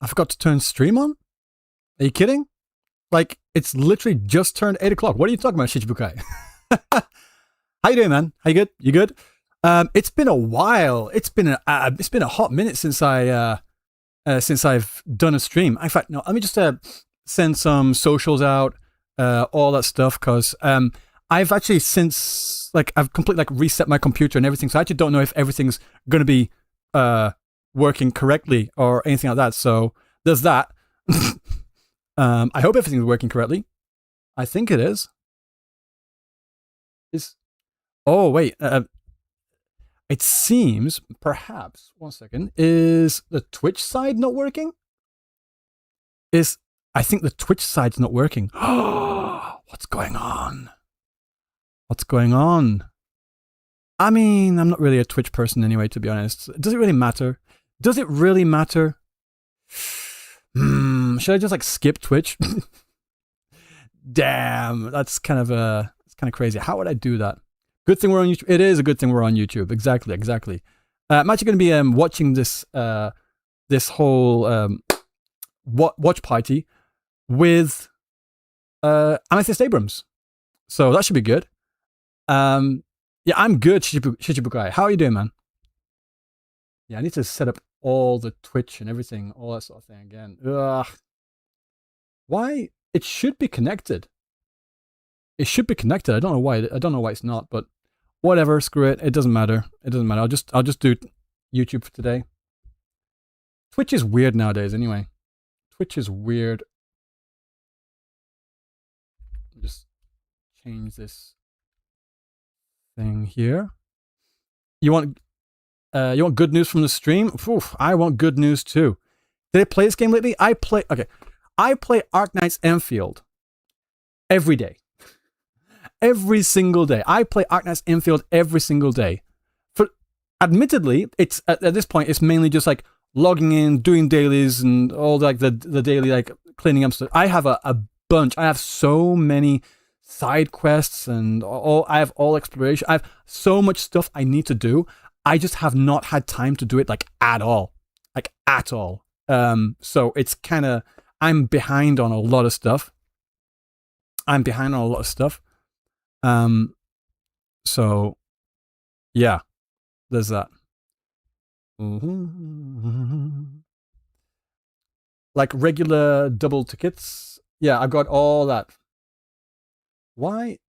I forgot to turn stream on? Are you kidding? Like, it's literally just turned 8 o'clock. What are you talking about, Shichibukai? How you doing, man? How you good? You good? It's been a while. It's been a hot minute since I've done a stream. In fact, no. Let me just send some socials out, all that stuff, because I've actually I've completely reset my computer and everything. So I actually don't know if everything's going to be working correctly or anything like that. So there's that. I hope everything's working correctly. I think it is. Oh wait. It seems, perhaps, 1 second, is the Twitch side not working? I think the Twitch side's not working. What's going on? What's going on? I mean, I'm not really a Twitch person anyway, to be honest. Does it really matter? Does it really matter? Should I just skip Twitch? Damn, that's kind of crazy. How would I do that? Good thing we're on YouTube. It is a good thing we're on YouTube. Exactly. I'm actually going to be watching this whole watch party with Amethyst Abrams. So that should be good. Yeah, I'm good, Shichibukai. How are you doing, man? Yeah, I need to set up all the Twitch and everything, all that sort of thing again. Ugh. Why? It should be connected. It should be connected. I don't know why. I don't know why it's not, but whatever. Screw it. It doesn't matter. It doesn't matter. I'll just do YouTube for today. Twitch is weird nowadays, anyway. Twitch is weird. Just change this thing here. You want good news from the stream? Oof, I want good news too. Did I play this game lately? I play Arknights Endfield every day. Every single day. I play Arknights Endfield every single day. Admittedly, it's at this point, it's mainly just logging in, doing dailies, and all the daily cleaning up stuff. I have a bunch. I have so many side quests and I have all exploration. I have so much stuff I need to do. I just have not had time to do it at all. At all. So it's kind of, I'm behind on a lot of stuff. So yeah, there's that. Regular double tickets. Yeah, I've got all that. Why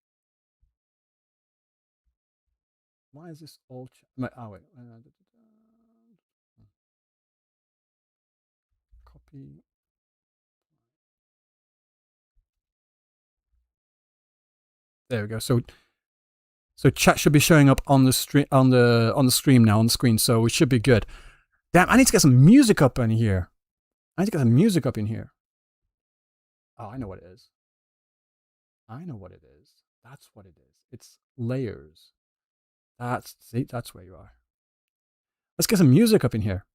is this all? Oh wait. Copy. There we go. So chat should be showing up on the stream on the stream now on the screen. So it should be good. Damn, I need to get some music up in here. Oh, I know what it is. That's what it is. It's layers. That's where you are. Let's get some music up in here.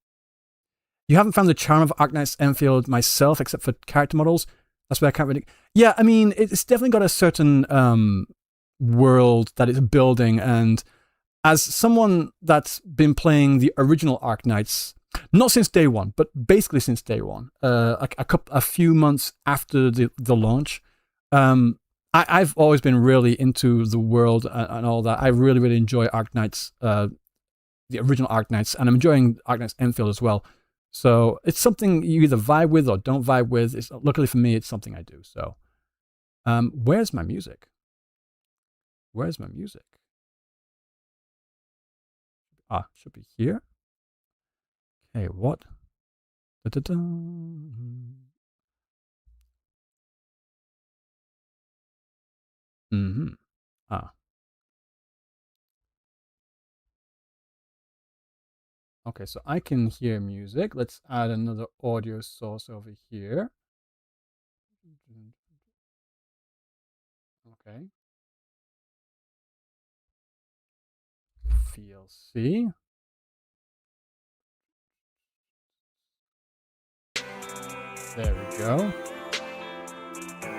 You haven't found the charm of Arknights Endfield myself, except for character models. That's where I can't really. Yeah, I mean, it's definitely got a certain world that it's building, and as someone that's been playing the original Arknights, not since day one, but basically since day one, a few months after the launch, I've always been really into the world and all that. I really, really enjoy Arknights, the original Arknights, and I'm enjoying Arknights Endfield as well. So it's something you either vibe with or don't vibe with. Luckily for me, it's something I do. So, where's my music? Ah, should be here. Okay, what? Ah. Okay, so I can hear music. Let's add another audio source over here. Okay. VLC. There we go.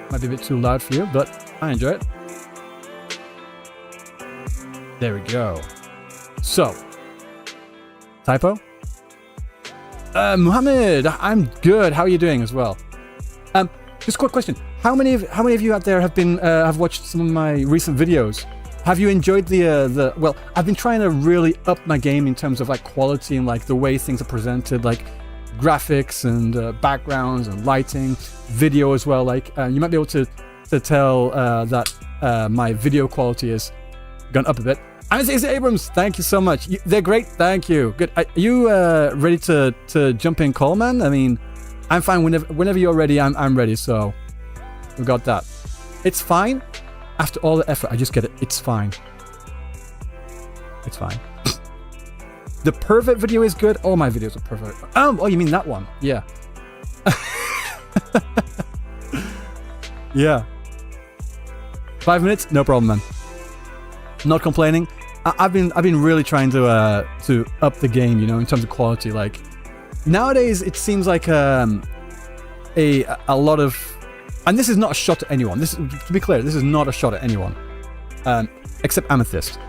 Might be a bit too loud for you, but I enjoy it. There we go. So, typo. Muhammad, I'm good. How are you doing as well? Just a quick question. How many of you out there have watched some of my recent videos? Have you enjoyed the well, I've been trying to really up my game in terms of like quality and like the way things are presented, like graphics and backgrounds and lighting, video as well. Like you might be able to tell that my video quality has gone up a bit. Anastasia Abrams, thank you so much. They're great, thank you. Good. Are you ready to jump in, Coleman? I mean, I'm fine whenever you're ready. I'm ready. So we got that. It's fine. After all the effort, I just get it. It's fine. It's fine. The pervert video is good. All my videos are perfect. Oh, you mean that one? Yeah. Yeah. 5 minutes, no problem, man. Not complaining. I've been really trying to up the game, you know, in terms of quality. Like nowadays, it seems like a lot of, and this is not a shot at anyone. This, to be clear, this is not a shot at anyone, except Amethyst.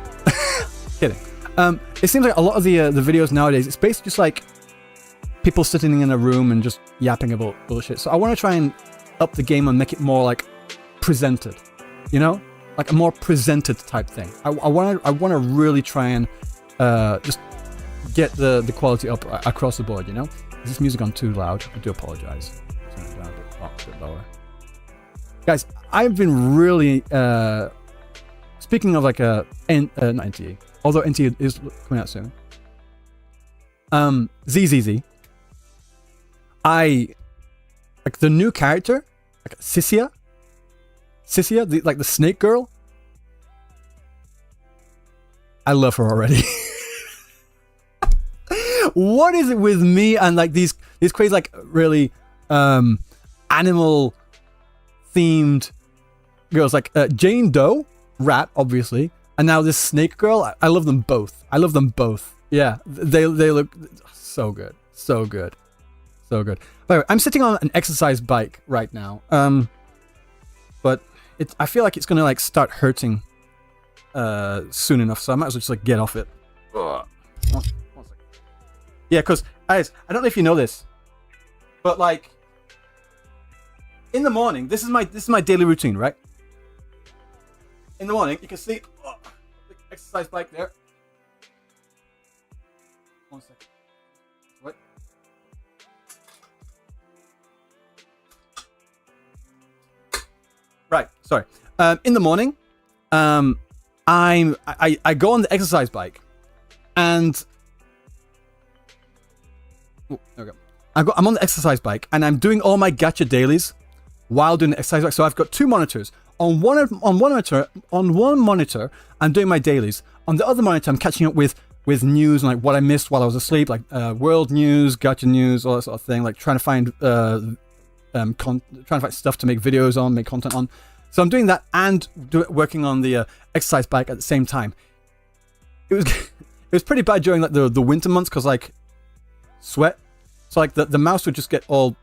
Kidding. It seems like a lot of the videos nowadays, it's basically just like people sitting in a room and just yapping about bullshit. So I want to try and up the game and make it more like presented, you know, like a more presented type thing. I want to really try and just get the quality up across the board, you know. Is this music on too loud? I do apologize. Turn it down a bit lower. Guys, I've been really speaking of like not NTA, although NTA is coming out soon. ZZZ. I like the new character, like Sissia, like the snake girl. I love her already. What is it with me and like these crazy like really animal themed girls, like Jane Doe, rat obviously, and now this snake girl. I love them both. Yeah, they look so good, so good. By the way, I'm sitting on an exercise bike right now, but I feel like it's gonna like start hurting soon enough, so I might as well just like get off it. One second. Yeah, because guys, I don't know if you know this, but like in the morning, this is my daily routine, right? In the morning, you can see the exercise bike there. 1 second. What? Right, sorry. In the morning, I go on the exercise bike, and there we go. I'm on the exercise bike, and I'm doing all my gacha dailies while doing the exercise bike. So I've got two monitors. On one monitor, I'm doing my dailies. On the other monitor, I'm catching up with news and like what I missed while I was asleep, like world news, gacha news, all that sort of thing. Like trying to find stuff to make videos on, make content on. So I'm doing that and working on the exercise bike at the same time. It was pretty bad during like the winter months because like sweat. So like the mouse would just get all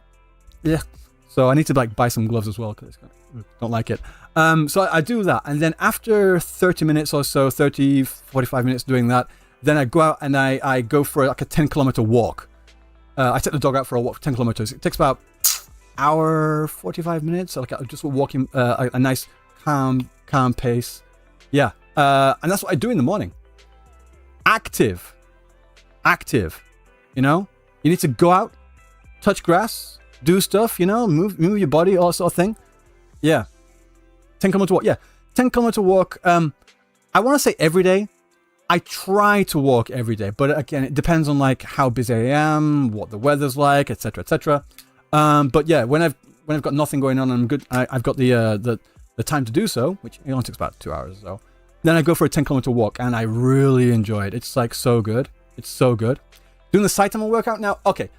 So I need to like buy some gloves as well because I don't like it. So I do that, and then after 30 minutes or so, 45 minutes doing that, then I go out and I go for like a 10-kilometer walk. I take the dog out for a walk for 10 kilometers. It takes about hour 45 minutes. So like I'm just walking a nice calm pace. Yeah, and that's what I do in the morning. Active. You know, you need to go out, touch grass, do stuff. You know, move your body, all that sort of thing. Yeah, 10-kilometer walk. Yeah, 10-kilometer walk. I want to say every day. I try to walk every day, but again, it depends on like how busy I am, what the weather's like, etc., etc. But yeah, when I've got nothing going on and I'm good, I've got the time to do so, which it only takes about 2 hours or so. Then I go for a 10-kilometer walk, and I really enjoy it. It's like so good. It's so good. Doing the Saitama workout now. Okay,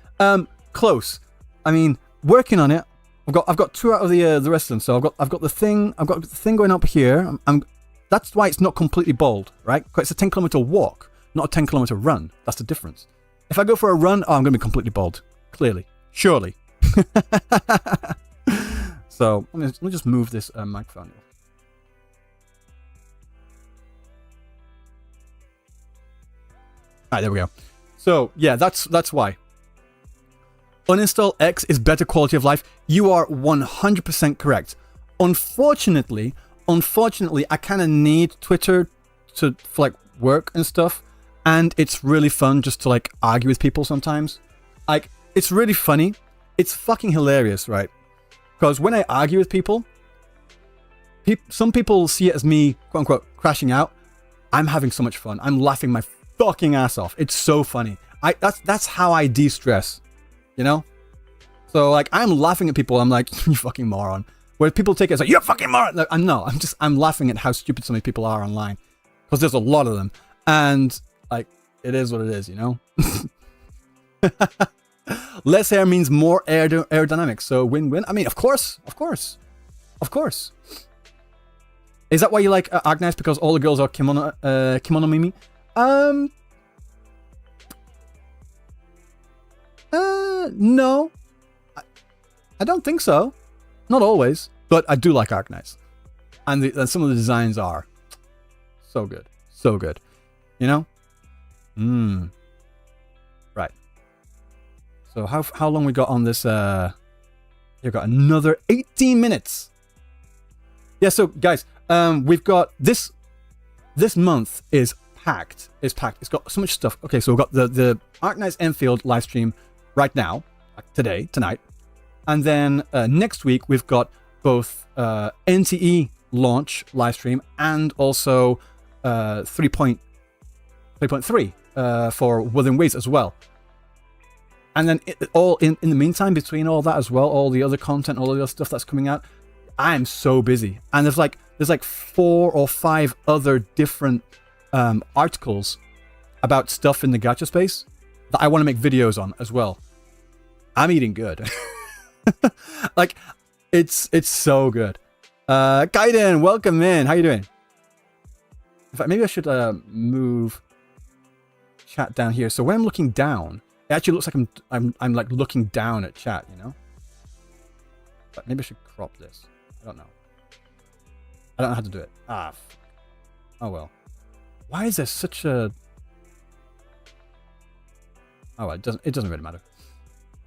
close. I mean, working on it. I've got 2 out of the rest of them. So I've got the thing going up here. That's why it's not completely bald, right? Because it's a 10-kilometer walk, not a 10-kilometer run. That's the difference. If I go for a run, I'm going to be completely bald. Clearly. Surely. So let me just move this microphone. Alright, there we go. So yeah, that's why. Uninstall X is better quality of life. You are 100% correct. Unfortunately, I kind of need Twitter for like work and stuff, and it's really fun just to like argue with people sometimes. Like, it's really funny. It's fucking hilarious, right? Because when I argue with people, some people see it as me, quote unquote, crashing out. I'm having so much fun. I'm laughing my fucking ass off. It's so funny. That's how I de-stress, you know? So like, I'm laughing at people. I'm like, you fucking moron. Where people take it as like, you're a fucking moron. Like, I'm laughing at how stupid some of these people are online. Because there's a lot of them. And like, it is what it is, you know? Less hair means more aerodynamics. So win-win. I mean, of course. Is that why you like Arknights? Because all the girls are kimono mimi? No. I don't think so. Not always. But I do like Arknights. And some of the designs are so good. So good. You know? Right. So how long we got on this? You've got another 18 minutes. Yeah, so guys, we've got this month is packed. It's got so much stuff. Okay, so we've got the Arknights Endfield live stream right now, like tonight. And then next week we've got both NTE launch live stream and also 3.3 for Wuthering Waves as well. And then all in the meantime, between all that as well, all the other content, all the other stuff that's coming out, I'm so busy. And there's like 4 or 5 other different articles about stuff in the gacha space that I want to make videos on as well. I'm eating good. Like, it's so good. Kaiden, welcome in. How you doing? In fact, maybe I should move chat down here. So when I'm looking down, it actually looks like I'm like looking down at chat, you know? But maybe I should crop this. I don't know how to do it. Oh well. Why is there such a... Oh, it doesn't really matter.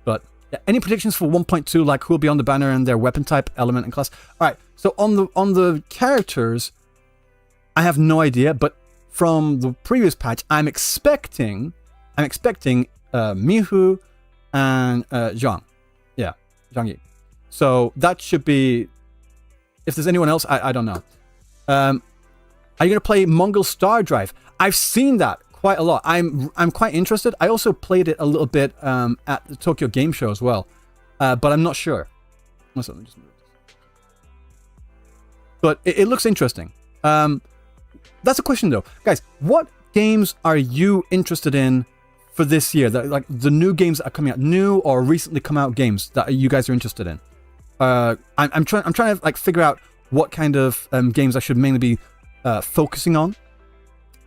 But yeah, any predictions for 1.2, like who will be on the banner and their weapon type, element, and class? All right. So on the characters, I have no idea. But from the previous patch, I'm expecting Mihu and Zhang. Yeah, Zhang Yi. So that should be... If there's anyone else, I don't know. Are you going to play Mongol Star Drive? I've seen that quite a lot. I'm quite interested. I also played it a little bit at the Tokyo Game Show as well. But I'm not sure. Let me just move this. But it looks interesting. That's a question though. Guys, what games are you interested in for this year? Like the new games that are coming out, new or recently come out games that you guys are interested in. I'm trying to like figure out what kind of games I should mainly be focusing on.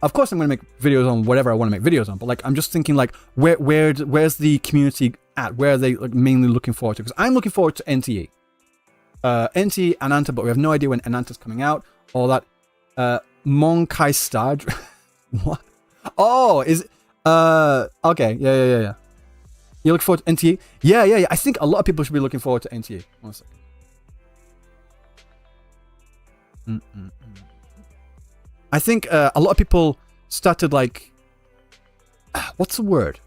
Of course, I'm going to make videos on whatever I want to make videos on, but like I'm just thinking like where's the community at? Where are they like mainly looking forward to? Because I'm looking forward to NTE, NTE Ananta, but we have no idea when Ananta's coming out. All that Monkai Star. What? Oh, is okay? Yeah. You look forward to NTE? Yeah. I think a lot of people should be looking forward to NTE. 1 second. I think a lot of people started like... What's the word?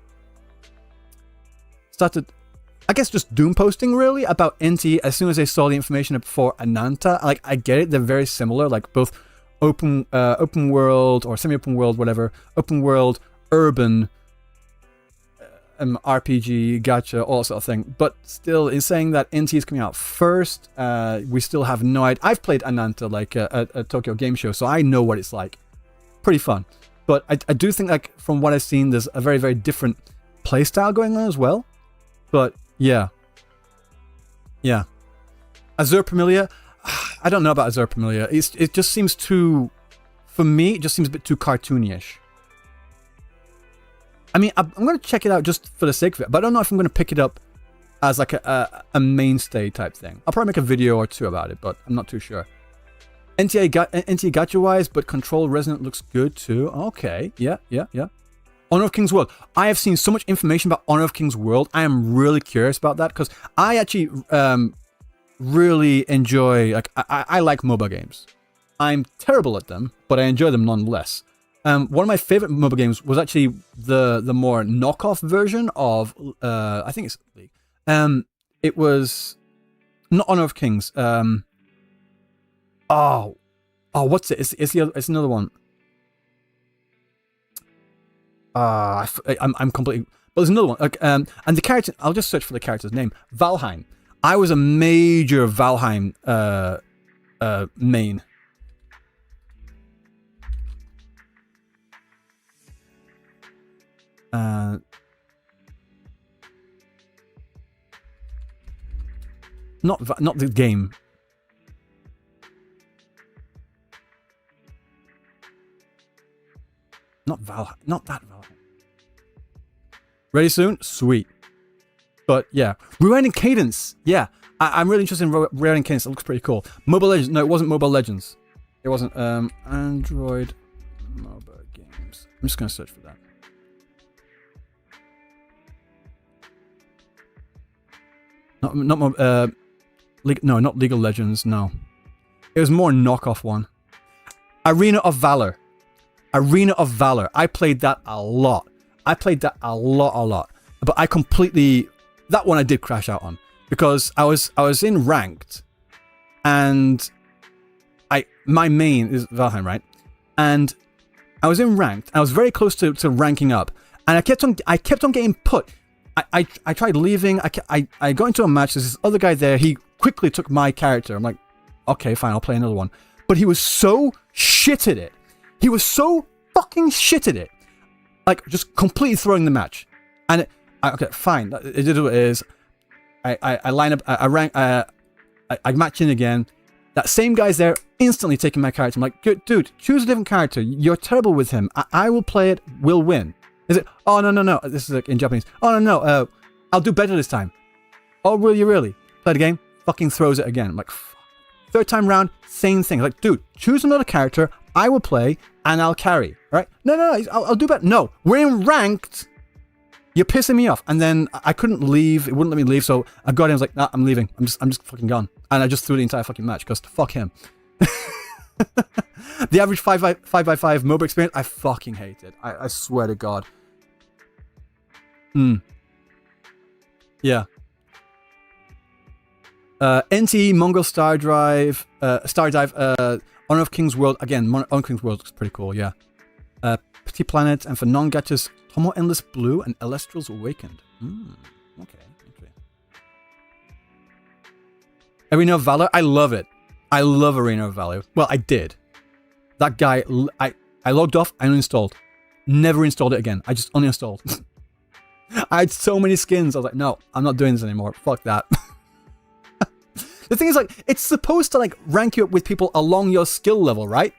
Started, I guess, just doom posting really about NTE as soon as they saw the information for Ananta. Like, I get it. They're very similar. Like, both open world or semi-open world, whatever. Open world, urban... RPG, gacha, all that sort of thing. But still, in saying that NT is coming out first, we still have no idea. I've played Ananta like a Tokyo Game Show, so I know what it's like. Pretty fun. But I do think, like, from what I've seen, there's a very, very different playstyle going on as well. But yeah. Azure Familia, I don't know about Azure Familia. It just seems too, for me, it just seems a bit too cartoony-ish. I mean, I'm going to check it out just for the sake of it, but I don't know if I'm going to pick it up as like a mainstay type thing. I'll probably make a video or 2 about it, but I'm not too sure. NTA gacha-wise, but Control Resonant looks good too. Okay, yeah. Honor of King's World. I have seen so much information about Honor of King's World. I am really curious about that because I actually really enjoy, like, I like MOBA games. I'm terrible at them, but I enjoy them nonetheless. One of my favorite MOBA games was actually the more knockoff version of, I think it's League. It was not Honor of Kings. What's it? It's another one. I'm completely. But there's another one. Like, and the character. I'll just search for the character's name. Valheim. I was a major Valheim main. Not the game. Not Valheim. Not that Valheim. Ready soon? Sweet. But yeah. Rewriting Cadence. Yeah. I'm really interested in Rewriting Cadence. It looks pretty cool. Mobile Legends. No, it wasn't Mobile Legends. It wasn't Android MOBA games. I'm just going to search for that. Not League of Legends. No. It was more knockoff one. Arena of Valor. Arena of Valor. I played that a lot. A lot. But I completely... That one I did crash out on. Because I was in ranked. And... My main is Valheim, right? And I was in ranked. I was very close to ranking up. And I kept on getting put. I tried leaving. I got into a match. There's this other guy there. He quickly took my character. I'm like, okay, fine. I'll play another one. But he was so shit at it. He was so fucking shit at it. Like, just completely throwing the match. And okay, fine. It is what it is. I line up. I rank. I match in again. That same guy's there, instantly taking my character. I'm like, dude, choose a different character. You're terrible with him. I will play it. We'll win. Is it? Oh, no. This is like in Japanese. Oh, no. I'll do better this time. Oh, will you really? Play the game. Fucking throws it again. I'm like, fuck. Third time round, same thing. Like, dude, choose another character. I will play and I'll carry. All right? No. I'll do better. No, we're in ranked. You're pissing me off. And then I couldn't leave. It wouldn't let me leave. So I got in. I was like, nah, I'm leaving. I'm just fucking gone. And I just threw the entire fucking match because fuck him. The average 5x5 MOBA experience, I fucking hate it. I swear to God. Yeah. NT, Mongol Star Dive, Honor of King's World. Again, Honor of King's World looks pretty cool, yeah. Petit Planet, and for non-gachas, Tomo Endless Blue and Elestral's Awakened. Okay. Arena of Valor, I love it. I love Arena of Valor. Well, I did. That guy, I logged off, I uninstalled. Never installed it again. I just uninstalled. I had so many skins. I was like, no, I'm not doing this anymore. Fuck that. The thing is, like, it's supposed to, like, rank you up with people along your skill level, right?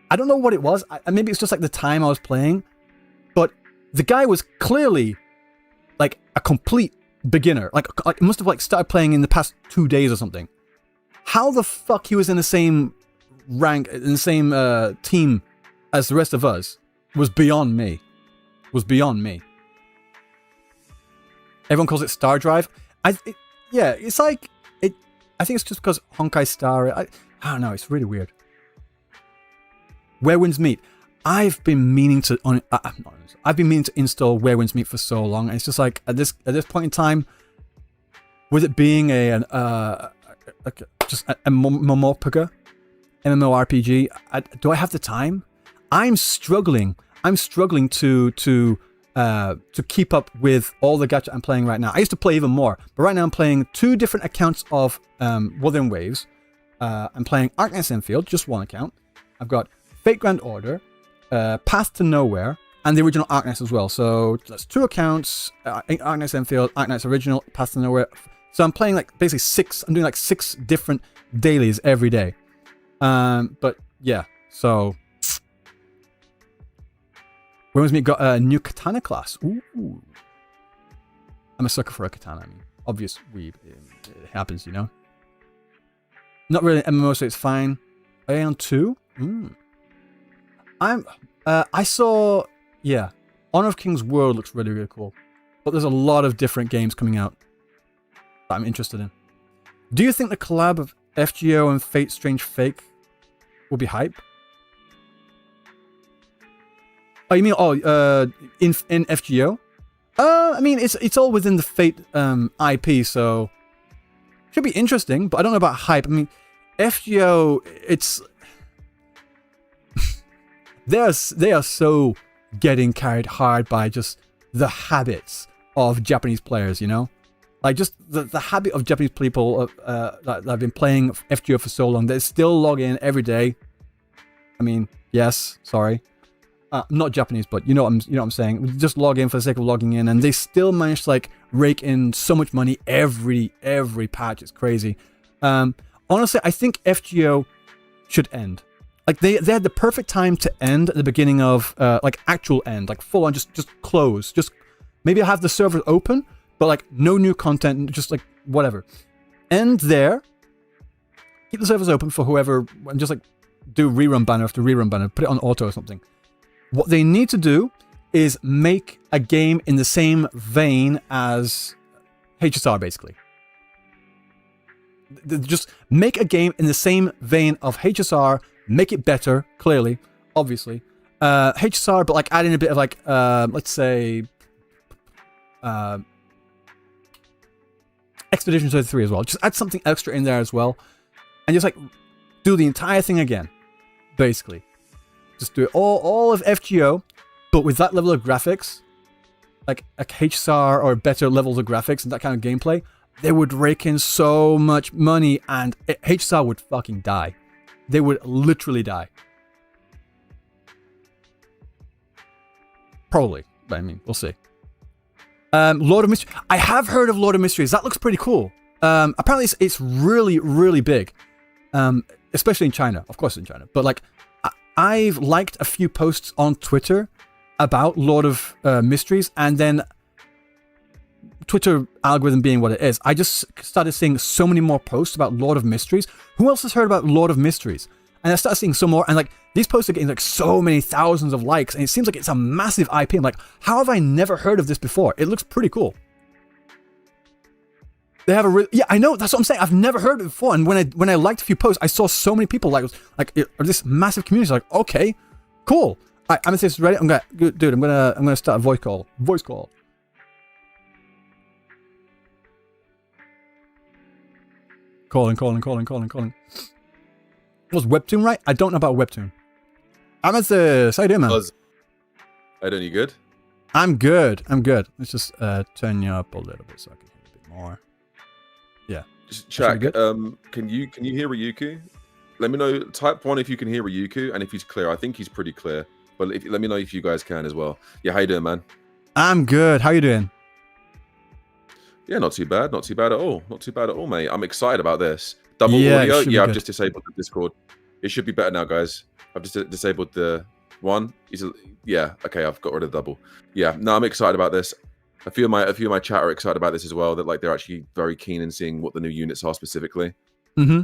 I don't know what it was. Maybe it's just, like, the time I was playing. But the guy was clearly, like, a complete beginner. Like must have, like, started playing in the past 2 days or something. How the fuck he was in the same rank, in the same team as the rest of us was beyond me. Everyone calls it Star Drive. It's like... I think it's just because Honkai Star... I don't know, it's really weird. Where Winds Meet. I've been meaning to install Where Winds Meet for so long, and it's just like, at this point in time, with it being just a MMORPG, do I have the time? I'm struggling to keep up with all the gacha I'm playing right now. I used to play even more, but right now I'm playing 2 different accounts of Wuthering Waves. I'm playing Arknights Endfield, just one account. I've got Fate Grand Order, Path to Nowhere, and the original Arknights as well. So that's 2 accounts, Arknights Endfield, Arknights Original, Path to Nowhere. So I'm playing like basically 6, I'm doing like 6 different dailies every day. But yeah, so... Where was me? Got a new katana class. Ooh. I'm a sucker for a katana. I mean, obvious weeb. It happens, you know? Not really an MMO, so it's fine. Aeon 2? I saw... Yeah. Honor of Kings World looks really, really cool. But there's a lot of different games coming out that I'm interested in. Do you think the collab of FGO and Fate Strange Fake will be hype? Oh, you mean in FGO? I mean it's all within the Fate IP, so should be interesting. But I don't know about hype. I mean, FGO, it's they are so getting carried hard by just the habits of Japanese players, you know, like just the habit of Japanese people that have been playing FGO for so long. They still log in every day. I mean, yes, sorry. Not Japanese, but you know what I'm saying. Just log in for the sake of logging in, and they still manage to like rake in so much money every patch. It's crazy. Honestly, I think FGO should end. Like they had the perfect time to end at the beginning of like actual end, like full on just close. Just maybe have the servers open, but like no new content, just like whatever. End there. Keep the servers open for whoever, and just like do rerun banner after rerun banner. Put it on auto or something. What they need to do is make a game in the same vein as HSR, basically. Just make a game in the same vein of HSR, make it better, clearly, obviously. HSR, but like add in a bit of like, let's say, Expedition 33 as well. Just add something extra in there as well. And just like do the entire thing again, basically. Just do it all of FGO, but with that level of graphics, like a HSR or better levels of graphics and that kind of gameplay, they would rake in so much money, and HSR would fucking die. They would literally die. Probably, but I mean, we'll see. Lord of Mysteries. I have heard of Lord of Mysteries. That looks pretty cool. Apparently, it's really, really big, especially in China. Of course, in China, but like. I've liked a few posts on Twitter about Lord of Mysteries, and then Twitter algorithm being what it is, I just started seeing so many more posts about Lord of Mysteries. Who else has heard about Lord of Mysteries? And I started seeing some more, and like these posts are getting like so many thousands of likes, and it seems like it's a massive IP. I'm like, how have I never heard of this before? It looks pretty cool. They have a yeah, I know, that's what I'm saying. I've never heard of it before, and when I liked a few posts, I saw so many people like this massive community. Like, okay, cool. I'm gonna say this ready. I'm gonna start a voice call. Calling. Was Webtoon right? I don't know about Webtoon. Amethyst, how you doing, man? How you good? I'm good. Let's just turn you up a little bit so I can hear a bit more. Yeah. Just check. Can you hear Ryuuku? Let me know. Type 1 if you can hear Ryuuku, and if he's clear. I think he's pretty clear. But let me know if you guys can as well. Yeah, how you doing, man? I'm good. How you doing? Yeah, not too bad. Not too bad at all. Not too bad at all, mate. I'm excited about this. Double audio. Yeah, I've just disabled the Discord. It should be better now, guys. I've just disabled the one. Yeah. Okay, I've got rid of the double. Yeah. No, I'm excited about this. A few of my chat are excited about this as well. That like they're actually very keen in seeing what the new units are specifically. Mm-hmm.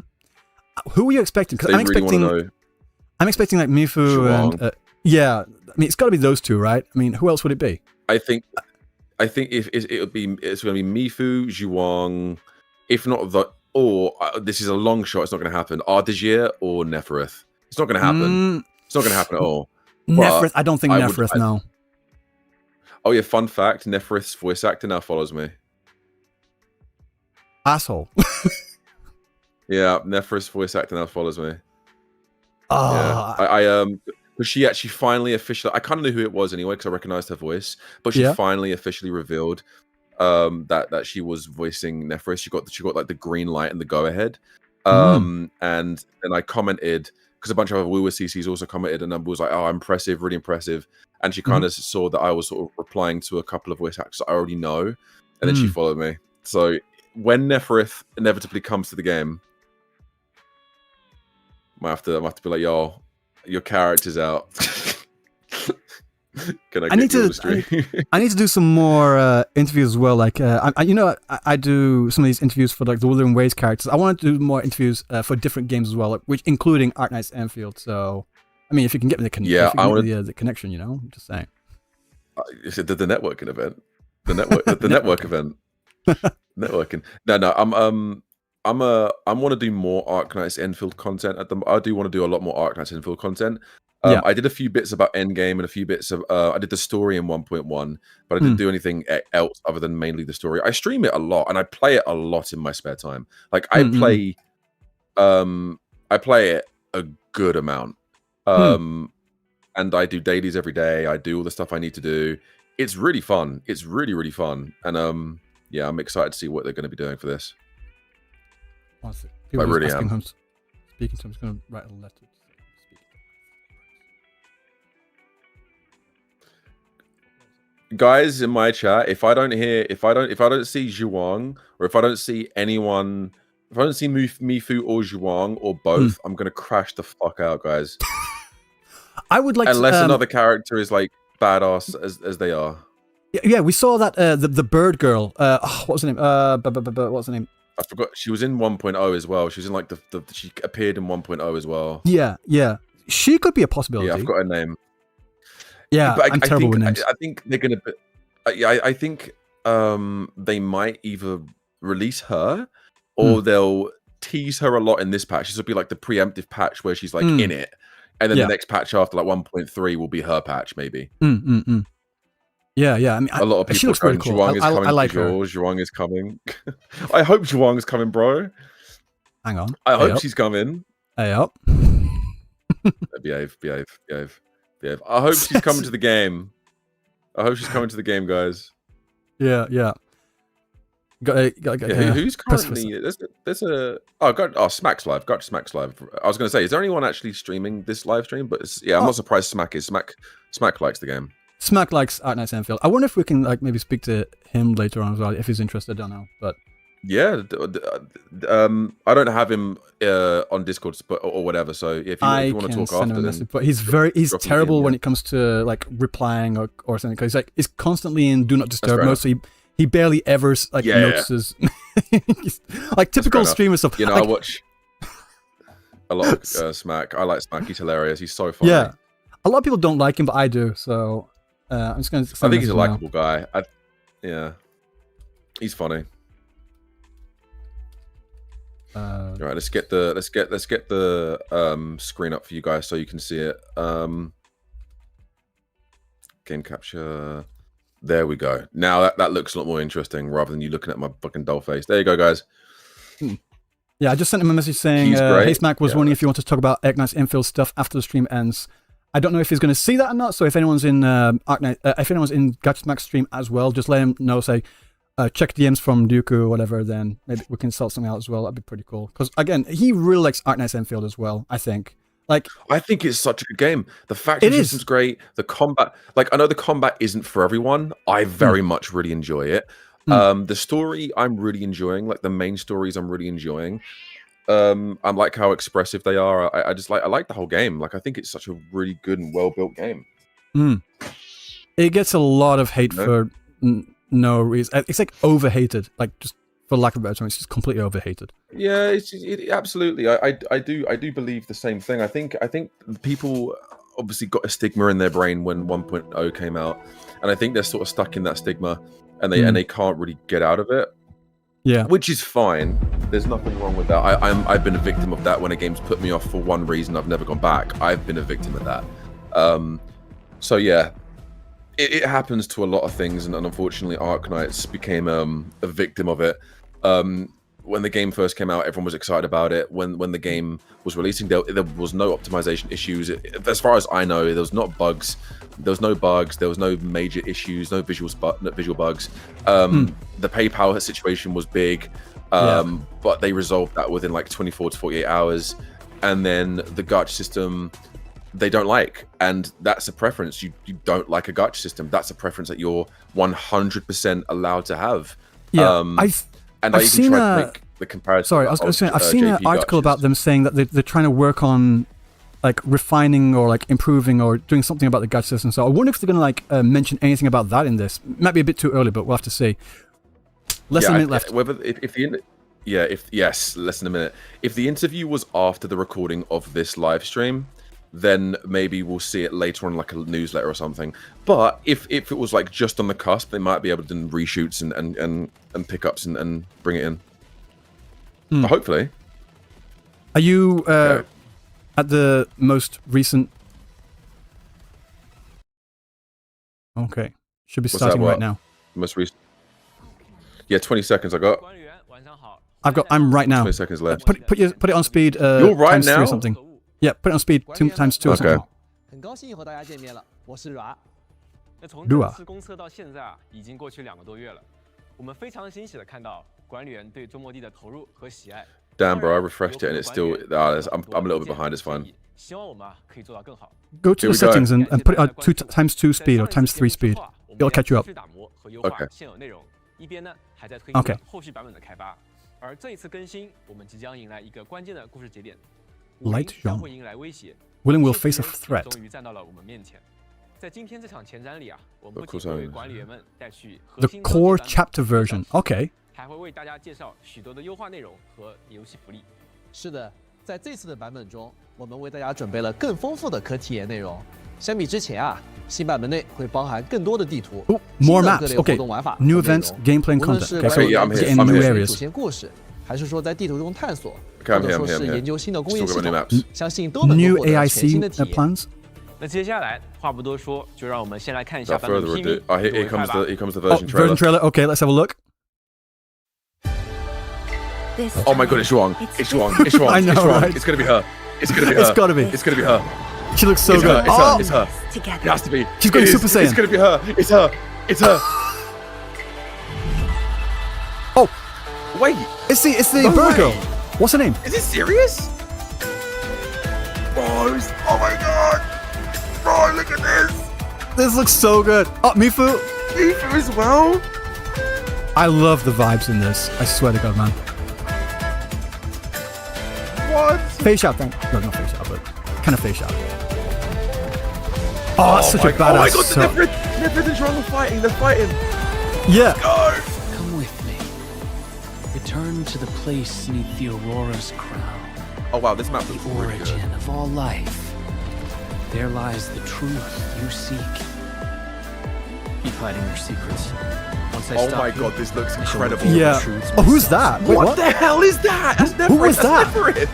Who are you expecting? Because I'm expecting like Mifu and yeah. I mean, it's got to be those two, right? I mean, who else would it be? I think if it's going to be Mifu, Zhuang, if not this is a long shot. It's not going to happen. Ardegir or Nefereth. It's not going to happen. It's not going to happen at all. Nefereth. I don't think Nefereth. No. Oh yeah, fun fact, Nefereth's voice actor now follows me. Asshole. Yeah, Nefereth's voice actor now follows me. Oh. Yeah. Because she actually finally officially, I kind of knew who it was anyway because I recognized her voice, but she finally officially revealed that she was voicing Nefereth. She got like the green light and the go ahead. And then I commented, because a bunch of other Woowa CCs also commented, and was like, oh, impressive, really impressive. And she kind of saw that I was sort of replying to a couple of voice actors I already know, and then she followed me. So when Nefereth inevitably comes to the game, I have to be like, yo, your character's out. Can I need to do some more interviews as well. Like, I do some of these interviews for like the Wuthering Waves characters. I want to do more interviews for different games as well, like, which including Arknights Endfield. So, I mean, if you can get me the connection, you know, I'm just saying. You said the networking event, the network event, networking. No. I want to do more Arknights Endfield content. I do want to do a lot more Arknights Endfield content. Yeah. I did a few bits about Endgame and a few bits of. I did the story in 1.1, but I didn't do anything else other than mainly the story. I stream it a lot and I play it a lot in my spare time. Like I play it a good amount. And I do dailies every day. I do all the stuff I need to do. It's really fun. It's really, really fun. And yeah, I'm excited to see what they're going to be doing for this. People I really asking am. him, speaking to him. I'm just going to write a letter. Guys in my chat, if I don't see Zhuang, or if I don't see anyone, if I don't see Mifu or Zhuang or both, I'm gonna crash the fuck out, guys. I would like unless to, another character is like badass as they are. Yeah, we saw that the bird girl. What was her name? What was her name? I forgot. She was in 1.0 as well. She was in like she appeared in 1.0 as well. Yeah. She could be a possibility. Yeah, I forgot her name. Yeah, but I'm terrible with names. I think they're gonna. I think they might either release her, or they'll tease her a lot in this patch. This will be like the preemptive patch where she's like in it, and then the next patch after like 1.3 will be her patch, maybe. Yeah. I mean, a lot of people she looks pretty cool. Zhuang is coming. I like her. Zhuang is coming. I hope Zhuang is coming, bro. Hang on. I hope she's coming. Hey up. Behave. I hope she's coming to the game. I hope she's coming to the game, guys. Yeah. Who's currently? There's a Smack's live. Got Smack's live. I was going to say, is there anyone actually streaming this live stream? But I'm not surprised. Smack likes the game. Smack likes Arknights Endfield. I wonder if we can like maybe speak to him later on as well if he's interested. I don't know, but. Yeah, I don't have him on Discord or whatever. So if you want to talk after, message, but he's terrible when it comes to like replying or something. Because he's constantly in do not disturb mode, so he barely ever notices. Like typical streamer stuff. You know, I watch a lot of Smack. I like Smack. He's hilarious. He's so funny. Yeah, a lot of people don't like him, but I do. So I'm just gonna. I think he's a likable guy. Yeah, he's funny. All right, let's get the screen up for you guys so you can see it. Game capture. There we go. Now that looks a lot more interesting rather than you looking at my fucking dull face. There you go, guys. Yeah, I just sent him a message saying, "Hey, Smack was wondering if you want to talk about Arknights Endfield stuff after the stream ends." I don't know if he's going to see that or not. So if anyone's in if anyone's in Smack's stream as well, just let him know. Say. Check DMs from Ryuuku or whatever, then maybe we can sort something out as well. That'd be pretty cool. Because again, he really likes Arknights Endfield as well, I think. Like, I think it's such a good game. The faction system's great. The combat, like, I know the combat isn't for everyone. I very much really enjoy it. The story I'm really enjoying, like the main stories I'm really enjoying. I like how expressive they are. I like the whole game. Like, I think it's such a really good and well-built game. It gets a lot of hate for no reason. It's like overhated, like just for lack of a better term, it's just completely overhated. Yeah, absolutely. I do believe the same thing. I think people obviously got a stigma in their brain when 1.0 came out, and I think they're sort of stuck in that stigma, and they can't really get out of it. Yeah, which is fine. There's nothing wrong with that. I've been a victim of that. When a game's put me off for one reason, I've never gone back. I've been a victim of that. So yeah. It happens to a lot of things, and unfortunately, Arknights became a victim of it. When the game first came out, everyone was excited about it. When the game was releasing, there was no optimization issues. As far as I know, there was not bugs. There was no bugs. There was no major issues. No visual bugs. The PayPal situation was big, but they resolved that within like 24 to 48 hours. And then the gacha system. They don't like, and that's a preference. You don't like a gacha system. That's a preference that you're 100% allowed to have. Yeah, I've seen tried to make the comparison. Sorry, I was going to say I've seen an article about them saying that they're trying to work on like refining or like improving or doing something about the gacha system. So I wonder if they're going to like mention anything about that in this. Might be a bit too early, but we'll have to see. Less than a minute left. Less than a minute. If the interview was after the recording of this live stream, then maybe we'll see it later on like a newsletter or something. But if it was like just on the cusp, they might be able to do reshoots and pickups and bring it in. But hopefully. Are you at the most recent? Okay, should be starting right now. Most recent. Yeah, 20 seconds I got. I'm right now. 20 seconds left. Put it on speed. You're right times now? 3 or something. Yeah, put it on speed 2 times 2 or Okay. something. 很高兴和大家见面了，我是阮。那从这次公测到现在啊，已经过去2个多月了。我们非常欣喜的看到管理员对周末地的投入和喜爱。Damn, bro, I refreshed it and it's still. I'm a little bit behind. It's fine. 希望我们可以做到更好。 Go to the settings and put it on 2 times 2 speed or times 3 speed. It'll catch you up. 去打磨和优化 Okay. 现有内容，一边呢还在推 Okay. 进后续版本的开发。而这一次更新，我们即将迎来一个关键的故事节点。 Light 将 genre. 会迎来威胁。 Willing will face a threat. 终于站到了我们面前。在今天这场前瞻里啊，我们 Of 不 course 仅 I 会 am. 为管理员们带去核 The 心 core 高级版 chapter 本 version. Okay. 还会为大家介绍许多的优化内容和游戏福利。是的，在这次的版本中，我们为大家准备了更丰富的可体验内容。相比之前啊，新版本内会包含更多的地图、 Oh, 新 more 的 maps. 各类活 Okay. 动玩法、 New events, gameplay, and 无论 content. 是 Okay, 关 so 于 I'm 主 here. get in I'm new here. 主 areas. 线故事，还是说在地图中探索， Okay, 或 I'm 者 here. 说 I'm here. 是 I'm 研 here. 究新的工业 Still 系 got new 统， maps. 相信都能够 New 获得全新 AIC 的体验。 plans. 那接下来话不多说，就让我们先来看一下 Without 版本 further PV ado, here 作为 comes 快 the 吧。 version Version trailer. trailer. Okay, let's have a look. Oh my god, it's wrong. It's wrong. It's wrong. I know, it's wrong. right? It's gonna be her. It's gonna be her. It's gotta be. It's gonna be her. She looks so It's good. her. It's Oh! her. It's her. Together. It has to be. She's going It is. Super Saiyan. It's gonna be her. It's her. It's her. Oh, Wait, it's the No bird way. girl. What's her name? is it serious? Bro, oh my god. Bro, look at this. This looks so good. Oh, Mifu. Ether as well. I love the vibes in this. I swear to God, man. What? Face out, thank. No, not face out, but kind of face out. Oh, that's such a Oh my badass. god, So, Nefrid and Strong are fighting. They're fighting. yeah. Go. Come with me. Return to the place neath the Aurora's crown, Oh wow, this map looks the really good. origin of all life. There lies the truth you seek. Keep hiding your secrets. Once I Oh stop my you, god, this looks I shall incredible. reveal Yeah. the truths Oh, who's myself. that? Wait, What what? the hell is that? That's Nefrid. Who was That's that? Nefrid.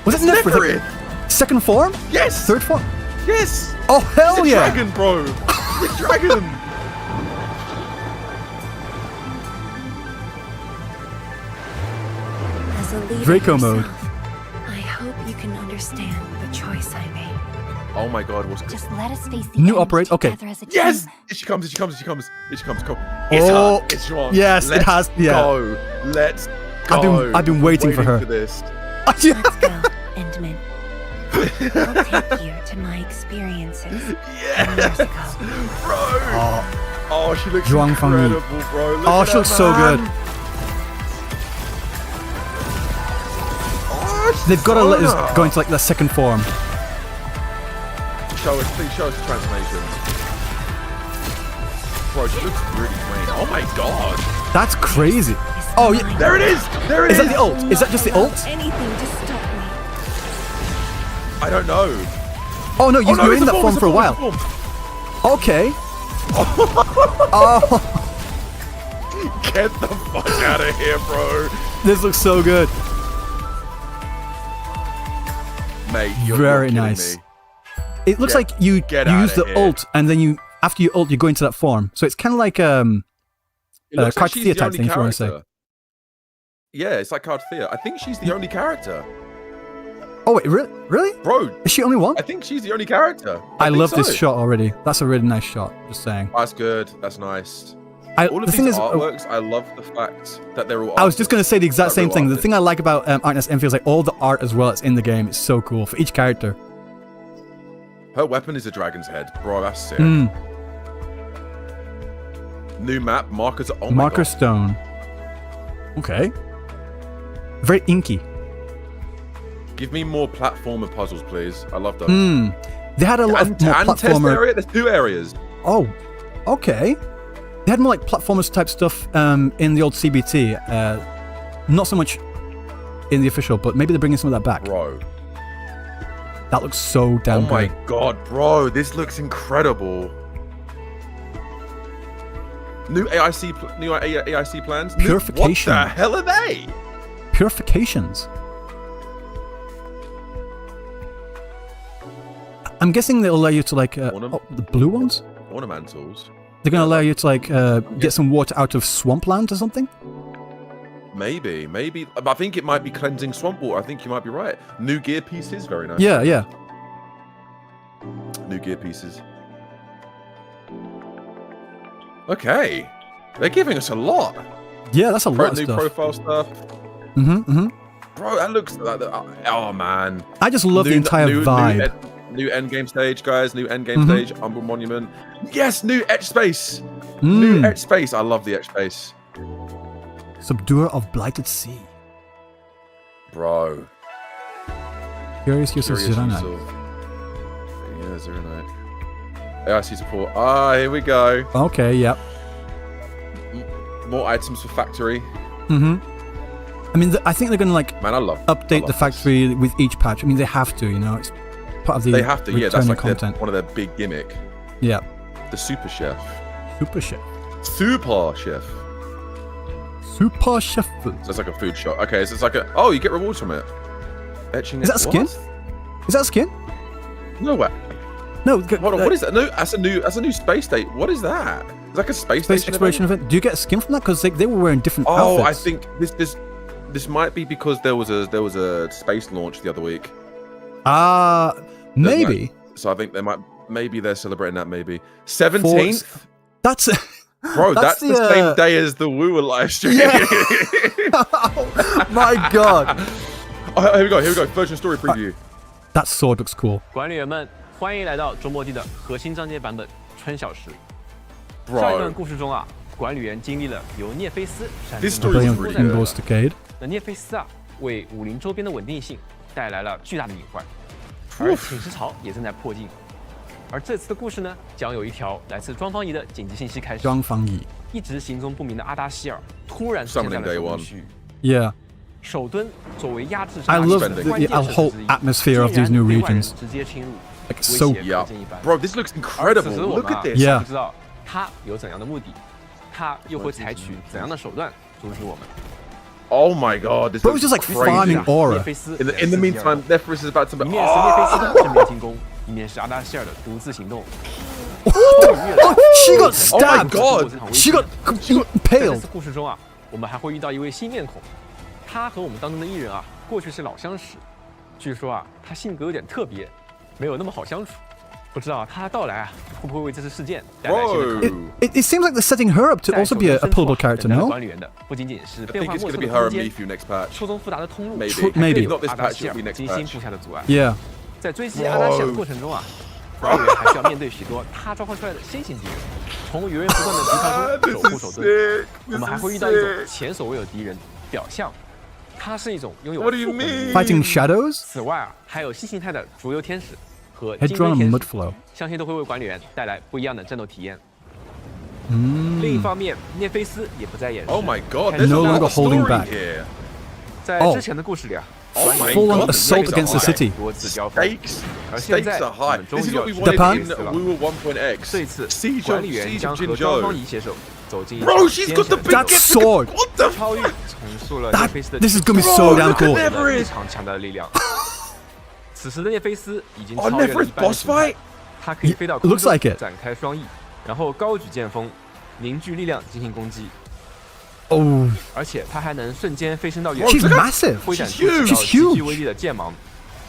Was it That's Nefrid? Nefrid. Second form? Yes. Third form? Yes. Oh, hell It's a yeah. dragon, bro. It's a dragon. As a leader Draco mode. yourself, I hope you can understand the choice I made. Oh my god, what's Just let us face the New end operate- okay. together as a Yes! team. Here she comes, here she comes, here she comes. Here she comes. Come. It's Oh, her. It's wrong. yes, it Let's has- yeah. Go. Let's go. I've been waiting for her. Let's this. go, Endman. I'll take you to my experiences years ago. Bro. Oh, she looks Zhuang Fangyi. incredible, bro. Look Oh, at she her, looks so man. good. Oh, she's They've got to let us Sona. go into like the second form. Show us, please show us the transformation. Bro, she looks really clean. Oh my god. That's crazy. It's Oh, yeah. mine. There it is. There it Is is. that the ult? Is that just the ult? Anything to stop me. I don't know. Oh no, you, Oh, no, you're it's in a that form, form it's for a while. form. Okay. Oh, Get the fuck out of here, bro. this looks so good. Mate, you're Very kidding nice. me. It looks Get- like you get use outta the here. ult, and then you after you ult, you go into that form. So it's kind of like It looks like she's Carthea the type only thing, if you want to say. character. Yeah, it's like Carthea. I think she's the only character. Oh wait, really? Really? Bro, Is she only one? I think she's the only character. I think love so. this shot already. That's a really nice shot. Just saying. That's good. That's nice. All of The these thing is, artworks, I love the fact that they're all I was just going to say the exact Like same real thing. The artists. thing I like about Arknights Endfield is like all the art as well. It's in the game. It's so cool for each character. Her weapon is a dragon's head. Bro, that's sick. Mm, New map, markers. Oh my Marker god. stone. Okay. Very inky. Give me more platformer puzzles, please. I love those. Hmm. They had a lot And, of more and test platformer. area? There's 2 areas. Oh, okay. They had more like platformers type stuff in the old CBT. Not so much in the official, but maybe they're bringing some of that back. Bro. That looks so damn Oh my good. god, bro, this looks incredible. New AIC plans. Purification. What the hell are they? Purifications. I'm guessing they'll allow you to like the blue ones. Ornamentals. They're gonna allow you to like get some water out of swampland or something. Maybe. I think it might be cleansing swamp water. I think you might be right. New gear pieces, very nice. Yeah. New gear pieces. Okay, they're giving us a lot. Yeah, that's a lot of New stuff. profile stuff. Bro, that looks like oh man. I just love the entire vibe. New endgame stage, guys. New endgame stage. Umbral Monument. Yes, new etch space. New etch space. I love the etch space. Subduer of Blighted Sea. Bro. Curious use of Zirana. Yeah, Zirana. AIC support. Ah, here we go. Okay, yep. More items for factory. I mean, I think they're gonna like Man, I love update the factory with each patch. I mean, they have to, you know, it's part of the They have to, yeah. That's returning like content. one of their big gimmick. Yeah. The Super Chef. Super Chef. Super Chef. Super Chef. So it's like a food shop. Okay, so it's like a... Oh, you get rewards from it. Etching Is that skin? Is that skin? No way. No. Hold on, what is that? No, that's a new space station. What is that? It's like a space station exploration event. Do you get a skin from that? Because they were wearing different outfits. outfits. I think this might be because there was a space launch the other week. Maybe. So I think maybe they're celebrating that. Maybe 17th. That's bro. That's the same day as the Woo live stream. Yeah. Oh my god. Oh, here we go. Version story preview. That sword looks cool. 管理员们，欢迎来到周末地的核心章节版本春小时。上一段故事中啊，管理员经历了由涅菲斯产生的 Ingalls Decade. 那涅菲斯啊，为武林周边的稳定性带来了巨大的隐患，而侵蚀潮也正在迫近。而这次的故事呢，将有一条来自庄方仪的紧急信息开始。庄方仪一直行踪不明的阿达希尔突然出现在了守敦区域。 Yeah. 守敦作为压制 I love the whole atmosphere of these new regions. 直接侵入， Like so. Yeah. Bro, this looks incredible. Look at this. Yeah. 不知道他有怎样的目的，他又会采取怎样的手段阻止我们。 Oh my god, this Bro, looks it's just like crazy. farming aura. In the meantime, Nephrys is about to. 一面是涅菲斯的正面进攻，一面是阿达希尔的独自行动。 She got stabbed. Oh my god. She got 在这 impaled. 次故事中啊，我们还会遇到一位新面孔，他和我们当中的艺人啊，过去是老相识。据说啊，他性格有点特别，没有那么好相处。不知道他的到来啊，会不会为这次事件带来新的考虑？ It seems like they're setting her up to also be a pullable character, no? 管理员的不仅仅是 I 变 think 化 it's 莫 going 测 to be 的 her 空 and 间， Mifu next patch. 错综复杂的通路， Maybe. Maybe. Not this 阿达 patch, 希 it'll 尔 be next 精心 patch. 布下的阻碍。 Yeah. 在追击阿达希尔的过程中啊，管理员还需要面对许多他召唤出来的先行敌人，从源源不断的敌方中守护守盾。我们还会遇到一种前所未有的敌人——表象，它是一种拥有 What do you mean? Fighting shadows? 此外啊，还有新形态的竹游天使和 Head 金龟 drawn 天 on 使， Mudflow. 相信都会为管理员带来不一样的战斗体验。另一方面，涅菲斯也不再掩饰。 Oh my god, 开 there's 始 a No lot longer of holding story back. here. 在之前的故事里啊， Oh my Full-on god, assault the against the stakes are city. 多次交锋。 Stakes, 而现 stakes 在 are 我 high. 们终 This 于 is 要 what we 去 wanted Japan? in Woo 1.x. 这一次， Siege 管 of 理员 Siege 将 of 和庄方 Jinzhou. 仪携手走进一 Bro, 场 she's 艰 got 险 the 的 big ，That sword. What the? 超越，重塑了涅菲斯的 This is gonna be so damn Bro, cool. look at Neverest. 非常强大的力量。此时的涅菲斯已经 Oh, 超越了一 Neverest 般的 boss 形态 fight. 他可以飞到空 Looks 中 like it. 展开双翼，然后高举剑锋，凝聚力量进行攻击， Oh, 而且他还能瞬间飞升到远 she's 处， massive. 挥展出 She's 极 huge. 具威力的剑芒，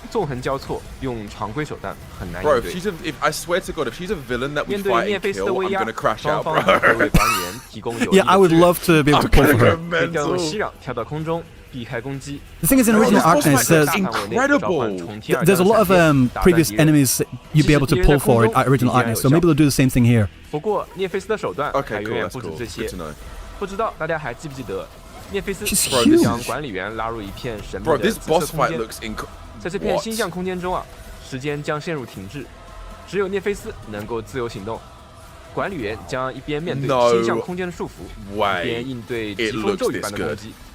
纵横交错，用常规手段很难 Bro, 应 if 对。 she's if I swear to God, if she's a villain that we 面对 fight 涅 and 菲斯的 kill, 威 I'm 压 gonna，crash 双 out, 方 bro. 会为管理员提供有力 Yeah, I 的 would 支援 love to be able to pull for her. 可以调动 mental. 息壤跳到空中，避开攻击。 The thing is, in original Oh, this boss Arknights, fight there's looks 大范围内召唤重天而 there's a 降 lot of 闪电打散 previous 敌人 enemies that you'd be able to pull for at original Arknights, so maybe they'll do the same thing here. 不过涅菲斯的手段 Okay, 还远 cool. 远 That's 不止 cool. 这 Good 些 to。know. 不知道大家还记不记得，涅菲斯 She's 会 huge. 将管理员拉入一片神秘 Bro, 的 this 紫 boss 色空 fight 间。 looks 在这片 What? 星象空间中啊，时间将陷入停滞，只有涅菲斯能够自由行动。管理员将一边面对 No 星象空间的束缚，一边 way. 应对 It 疾风 looks 骤雨 this 般的攻 good. 击。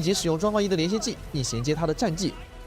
立即使用装方仪的连线技，以衔接他的战绩。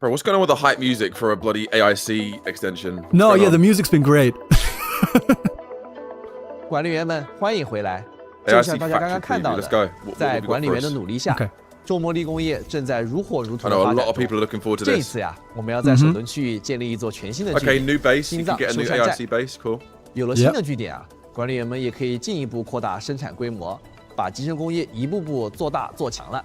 Bro, what's going on with the hype music for a bloody AIC extension? What's No, going yeah, on? the music's been great. 管理员们，欢迎回来。就像 AIC 大家刚刚 factory 看 preview. 到 Let's 的， go. What 在 have we 管 got 理 for 员的 us? 努力下 Okay. 重魔力工业正在如火如荼 I 的 know 发 a 展 lot of 中。 people are looking forward to 这一 this. 次呀，我们要在守屯区域建立一座全新的据 Okay, 点 new base. 心 You 脏 can get a 修 new 缮站。 AIC base. Cool. 有了新的据点啊，管理员们也可以进一步扩大生产规模，把集成工业一步步做大做强了。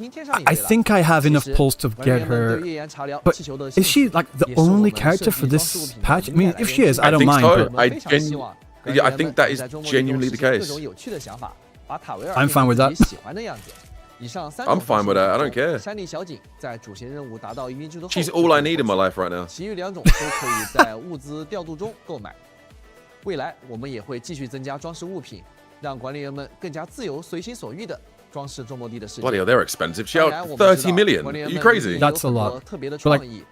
I think I have enough pulls to get her. But is she like the only character for this patch? I mean, if she is, I don't mind. So. But Yeah, I think that is genuinely the case. I'm fine with that. I'm fine with that. I don't care. She's all I need in my life right now. 其余2种都可以在物资调度中购买。未来我们也会继续增加装饰物品，让管理员们更加自由、随心所欲的装饰中末地的世界。 Bloody hell, they're expensive. She out 30 million. Are you crazy? That's a lot. 特别的 But like, 创意。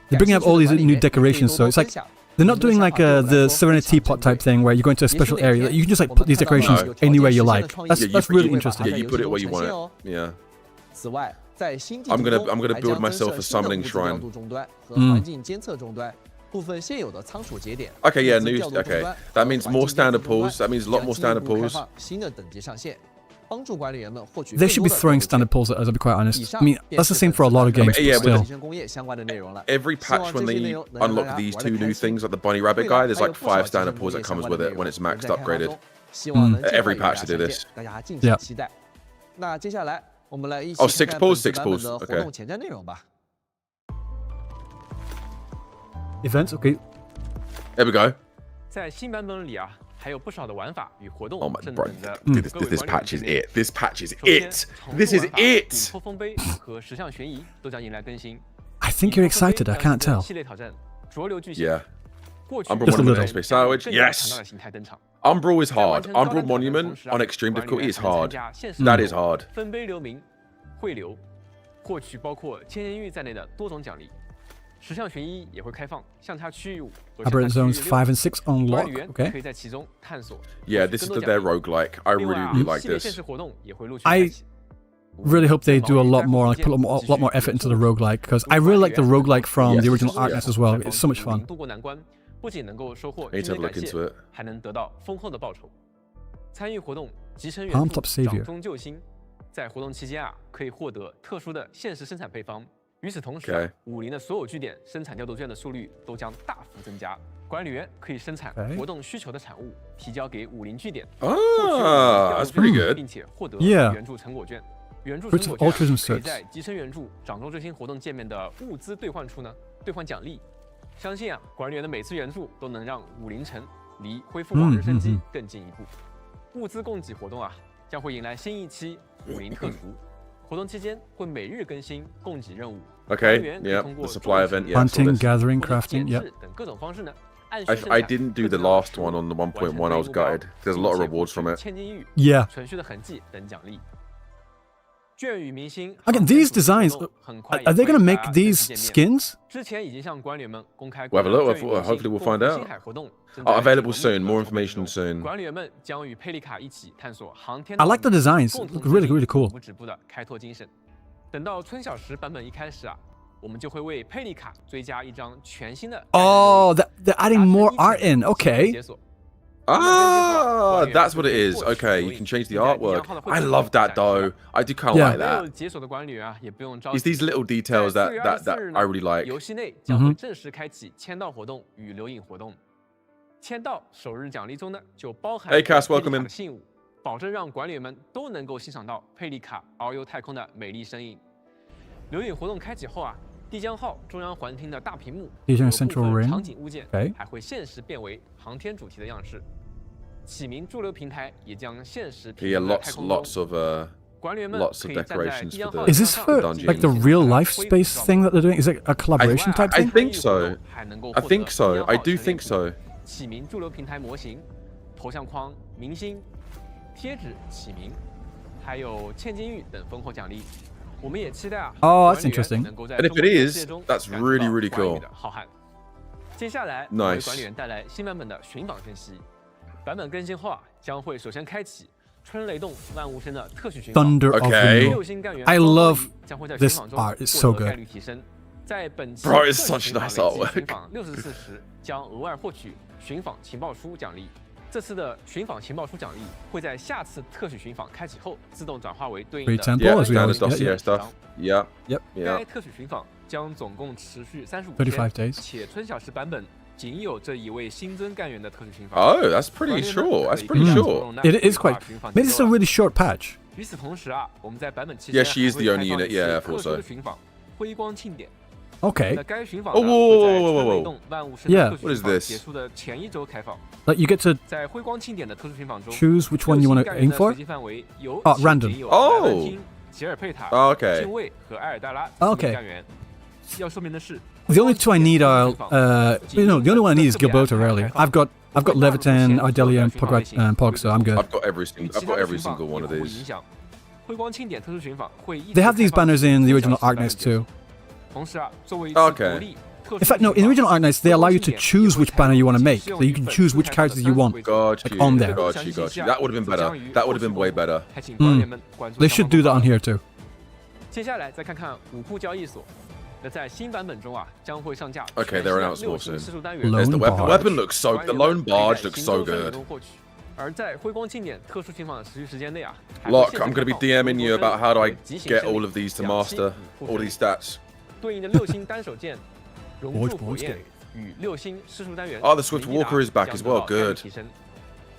they're bringing up all these new decorations, so it's like They're not doing like the Serenity Teapot type thing where you go into a special area. Like, you can just like put these decorations anywhere you like. That's really interesting. Yeah, you put it where you want it. Yeah. 此外，在新地 I'm 图 gonna 中 build 还将增 myself 设 a 新的 summoning 物质调 shrine. 度终端和环境监测终端，部分现有的仓储节点。 Okay, yeah, 物资 new. 调度终 Okay, 端 that 和 means 环 more 境监测 standard 终端 pools. That means a lot 将 more 进一 standard 步开 pools. 放新的等级上限，帮助管理员们获取 They should be 更多的 throwing 任务权 standard pulls at us, I'll be quite 以 honest. 上 I mean, 便 that's 是 the same 本 for a 次 lot of 版 games, 本 yeah, but 的 still. 提升工业相关的内容了。 Every 希望 patch 这 when 些内 they 容能让大 unlock 家 these 玩 two 得 new 开心。 things, like the bunny rabbit 未 guy, 来 there's 还有 like 不少 5 提升 standard 工 pulls 业 that 相 comes 关的 with 内 it 容 when it's 仍 maxed 在 up, 开发 graded. 中，希望能尽 Every 快与大 patch 家 to do 相见 this. 大家敬 Yeah. 请期待。那接下来我们来一起 Oh, 看 6看 pulls, 本次 6版本 pulls, 的活 okay. 动前瞻内容吧。 Events, okay. There we go. 在新版本里啊，还有不少的玩法与活动 Oh my 正 bro, 等着 this, 各位 this 管理员 patch is 体验。 it. This patch is 首先 it. 重 This 复 is 玩法 it. 琥珀丰碑和十项悬疑都将迎来更新。 I think you're 琥珀丰碑 excited, I 将 can't 新增 tell. 系列挑战浊流巨蟹。 Yeah. 过去 Umbral 的 Monument 人 Space 将以 Sandwich, 更加 yes. 强大的形态登场。 Umbral is 在 hard. 完成交战 Umbral 挑战的 Monument 同时啊 on extreme 管理 difficulty 员 is 还能参 hard. 加现实 That 任 is 务 hard. 分碑留名、汇流，获取包括千年玉在内的多种奖励。十项悬疑也会开放相差区域5和相 Aberrant 差 zones 区域 5 6， and 6管 unlock. 理员 Okay. 可以在其中探索。 Yeah, 获取 this is 更多 their 奖励 roguelike. I 另外 really, 啊 really like 系列限 this. 时活动也会陆续 I 开启。 Really hope they do a lot more, like put a lot more effort into the roguelike, because I really like the roguelike from the Yes, original yeah. Arknights as well. It's so much 帮 fun. 助度过难关，不仅能够收获 I need 军 to 人 have a 感 look 谢 into，it. 还能得到丰厚的报酬。参与活动集成 Palm 援 Top 助， Savior 掌中救星。在活动期间啊，可以获得特殊的限时生产配方。与此同时啊 Okay 武林的所有据点生产调度券的数率都将大幅增加。管理员可以生产 Okay 活动需求的产物，提交给武林据点， Ah, 获 that's 取 pretty 调度券 good. 并且获得 Yeah 援助成果券。援助 Fruits 成 of 果券 Altruism 可以 certs 在集成援助掌中救星活动界面的物资兑换处呢兑换奖励。相信啊，管理员的每次援助都能让武林城离恢复往日生机更进一步。物资供给活动啊，将会迎来新一期武林特图。活动期间会每日更新供给任务。 Okay, 管理员可以 yeah, 通 the 过 supply 种 event, 植 yeah, I saw Hunting, this. gathering, 或者 crafting, 监 yep. 制等各种方式呢，按 I didn't do the last one on the 1.1. I was gutted. There's a lot of rewards from it. 千金玉、 Yeah. 存续的痕迹等奖励。卷与明星 Again, these designs, are they going to make these skins? 之前已经向管理员们公开 We'll have a look. 卷与明星 Hopefully we'll find 共 out. 赴星海活动正在 Oh, available 进行 soon. 模 More 拟活动 information soon. 管理员们将与佩丽卡一起探索航天。 I like the designs. 共同 Really, 致敬 really cool. 永不止步的开拓精神。等到春晓时版本一开始啊，我们就会为佩丽卡追加一张全新的 Oh, they're adding more art in. Okay. 解锁。 Ah, that's what it is. Okay, you can change the artwork. I love that though. I do kind of Yeah. like 没 that. 有解锁的管理员啊，也不用着 It's 急。 these little details 在 that 4月 that 24 that 日 I 呢 really like. 游戏内将会正式开启签到活动与留影活动。签到首日奖励中呢，就包含 Hey, Cass, 佩丽 welcome 卡 in. 的信物，保证让管理员们都能够欣赏到佩丽卡遨游太空的美丽身影。留影活动开启后啊，帝江号中央环厅的大屏幕，帝江有 Central 部分 Ring 场景物件 Okay 还会限时变为航天主题的样式。启明驻留平台也将限时平 Yeah, 留在太 lots 空中。 of 管理员们 lots 可 of 以站在 decorations 帝江 for 号 the Is this 上 for 进行 like the 一 real 次 life 恢复 space 装 thing that they're doing? Is it a collaboration type I thing? think so. 还能够 I 获得 think so. 帝江 I 号 do 陈列 think 库 so. 启明驻留平台模型、头像框、明星、贴纸启明，还有千金玉等丰厚奖励。我们也期待啊， Oh, that's 管理员 interesting. 能够在 And if 中国 it 世 is, 界中 that's 感受 really, 到 really 管理 cool. 的浩瀚。接下来，我为 Nice 管理员带来新版本的寻访分析。版本更新后啊，将会首先开启春雷动万物生的特许寻访。 Thunder of the Okay Moon. 六星干员 I 双 love 方一将会在 this 寻访中 art. It's so 获得 good. 概率提升。在本期 Bro, 特 it's 许 such 寻访 nice 累计 artwork. 寻访64时，将额外获取寻访情报书奖励。这次的寻访情报书奖励会在下次特许寻访开启后自动转化为对应 Free 的 temple, Yeah, as we standard always get. dossier Yeah. stuff. Yeah. Yep. Yeah. 该特许寻访将总共持续35 35天， days. 且春晓时版本仅有这一位新增干员的特许寻访。 Oh, that's pretty short. That's pretty short. It is quite. Maybe it's a really short patch. 与此同时啊，我们在版本期 Yeah, 间 she is the only unit. Yeah, I 特 thought 殊的 so. 寻访辉光庆典。 Okay. 那该寻访 Oh, 呢 whoa, 会在 whoa, whoa, 春 whoa, 雷 whoa. 动万物生 Yeah. 的特许 What 寻 is 访 this? 结束的前一周开放。 Like you get to 在辉光庆典的特殊寻访中 choose which one you want to 六星干员 aim 的 for. 随机范围由 Oh, 仅 random. 有 Oh. 莱万汀、吉尔佩塔、 Oh, okay. 近卫和埃尔戴拉 Okay. 四名干员。要说明的是 The only two I need are, the only one I need is Gilberto. Really, I've got Levitan, Ardelia, and Pog, so I'm good. I've got every single one of 会 these. 影响辉光庆典特殊寻访会一直 They have these 开放 banners in the 至 original 小时 Arknights 8点 too. 同时啊，作为一次 Okay. 独立 In fact, no, in the original Arknights, they allow you to choose which banner you want to make. So you can choose which characters you want. Got Like you. on there. Got you. That would have been better. That would have been way better. They should do that on here too. 接下来再看看武库交易所。那在新版本中啊，将会上架 Okay, they're announced more 六星 soon. 施术单元。 There's the weapon. Barge. Weapon looks so. The lone barge looks so good. 而在辉光庆典特殊情况的持续时间内啊 Look, I'm going to be DMing you about how do I get all of these to master all these stats. 对应的六星单手剑熔铸火焰与六星施术单元。 Oh, the Swift Walker is back as well. Good.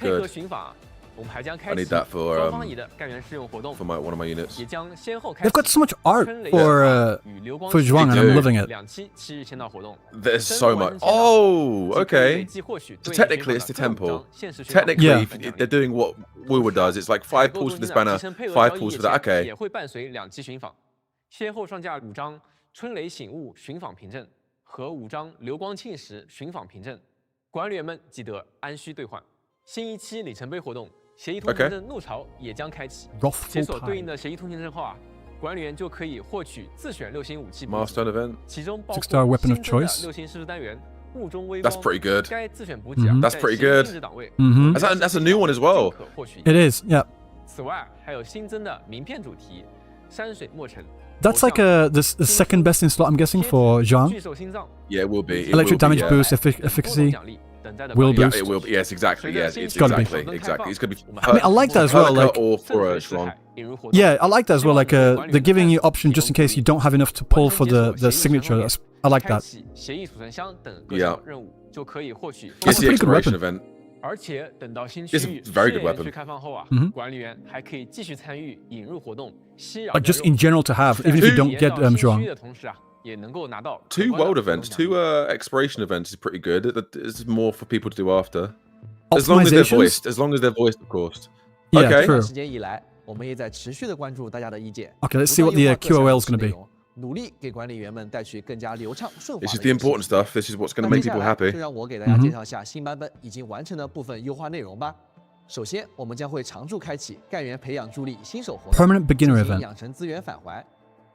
配合寻法，我们还将开 I 启 need that for 双方乙的干员试用活动， for one of my units. 也将先后开 They've 启 got so much art 春雷 for 与流光 for Zhuang, and I'm loving it. 2期7日签到活动。 There's so much. Oh, okay. So technically, it's the temple. Technically, Yeah. if they're doing what Wuwa does. It's like 5 pulls for this banner, 5 pulls for that. Okay. 也会伴随2期寻访，先后上架5张春雷醒悟寻访凭证和5张流光庆时寻访凭证，管理员们记得安虚兑换。新一期里程碑活动，协议通行证怒潮也将开启。解锁对应的协议通行证后啊，管理员就可以获取自选6星武器， Milestone event. 其中包括 6-star weapon of 新增的 choice. 6星施术单元雾中微光。 That's pretty good. 该自选补给啊， That's 在 pretty 行 good. 定制档位 That's a new one as well. 可获取。 It is, yeah. 此外，还有新增的名片主题山水墨尘。 That's like the second best in slot, I'm guessing, for Zhang. 巨兽心脏 Yeah, it will be. It Electric will be, damage yeah. boost, 等多种 efficacy. 奖励等待的 Will 管理员 Yeah, boost. it will. Yes, exactly. Yes, it's Gotta be. exactly. It's gonna be. I mean, I like that as well. Like, or for 正水 strong. 四海引入活动 yeah, I like that as well. Like, they're giving you option just in case you don't have enough to pull for the signature. I like 开 that. 启协议储存箱等各项任务就可以获取。 It's a the pretty good exploration weapon. event. 而且等到新区 It's 域 a very good 试验 weapon. 区开放后啊，管理员还可以继续参与引入活动，吸扰 Like, just in general to have, even if you don't get 新区域 Zhuang. 的同时啊，也能够拿到 2 world events, 2 exploration events is pretty good. It's more for people to do after. As long as they're Optimizations? voiced. As long as they're voiced, of course. Yeah, Okay. true. 时间以来，我们也在持续的关注大家的意见。 Okay, let's see what the QOL is going to be. 努力给管理员们带去更加流畅顺滑 This 的 is the 游戏 important stuff. This is what's going to 那 make 接下 people 来 happy. 就让我给大家介绍一下新版本已经完成的部分优化内容吧。首先，我们将会常驻开启干员培养助力新手活动 Permanent beginner 进行 event. 养成资源返还。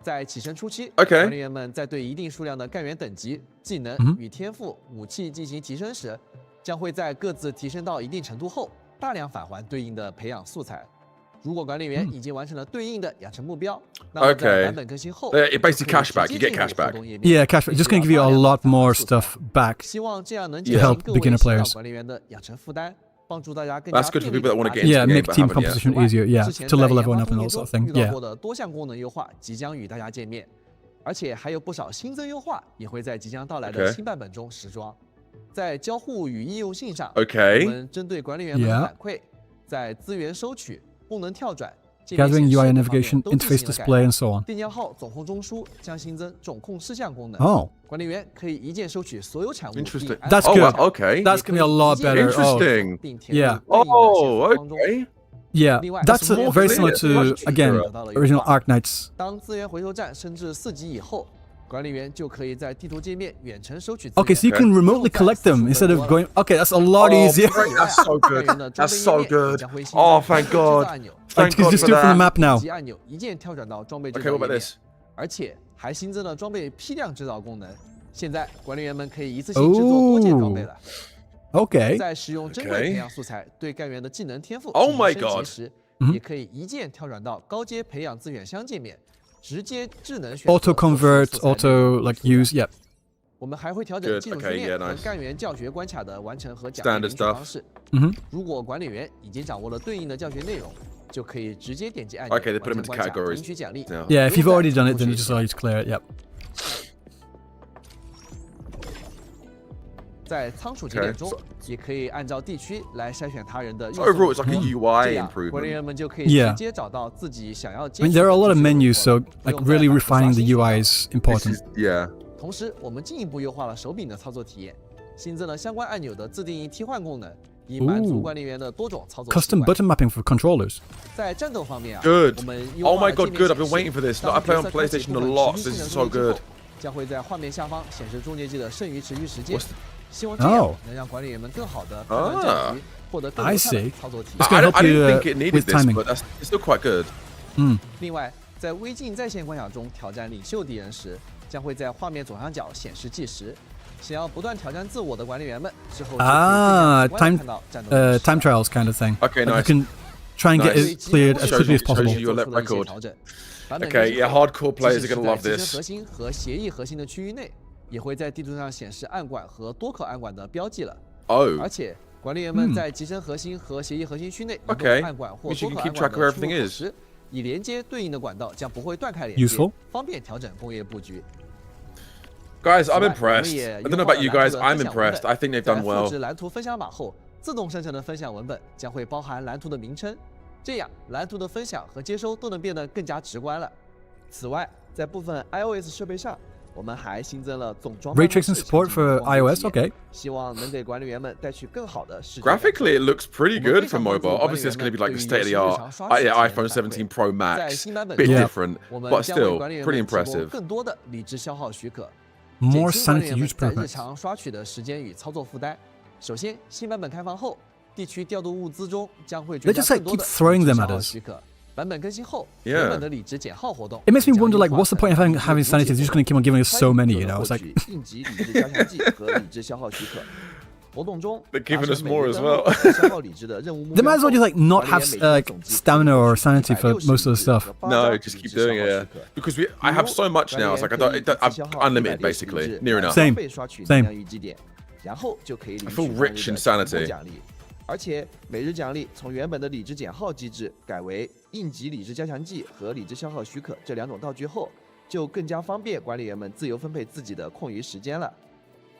在起身初期 OK 管理员们在对一定数量的干员等级、技能与天赋、武器进行提升时，将会在各自提升到一定程度后，大量返还对应的培养素材。如果管理员已经完成了对应的养成目标，那么在版本更新后 It basically 就可以 cash back. 直 You 接 get 进入 cash back. 活动页面 Yeah, cash. It's just going to give you a lot more stuff back. 希望这样能 To 减 help 轻各位 beginner 新老 players. 管理员的养成负担，帮助大家更加 That's good for 便利 people that 地 wanna 打 get 怪 into Yeah, the game make but team haven't yet. composition easier. Yeah, 之前 to 在 level 研发 everyone up 作 and 业 all 中 sort of thing. 遇到 Yeah. 过的多项功能优化即将与大家见面，而且还有不少新增优化也会在即将到来的 Okay 新版本中实装。在交互与应用性上， Okay 我们针对管理员们的 Yeah 反馈，在资源收取、功能跳转、界 Gathering 面显示 UI 等 navigation, 方面都进 interface 行了改 display, 良 and so on. 电浆号总控中枢将新增总控事项功能， Oh, 管理员可以一键收取所有产物，并 Interesting. 安 That's 装 good. wow, okay. that's going to be a lot better. Oh, Interesting. 并填入 Yeah 对应的显 Oh, 示框中。 okay. yeah. That's more very clear. similar Much to, cheaper. again, original Arknights. 当资源回收站升至4级以后，管理员就可以在地图界面远程收取资源。 Okay, so you can remotely collect them instead of going. Okay, that's a lot Oh, easier. great. That's so good. That's so good. Oh, thank God. Like, Thank you God just for do it from the that. map now. 级按钮一键跳转到装备制 Okay, 造 what 页 about 面， this? 而且还新增了装备批量制造功能。现在管理员们可以一次性制作多件装备了。 Okay. 在使用珍贵 Okay 培养素材对干员的技能天赋 Oh 进 my 行升级 God 时， Mhm 也可以一键跳转到高阶培养资源箱界面，直接智能选择 Auto convert, 所需素材 auto like use. Yep. 我们还会调整 Good, 技术 okay, 训练 yeah, 和 nice 干员教学关卡的完成和奖 Standard 励领取 stuff 方式。 Mhm. 如果管理员已经掌握了对应的教学内容，就可以直接点击按钮 Okay, they put them 完 into 成关卡 categories 领取奖励。 now. Yeah, if you've already done it, then it just allows you to clear it. Yep. 在仓储节点中，也可以按照地区来筛选他人的运 So 送 overall, it's like a 这 UI 样管理 improvement. 员们就可以 Yeah 直接找到自己想要 I 接 mean, 触 there are a 的 lot of 地区 menus, 生 so 活，不 like 用再 really 反复刷 refining the 新 UI is This important. is, yeah. 同时，我们进一步优化了手柄的操作体验，新增了相关按钮的自定义替换功能，以满足 Ooh 管理员的多种操作习 Custom 惯。 button mapping for controllers. 在战斗方面啊 Good 我们优 Oh 化 my 了 God, 界面 good. I've 显 been 示 waiting for this. 当 I play on 角色开启 PlayStation 部 a 分 lot. 持续 This 技 is 能 so 攻击之 good. 后将会在画面下方显示终结技的剩余持续时间 What's the-。希望这样 Oh 能让管理员们更好的判断战局，获得更 I 流畅的 see 操作体 It's 验。 gonna help I you didn't think it needed with this, timing. but it's still quite good. 另外，在微镜在线关卡中挑战领袖敌人时，将会在画面左上角显示计时。想要不断挑战自我的管理员们，之后 time 看到战斗的 time trials kind of thing. Okay, Like nice. you can try and get Nice. it cleared as quickly as Shows possible. you your lap 做出了一些 record. 调整。 Okay, yeah, hardcore players are 即使 gonna love 是在机身 this. 核心和协议核心的区域内，也会在地图上显示暗管和多口暗管的标记了。 Oh, 而且管理员们在机身核心和协议核心区内移动 Okay. 暗管或 Means you 多 can 口 keep 暗 track 管 of 的出 everything 入口 is. 时，以连接对应的管道将不会断开连接 Useful. 方便调整工业布局。 guys, I'm 此外 impressed. 我们也 I don't know about you 优化了 guys. 蓝 I'm 图的分享文 impressed. 本 I think they've 在 done 复 well. 制蓝图分享码后，自动生成的分享文本将会包含蓝图的名称，这样蓝图的分享和接收都能变得更加直观了。此外，在部分 iOS 设备上，我们还新增了总装 Ray tracing support for iOS. Okay. 希望能给管理员们带去更好的视觉。 Graphically, it looks pretty good for mobile. Obviously, it's going to be like the state of the art. Yeah, iPhone 17 Pro 在 Max. 新版本 Bit 中 different, 我们 but 将为 still 管理员 pretty 们提供 impressive. 更多的理智消耗许可。 More 减轻管理 sanity 员们 use 在日 permits. 常刷取的时间与操作负担。首先，新版本开放后，地区调度物资中将会追 They 加 just, like, 更多的 keep throwing 理智 them 消 at 耗 us. 许可。版本更新后， Yeah. 原本的理智减耗活动 It makes me 将 wonder, 优 like, 化 what's the 成 point of having sanity? They're just going to keep on giving us so many, you know? It's 获 like, 取应急理智加强剂和理智消耗许可。活动中 They're giving 达 us 成 more 每 as 日登 well. 录和消耗理智的任务目 they 标 might as well 后 just like not 管 have 理员每天 like 总计 stamina or sanity for 160 most of the stuff. 和8 No, 张 just 理 keep 智消 doing 耗 it. 许 Yeah. 可 Because I have so much now. It's like I'm unlimited basically, near enough. Same. 刷取 Same. 能量预计点，然后就可以领 I 取 feel 当日 rich 的 in 全部 sanity. 奖励。而且每日奖励从原本的理智减耗机制改为应急理智加强剂和理智消耗许可这两种道具后，就更加方便管理员们自由分配自己的空余时间了。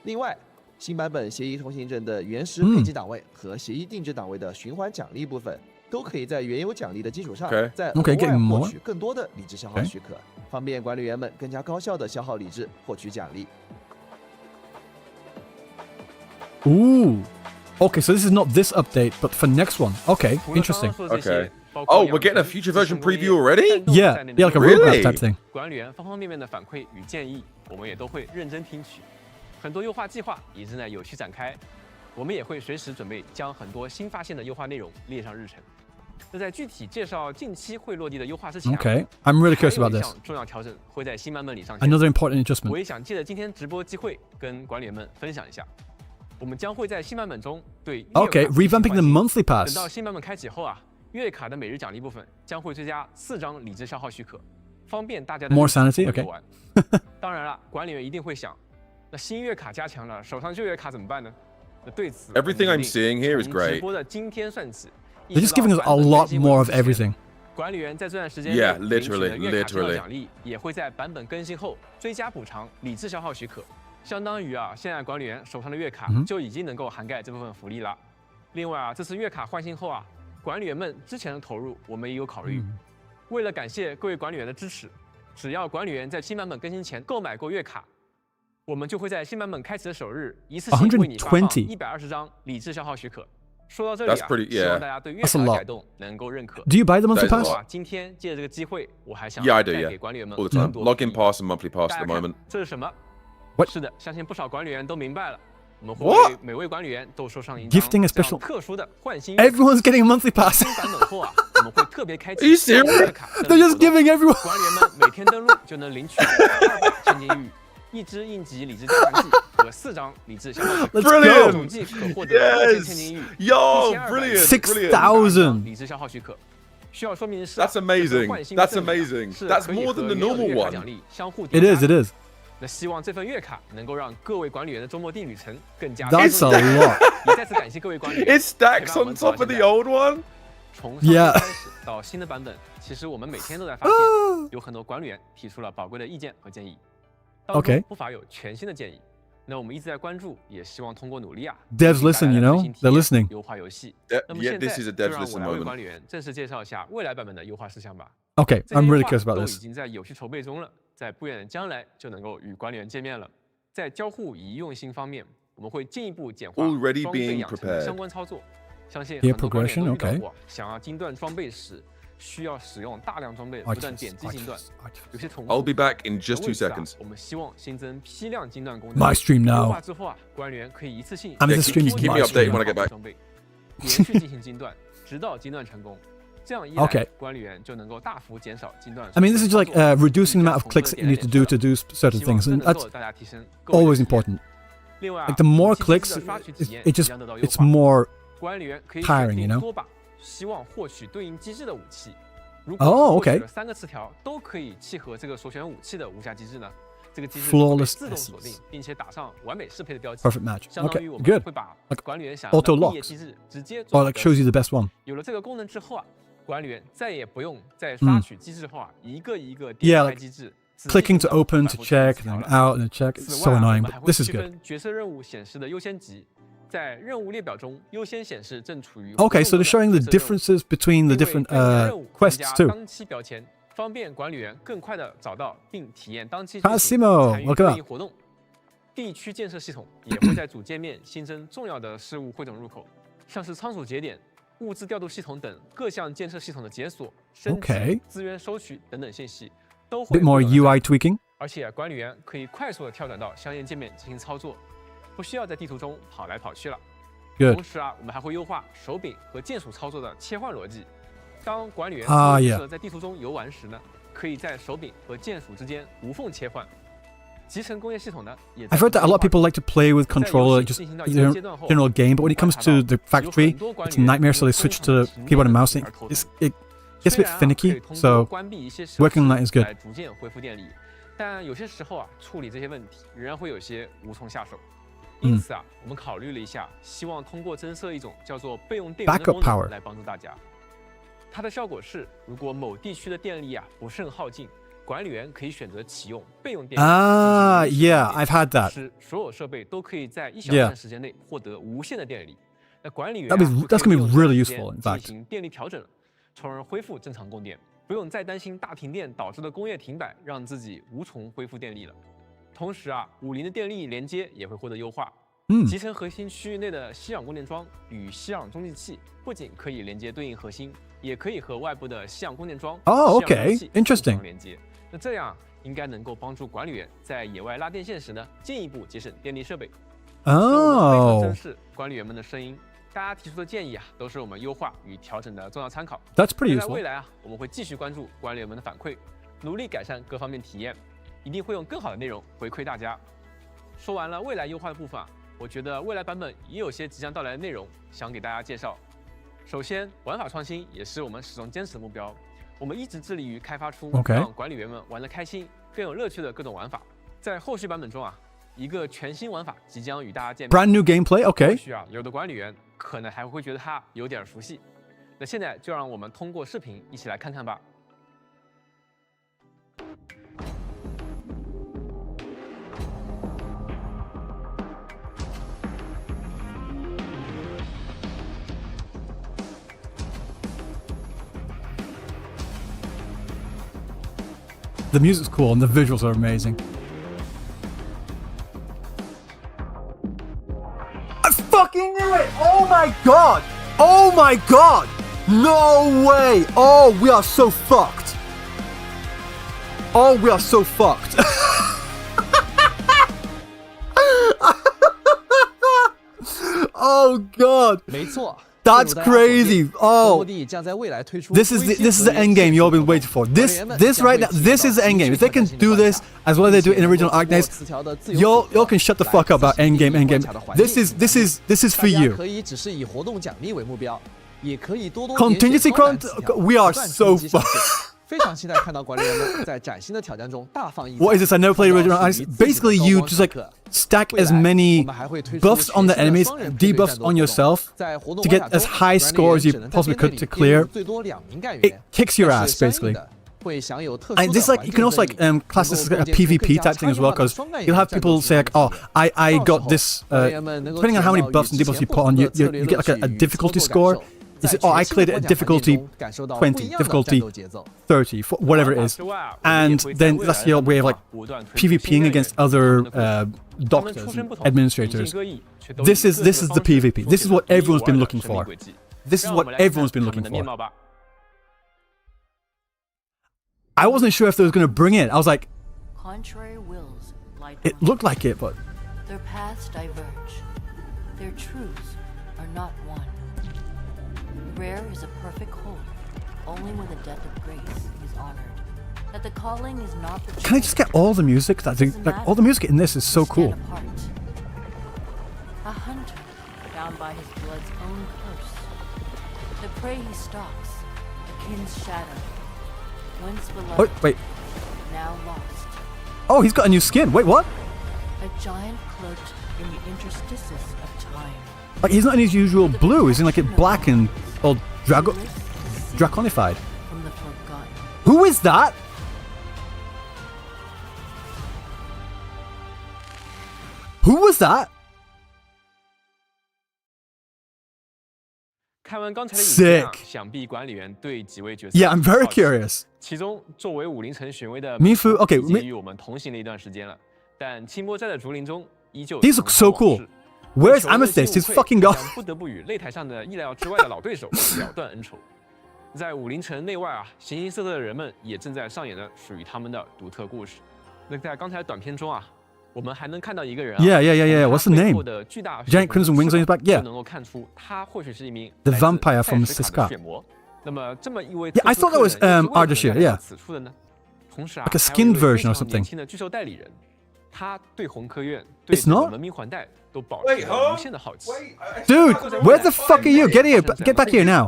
另外，新版本协议通行证的原始配给档位和协议定制档位的循环奖励部分，都可以在原有奖励的基础上 Okay. 再额 Okay, 外 getting 获 more. 取更多的理智消耗 Okay. 许可，方便管理员们更加高效的消耗理智，获取奖励。 Ooh. Okay, so this is not this update, but for next one. Okay, 除了刚刚 interesting. 说的这些 Okay. 包括 Oh, 养 we're getting a 成 future 自 version 身工业 preview already? 战斗 Yeah, 在内 yeah, like a 的 roadmap Really? type thing. 管理员方方面面的反馈与建议，我们也都会认真听取。很多优化计划也正在有序展开，我们也会随时准备将很多新发现的优化内容列上日程。那在具体介绍近期会落地的优化之前 Okay, I'm really 还 curious 有 about 一 this. 项重要调整会在新版本里上线。 Another important 我 adjustment. 也想借着今天直播机会跟管理员们分享一下，我们将会在新版本中对月卡 Okay, 进行 revamping the 换新 monthly 等 pass. 到新版本开启后啊，月卡的每日奖励部分将会追加4张理智消耗许可，方便大家的 More 日常 sanity, 游 okay. 玩。当然了，管理员一定会想，那新月卡加强了，手上旧月卡怎么办呢？那对此 Everything 我 I'm 们 seeing here is 从直 great. 播的今天算起， They're just giving us a lot more of everything. 管理员在这段时间 Yeah, 内领取的 literally, 月卡介绍 literally. 奖励也会在版本更新后追加补偿理智消耗许可，相当于啊，现在管理员手上的月卡就已经能够涵盖这部分福利了。另外啊，这次月卡换新后啊，管理员们之前的投入我们也有考虑。为了感谢各位管理员的支持，只要管理员在新版本更新前购买过月卡，我们就会在新版本开启的首日一次性为你发放120 120张理智消耗许可。说到这里 That's 啊， pretty- 希望 yeah. 大家对月 That's 卡 a 的 lot. 改动能够认可。 Do you buy the monthly That is a pass? lot. 哇，今天借着这个机会，我还想 Yeah, I do. 带 Yeah, 给管理员们 all the time. 更多的 Login 意义 pass and monthly pass 大 at 家 the 看 moment. 这是什么 What? 是的，相信不少管理员都明白了。我们会 What? 为每位管理员都收上一张 Gifting a 这样 special- 特殊的换新月卡。 Everyone's getting a monthly pass. 新版本后啊，我们会特别开 Are you 启 serious? 月卡登 They're 录 just 活动 giving everyone. 管理员们每天登录就能领取200现金玉、1支应急理智加强剂和4张理智消耗许可， Let's Brilliant. 总计可获得2000现金玉、 Yo, 1200 brilliant, 6,000 brilliant. 理智消耗许可。需要说明的是啊， That's amazing. 这份换新 That's 赠品啊 amazing. 是 That's 可以 more 和 than the 原有的 normal 月卡 one. 奖励相互 It 叠加 is. It is. 那希望这份月卡能够让各位管理员的周末地旅程更加 That's 丰 a 富 lot. 也再次感谢各位管理员 It stacks on top of the old one. 从上 Yeah. 周开始到新的版本，其实我们每天都在发现，有很多管理员提出了宝贵的意见和建议，当 Okay. 中不乏有全新的建议。那我们一直在关注，也希望通过努力啊 Devs 给大家 listen, you 带来 know? 最新体 They're 验 listening. 优化游戏。 Yeah, 那么 yeah, 现 this 在 is a 就 devs 让我 listen 来为 moment. 管理员正式介绍一下未来版本的优化事项吧。 Okay, 这些 I'm 优 really 化 curious about 都已 this. 经在有序筹备中了，在不远的将来就能够与管理员见面了。在交互与易用性方面，我们会进一步简化 Already 装备 being 养成的 prepared. 相关操作。相信 Gear 很多管理员都遇 progression, 到 okay. 过，想要精断装备时，需要使用大量装备，不断 Artifacts, 点击精断， artifacts, 有些重 I'll 复。 be back in 那 just 为 2 此啊 seconds. 我们希望新增批量精断功能。 My stream 优 now. 化之后啊，管理员可以一次性 I'm in the 多 stream, 点 keep me updated when I 好 get back. 装备，连续进行精断，直到精断成功。这样一来 Okay. 管理员就能够大幅减少近段。 I mean, this is just like reducing the amount of clicks that you need to do certain 希望 things, 真 and 能 that's 够大家提升购物 always 体验。 important. 另外啊， Like the more 武器机制 clicks, 的刷取体验 it 也 just 将得到优 it's 化。 more 管理员可以 tiring, 选 you 定 know? 多把希望获取对应机制的武器。如 Oh, 果获取 okay. 了3个词条都可以契合这个首选武器的无瑕机制呢，这个机制 Flawless 自动锁定，并且打上完美适配的标记。 perfect match. 相当 Okay, 于我们 good. 会把 Like 管理员想要的 auto 毕业 locks. 机制直接 Or 做 like shows you the best one. 有了这个功能之后啊，管理员再也不用在刷取机制后啊，一个一个 Yeah, 点开 like 机制 Clicking to open, to check, then out, and check. It's 此 so 外啊，我 annoying, 们 but 还会 this is 区 good. 分角色任务显示的优先级，在任务列表中优先显示正处于 Okay, so they're 活动中的 showing the 角色任务 differences between the 并为 different 对应的任务增 quests 加 too. 当期标签，方便管理员更快地找到并体验当期 Casimo，参与 look at 对应活动。地区建设系统也会在主界面新增重要的事务汇总入口，像是仓储节点、物资调度系统等各项建设系统的解锁、升级、 Okay. 资源收取等等信息都会 Bit more 汇总在 UI tweaking. 而且管理员可以快速的跳转到相应界面进行操作，不需要在地图中跑来跑去了。 Good. 同时啊，我们还会优化手柄和键鼠操作的切换逻辑。当管理员啊和 yeah 在地图中游玩时呢，可以在手柄和键鼠之間无缝切换。集成工业系统呢，也 I've heard that a lot of people like to play with 在 controller, 游戏 just 进行到一个阶段后， general game, but when it comes to the 有 factory, 很多管 it's 理 a 员 nightmare, so they 因为 switch 工 to 厂停 keyboard and 电 mouse. 而头疼。 It gets a 虽 bit 然啊可以 finicky, 通过 so 关闭一些设 working 施 on that is good. 来逐渐恢复电力，但有些时候啊，处理这些问题仍然会有些无从下手。因此啊，我们考虑了一下，希望通过增设一种叫做备用电源的 Backup 功 power 能来帮助大家。它的效果是，如果某地区的电力啊不甚耗尽，管理员可以选择启用备用电源。 Ah, 进行 yeah, 电 I've had that. 使所有设备都可以在1小 Yeah 段时间内获得无限的电力。那管理员 That's gonna be 就可以利用 really 这段时间 useful, in fact. 进行电力调整，从而恢复正常供电，不用再担心大停电导致的工业停摆，让自己无从恢复电力了。同时啊，武林的电力连接也会获得优化。集成核心区域内的吸氧供电桩与吸氧中继器不仅可以连接对应核心，也可以和外部的吸氧供电桩、 Oh, 吸氧 okay. 容器 Interesting. 互相连接。那这样应该能够帮助管理员在野外拉电线时呢，进一步节省电力设备。那我们非常 Oh, 珍视管理员们的声音，大家提出的建议啊，都是我们优化与调整的重要参考。 that's pretty 在 useful. 未来啊，我们会继续关注管理员们的反馈，努力改善各方面体验，一定会用更好的内容回馈大家。说完了未来优化的部分啊，我觉得未来版本也有些即将到来的内容想给大家介绍。首先，玩法创新也是我们始终坚持的目标。我们一直致力于开发出 OK 让管理员们玩得开心、更有乐趣的各种玩法。在后续版本中啊，一个全新玩法即将与大家见面。 Brand new gameplay. 或 Okay. 许啊，有的管理员可能还会觉得它有点熟悉。那现在就让我们通过视频一起来看看吧。The music's cool and the visuals are amazing. I fucking knew it! Oh my god! Oh my god! No way! Oh, we are so fucked. Oh, we are so fucked. Oh god! 没错。 That's 正如大家所见 crazy. 目 Oh, 的将在未来推出 this is the end game you've been waiting for. This right now, this is the end game. If they can do this as well as they do it in original Arknights, y'all can shut the fuck up about end game. This is for you. 可以只是以活动奖励为目标，也可以多多 Contingency 点选高难 count. 词条 We are 不断 so 冲击上 fucked. 线非常期待看到管理员们在崭新的挑战中大放异彩。 What is this? I never played original Arknights. Basically, you just like stack as many buffs on the enemies, debuffs on yourself to get as high score as you possibly could to clear. It kicks your ass basically. And this like you can also like class this as a PvP type thing as well, because you'll have people say like, oh, I got this. Depending on how many buffs and debuffs you put on, you get like a difficulty score. You say, oh, I cleared it at difficulty 20, difficulty 30, whatever it is, and then that's your way of like PvPing against other doctors and administrators. This is the PvP. This is what everyone's been looking for. This is what everyone's been looking for. I wasn't sure if they was going to bring it. I was like, Contrary wills lie it looked like it, but Their paths diverge. Their truths are not one. Rare is a perfect whole. only when the death of grace is honored. That the calling is not the Can I just get all the music? That's like all the music in this is so cool. A hunter bound by his blood's own curse. The prey he stalks, a kin's shadow. Once beloved, Oh, wait. now lost. Oh, he's got a new skin. Wait, what? A giant cloaked in the interstices of time. Like, he's not in his usual blue. He's in like a black and all draconified. From the forgotten. Who is that? Who was that? 看完刚才的影片啊， Sick. 想必管理员对几位角色 Yeah, I'm very 好奇 curious. 其中，作为武林城选威的 Mifu, okay, 已经与我们同行了一段时间了，但清波寨的竹林中依旧 These look so cool. Where's Amethyst? He's fucking gone. 不得不与擂台上的意料之外的老对手了断恩仇。在武林城内外啊，形形色色的人们也正在上演着属于他们的独特故事。那在刚才的短片中啊，我们还能看到一个人啊 Yeah. What's the 从他 name? 背后的巨大 Giant Crimson Wings on his back. 就 Yeah. 能够看出他或许是一名 The 来自 vampire from 塞什卡的 Siska. 血魔。那么这么一位 Yeah, I thought that was, Ardashir, yeah. 此处的呢？同时啊 Like a 还有一 skinned 位 version 非 or 常 something. 年轻的巨兽代理人，他对红科院、对 It's not? 文明环带都保持着无限的好奇。 Dude, where the fuck are you? Get here. Get back here now.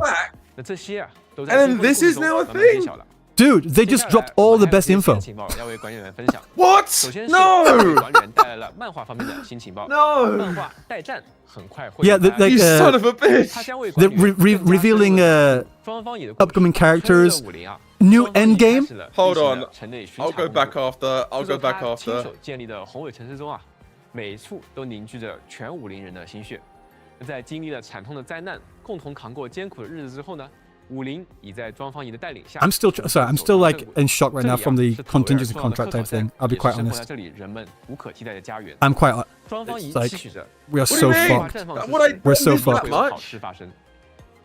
那这些啊，都在 And 今后的 this 故事 is 中 now a 慢慢揭 thing. 晓了。 Dude, they just dropped all the best info. 情报要为管理员分享。 What? 首先是 No. 为管理员带来了漫画方面的新情报。 No. 漫画待战很快会 Yeah, 有答案 You son of a 它 bitch. 将为 They're 管理员更加 revealing 双方也的故事 upcoming characters, 穿越武林啊 new 双方已经开 endgame. 始了 Hold 例行 on. 的城内巡 I'll 查 go 工 back 作 after. I'll 就 go 在 back 他亲 after. 手建立的宏伟城市中啊，每一处都凝聚着全武林人的心血。那在经历了惨痛的灾难，共同扛过艰苦的日子之后呢，武林已在庄方仪的带领下 I'm still sorry. I'm still like in shock right now from the contingency contract type thing. I'll be quite 在 honest. 这里人们无可替代的家园。 I'm quite. 庄方仪 It's like 期许着 we are What do so you mean? fucked. 绽放之 What I 时 We're so missed that fucked. 会有好 much? 事发生。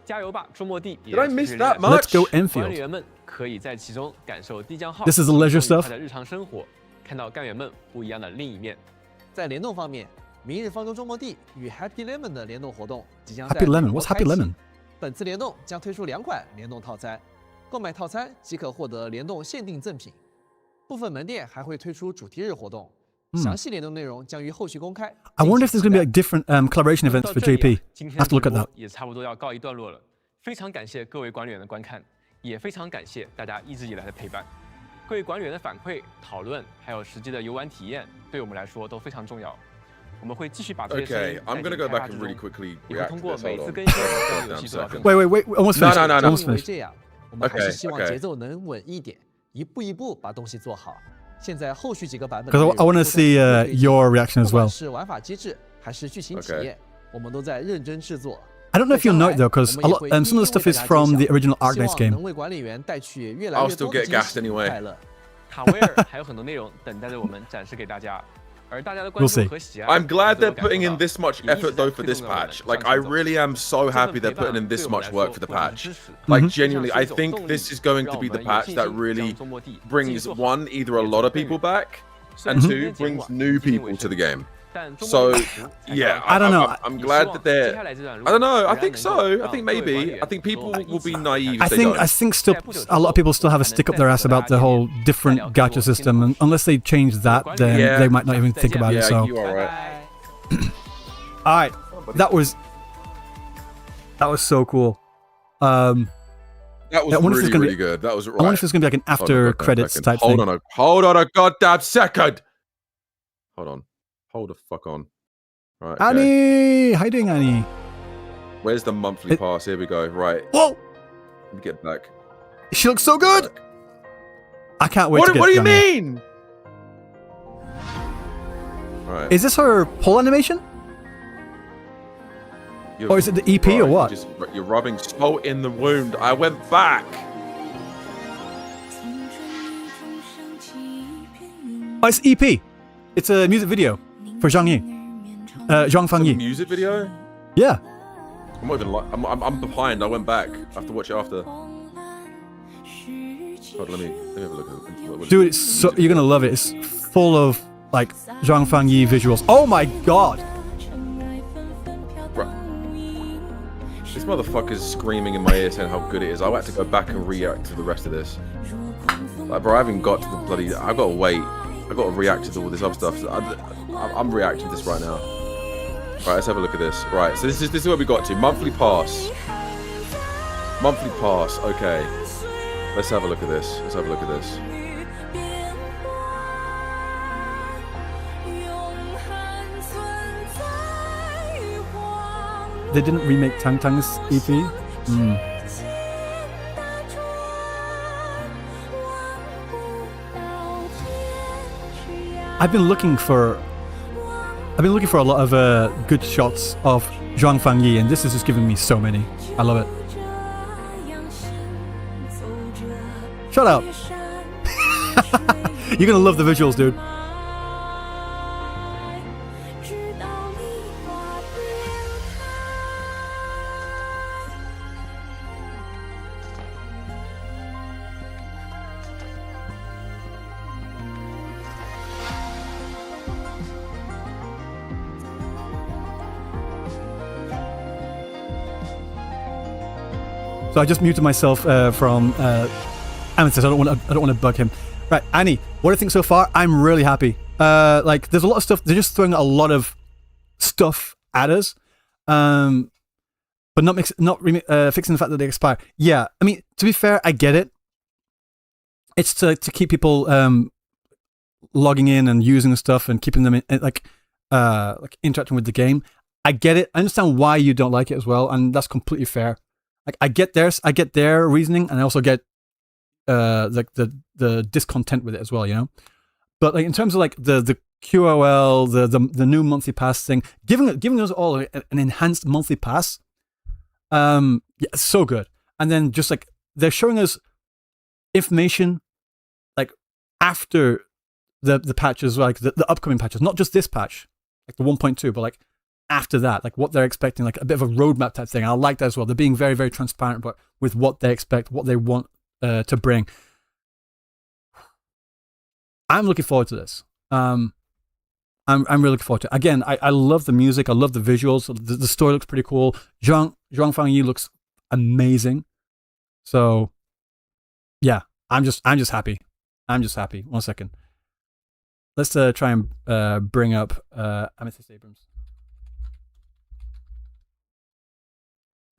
加油吧，周末地！ Did I miss that 也 much? Let's go 管理 Enfield. 员们可以在其中感受帝江号 This is the leisure stuff. 的日常生活，看到干员们不一样的另一面。在联动方面，明日方舟周末地与 Happy Lemon 的联动活动即将在 Happy Lemon. 美国 What's Happy 开启 Lemon? 本次联动将推出2款联动套餐，购买套餐即可获得联动限定赠品。部分门店还会推出主题日活动，详细联动内容将于后续公开。 I wonder if there's 敬请 going to be 期 like different collaboration 到 events for 这里 JP. 啊今 I 天 have to 的 look 直 at 播 that. 也差不多要告一段落了。非常感谢各位管理员的观看，也非常感谢大家一直以来的陪伴。各位管理员的反馈、讨论，还有实际的游玩体验，对我们来说都非常重要。我们会继续把这些声 Okay, 音 I'm 带 gonna 进 go 开 back 发之 and 中 really quickly 也会 react 通 to 过 this. 每 Hold 次 on. 更新的 Goddamn 游戏都要 second. Wait, almost No, finished. no, no, no. Almost 正因为 finished. 这样，我们还是 Okay, 希望 okay. 节奏能稳一点，一步一步把东西做好。现在后续几个版本 Because I want to see your reaction as 不管 well. 是玩法机制还是剧情体 Okay. 验，我们都在认真制作。 I don't know if you'll know it though, because a lot, some of the stuff is from the original 希 Arknights 望 game. 能为管理员带去越来 I'll 越 still 多的 get 惊 gassed 喜 anyway. 快乐。卡威尔还有很多内容等待着我们展示给大家，而大家的关 We'll 注 see. 和喜爱， I'm glad 我都 they're 有感受 putting 到 in this much 也一直 effort 在 though for 推 this 动着我们 patch. 向 Like 前 I 走 really am so 这份 happy 陪 they're 伴 putting in 对 this 我们 much 来 work 说 for the 不仅 patch. 是支持 Like 嗯哼 genuinely, I 就像是一种 think 动力 this is going 让 to 我 be the 们有 patch 信 that 心将 really 周末地继续 brings 做好 one, either a 也 lot of 对 people back, 虽 and 然 two 今天节目 brings 啊 new 接近尾 people to 声 the game. 但周 So 末的旅途才 yeah, 刚 I don't know. I'm 也 glad 希望 that 接 they're. 下来这段路 I don't know. I 仍然 think 能 so. 够 I 让 think 各位管理 maybe. 员 I think 和 people 我们一 will 起 be 看 naive 下 if 去 they I don't. think still a lot of people still have a stick up their ass about the whole different gacha system, and unless they change that, then Yeah. they might not even think about it. Yeah, So, you are 拜 right. 拜。 all right, that was so cool. That was I wonder if it's really, gonna really be- good. That was I wonder right. if there's gonna be like an Hold on a after goddamn credits second. type Hold thing. hold on a goddamn second. Hold on. Hold the fuck on. Right. Okay. Annie, how you doing, Annie? Where's the monthly It- pass? Here we go. Right. Whoa, Let me get back. she looks so good. I can't wait to What, get what do you down here. mean? Right. Is this her pull animation? Or is it the EP or what? You're rubbing salt in the wound. I went back. Oh, it's EP. It's a music video for Zhang Yi. Zhang Fang The Yi. music video? Yeah. I'm not even like I'm behind. I went back. I have to watch it after. Hold on, let me have a look at it. Dude, it's so, you're gonna love it. It's full of like Zhang Fang Yi visuals. Oh my god. Right. This motherfucker's screaming in my ear saying how good it is. I had to go back and react to the rest of this. Like, bro, I haven't got to the bloody... I've got to wait. I've got to react to all this other stuff. I'm reacting to this right now. Right, let's have a look at this. Right, so this is where we got to. Monthly pass. Monthly pass. Okay. Let's have a look at this. Let's have a look at this. They didn't remake Tang Tang's EP. I've been looking for a lot of good shots of Zhuang Fangyi, and this is just giving me so many. I love it. Shut up. You're gonna love the visuals, dude. So I just muted myself from Amethyst. I don't want to bug him. Right, Annie, what do you think so far? I'm really happy. Like, there's a lot of stuff. They're just throwing a lot of stuff at us, but not fixing the fact that they expire. Yeah, I mean, to be fair, I get it. It's to keep people logging in and using the stuff and keeping them like interacting with the game. I get it. I understand why you don't like it as well, and that's completely fair. Like, I get their reasoning, and I also get like the discontent with it as well, you know. But like, in terms of like the QOL, the new monthly pass thing, giving us all an enhanced monthly pass, yeah, it's so good. And then just like they're showing us information like after the patches, like the upcoming patches, not just this patch, like the 1.2, but like after that, like what they're expecting, like a bit of a roadmap type thing. I like that as well. They're being very, very transparent, but with what they expect, what they want to bring. I'm looking forward to this. I'm really looking forward to it. Again, I love the music. I love the visuals. The story looks pretty cool. Zhuang Fangyi looks amazing. So, yeah, I'm just happy. I'm just happy. 1 second. Let's try and bring up Amethyst Abrams.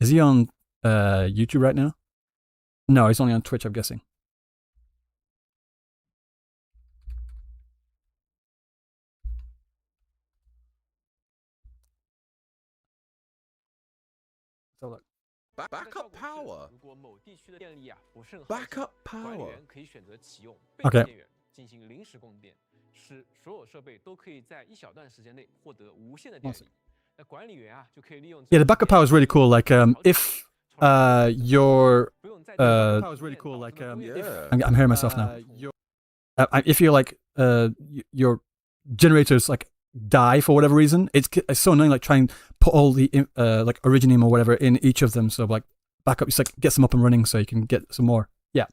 Is he on YouTube right now? No, he's only on Twitch, I'm guessing. So look. Backup power. Backup power. Okay. Yeah, the backup power is really cool. Like, if your I'm hearing myself now. If you're like your generators like die for whatever reason, it's so annoying. Like, try and put all the like originium or whatever in each of them. So like backup, just like gets them up and running so you can get some more. Yeah.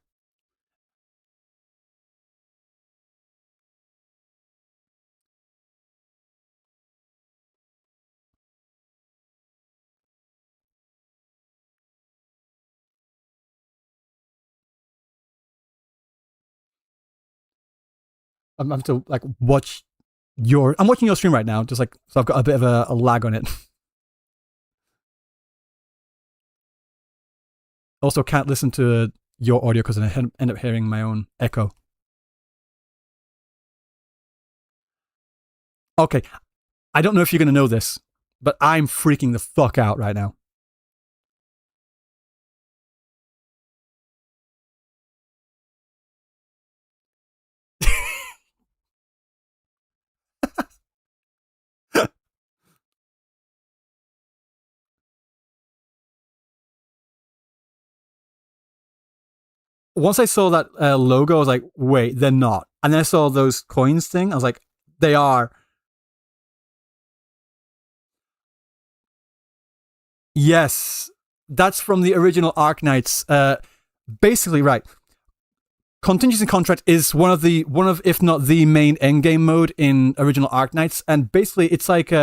I'm having to like watch I'm watching your stream right now, just like, so I've got a bit of a lag on it. Also can't listen to your audio because I end up hearing my own echo. Okay, I don't know if you're going to know this, but I'm freaking the fuck out right now. Once I saw that logo, I was like, wait, they're not. And then I saw those coins thing. I was like, they are. Yes, that's from the original Arknights. Basically, right. Contingency contract is one of if not the main endgame mode in original Arknights, and basically it's like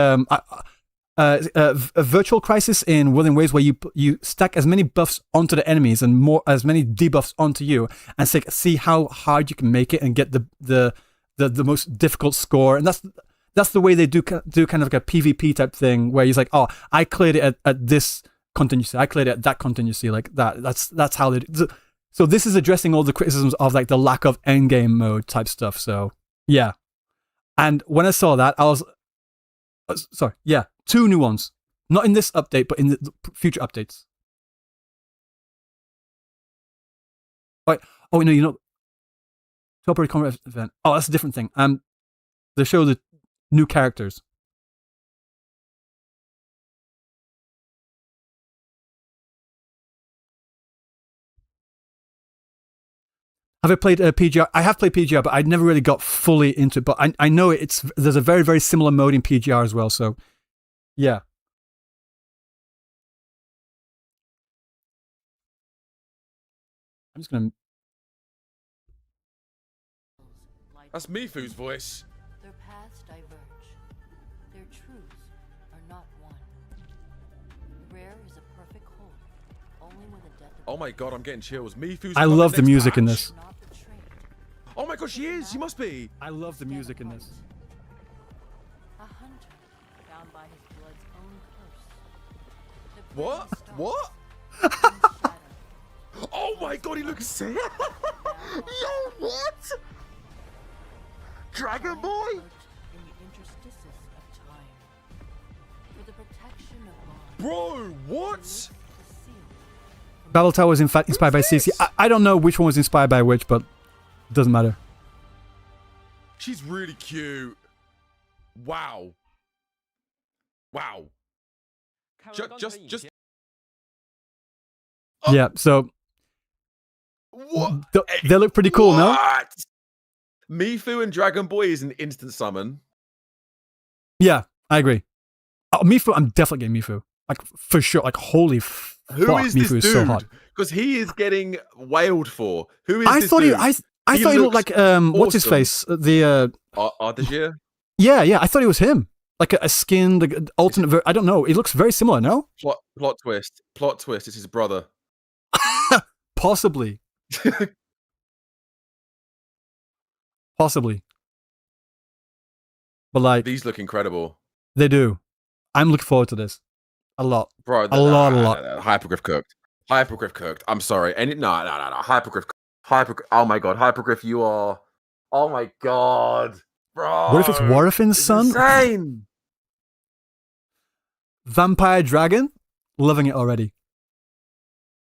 a virtual crisis in Wuthering Waves, where you stack as many buffs onto the enemies and as many debuffs onto you, and see how hard you can make it and get the most difficult score. And that's the way they do kind of like a PvP type thing, where he's like, oh, I cleared it at this contingency, I cleared it at that contingency, like that. That's how they do. So this is addressing all the criticisms of like the lack of endgame mode type stuff. So yeah, and when I saw that, I was sorry, yeah, 2 new ones, not in this update, but in the future updates. Right. Oh no, you know, Top Combat event. Oh, that's a different thing. They show the new characters. Have I played PGR? I have played PGR, but I never really got fully into it. But I know there's a very, very similar mode in PGR as well. So, yeah. I'm just gonna. That's Mifu's voice. Their paths diverge. Their truths are not one. Rare is a perfect whole, only when the death of Oh my god, I'm getting chills. Mifu's. I love the music in this. not betrayed. Oh my god, she is. She must be. I love the music in this. A hunter bound by his blood's own curse. The What? prairie stalks, What? the king's shadow. Oh my god, he looks sick. Yo, what? Dragon Boy? Lurked in the interstices of time. For the protection of God, Bro, what? the seal. Battle Tower was in fact inspired by CC. I don't know which one was inspired by which, but it doesn't matter. She's really cute. Wow. Wow. Just. Oh. Yeah, so What? they look pretty cool, no? What? Mifu and Dragon Boy is an instant summon. Yeah, I agree. Oh, Mifu, I'm definitely getting Mifu. Like, for sure. Like, holy fuck, Who is Mifu this is so dude? hot. Because he is getting wailed for. Who is I this thought dude? I thought he looked like what's his awesome. face? The Ardashir? yeah, I thought it was him. Like a skinned alternate. I don't know. It looks very similar. No, Plot twist. Plot twist. It's his brother. possibly. Possibly. But like These look incredible. they do. I'm looking forward to this a lot. Bro, A lot. Hypergriff cooked. Hypergriff cooked. I'm sorry. No. Hypergriff. Oh my god. Hypergriff, you are. Oh my god. Bro. What if it's Warfin's son? Insane. Vampire Dragon? Loving it already.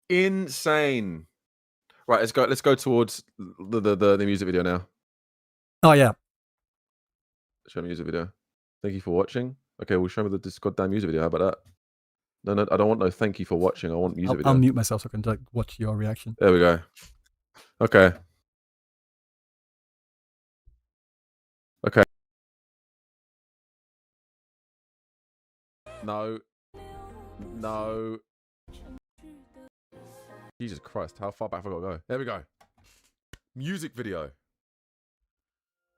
Insane. Right, let's go towards the music video now. Oh yeah. Show me music video. Thank you for watching. Okay, we'll show me this goddamn music video. How about that? No, I don't want no thank you for watching. I want music video. I'll mute myself so I can like, watch your reaction. There we go. Okay. Okay. No. Jesus Christ, how far back have I got to go? There we go. Music video.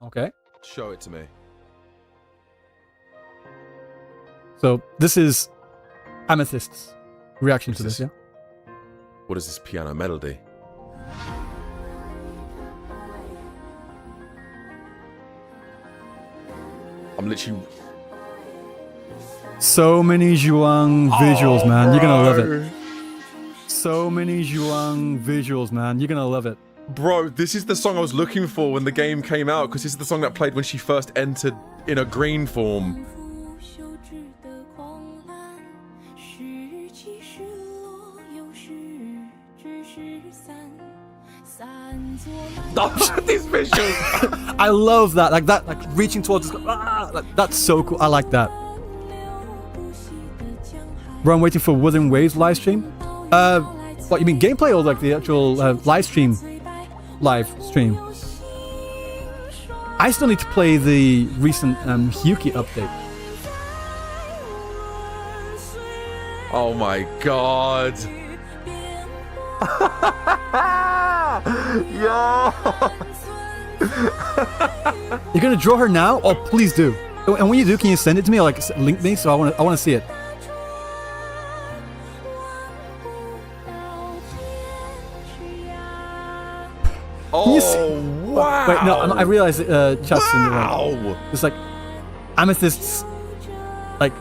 Okay. Show it to me. So this is Amethyst's reaction What's to this, this? yeah? What is this piano melody? I'm literally... So many Zhuang visuals, man. You're gonna love bro. it. So many Zhuang visuals, man. You're gonna love it. Bro, this is the song I was looking for when the game came out, because this is the song that played when she first entered in a green form. These visuals. I love that. Like that, like reaching towards this. That's so cool. I like that. Bro, I'm waiting for Wuthering Waves live stream. What you mean, gameplay or like the actual live stream? Live stream. I still need to play the recent Ryuuku update. Oh my god. Yo. You're gonna draw her now? Oh, please do. And when you do, can you send it to me or like link me? So I want to see it. Oh, wow. Wait, no, I realize chat's in the Wow. right. It's like amethysts. Like,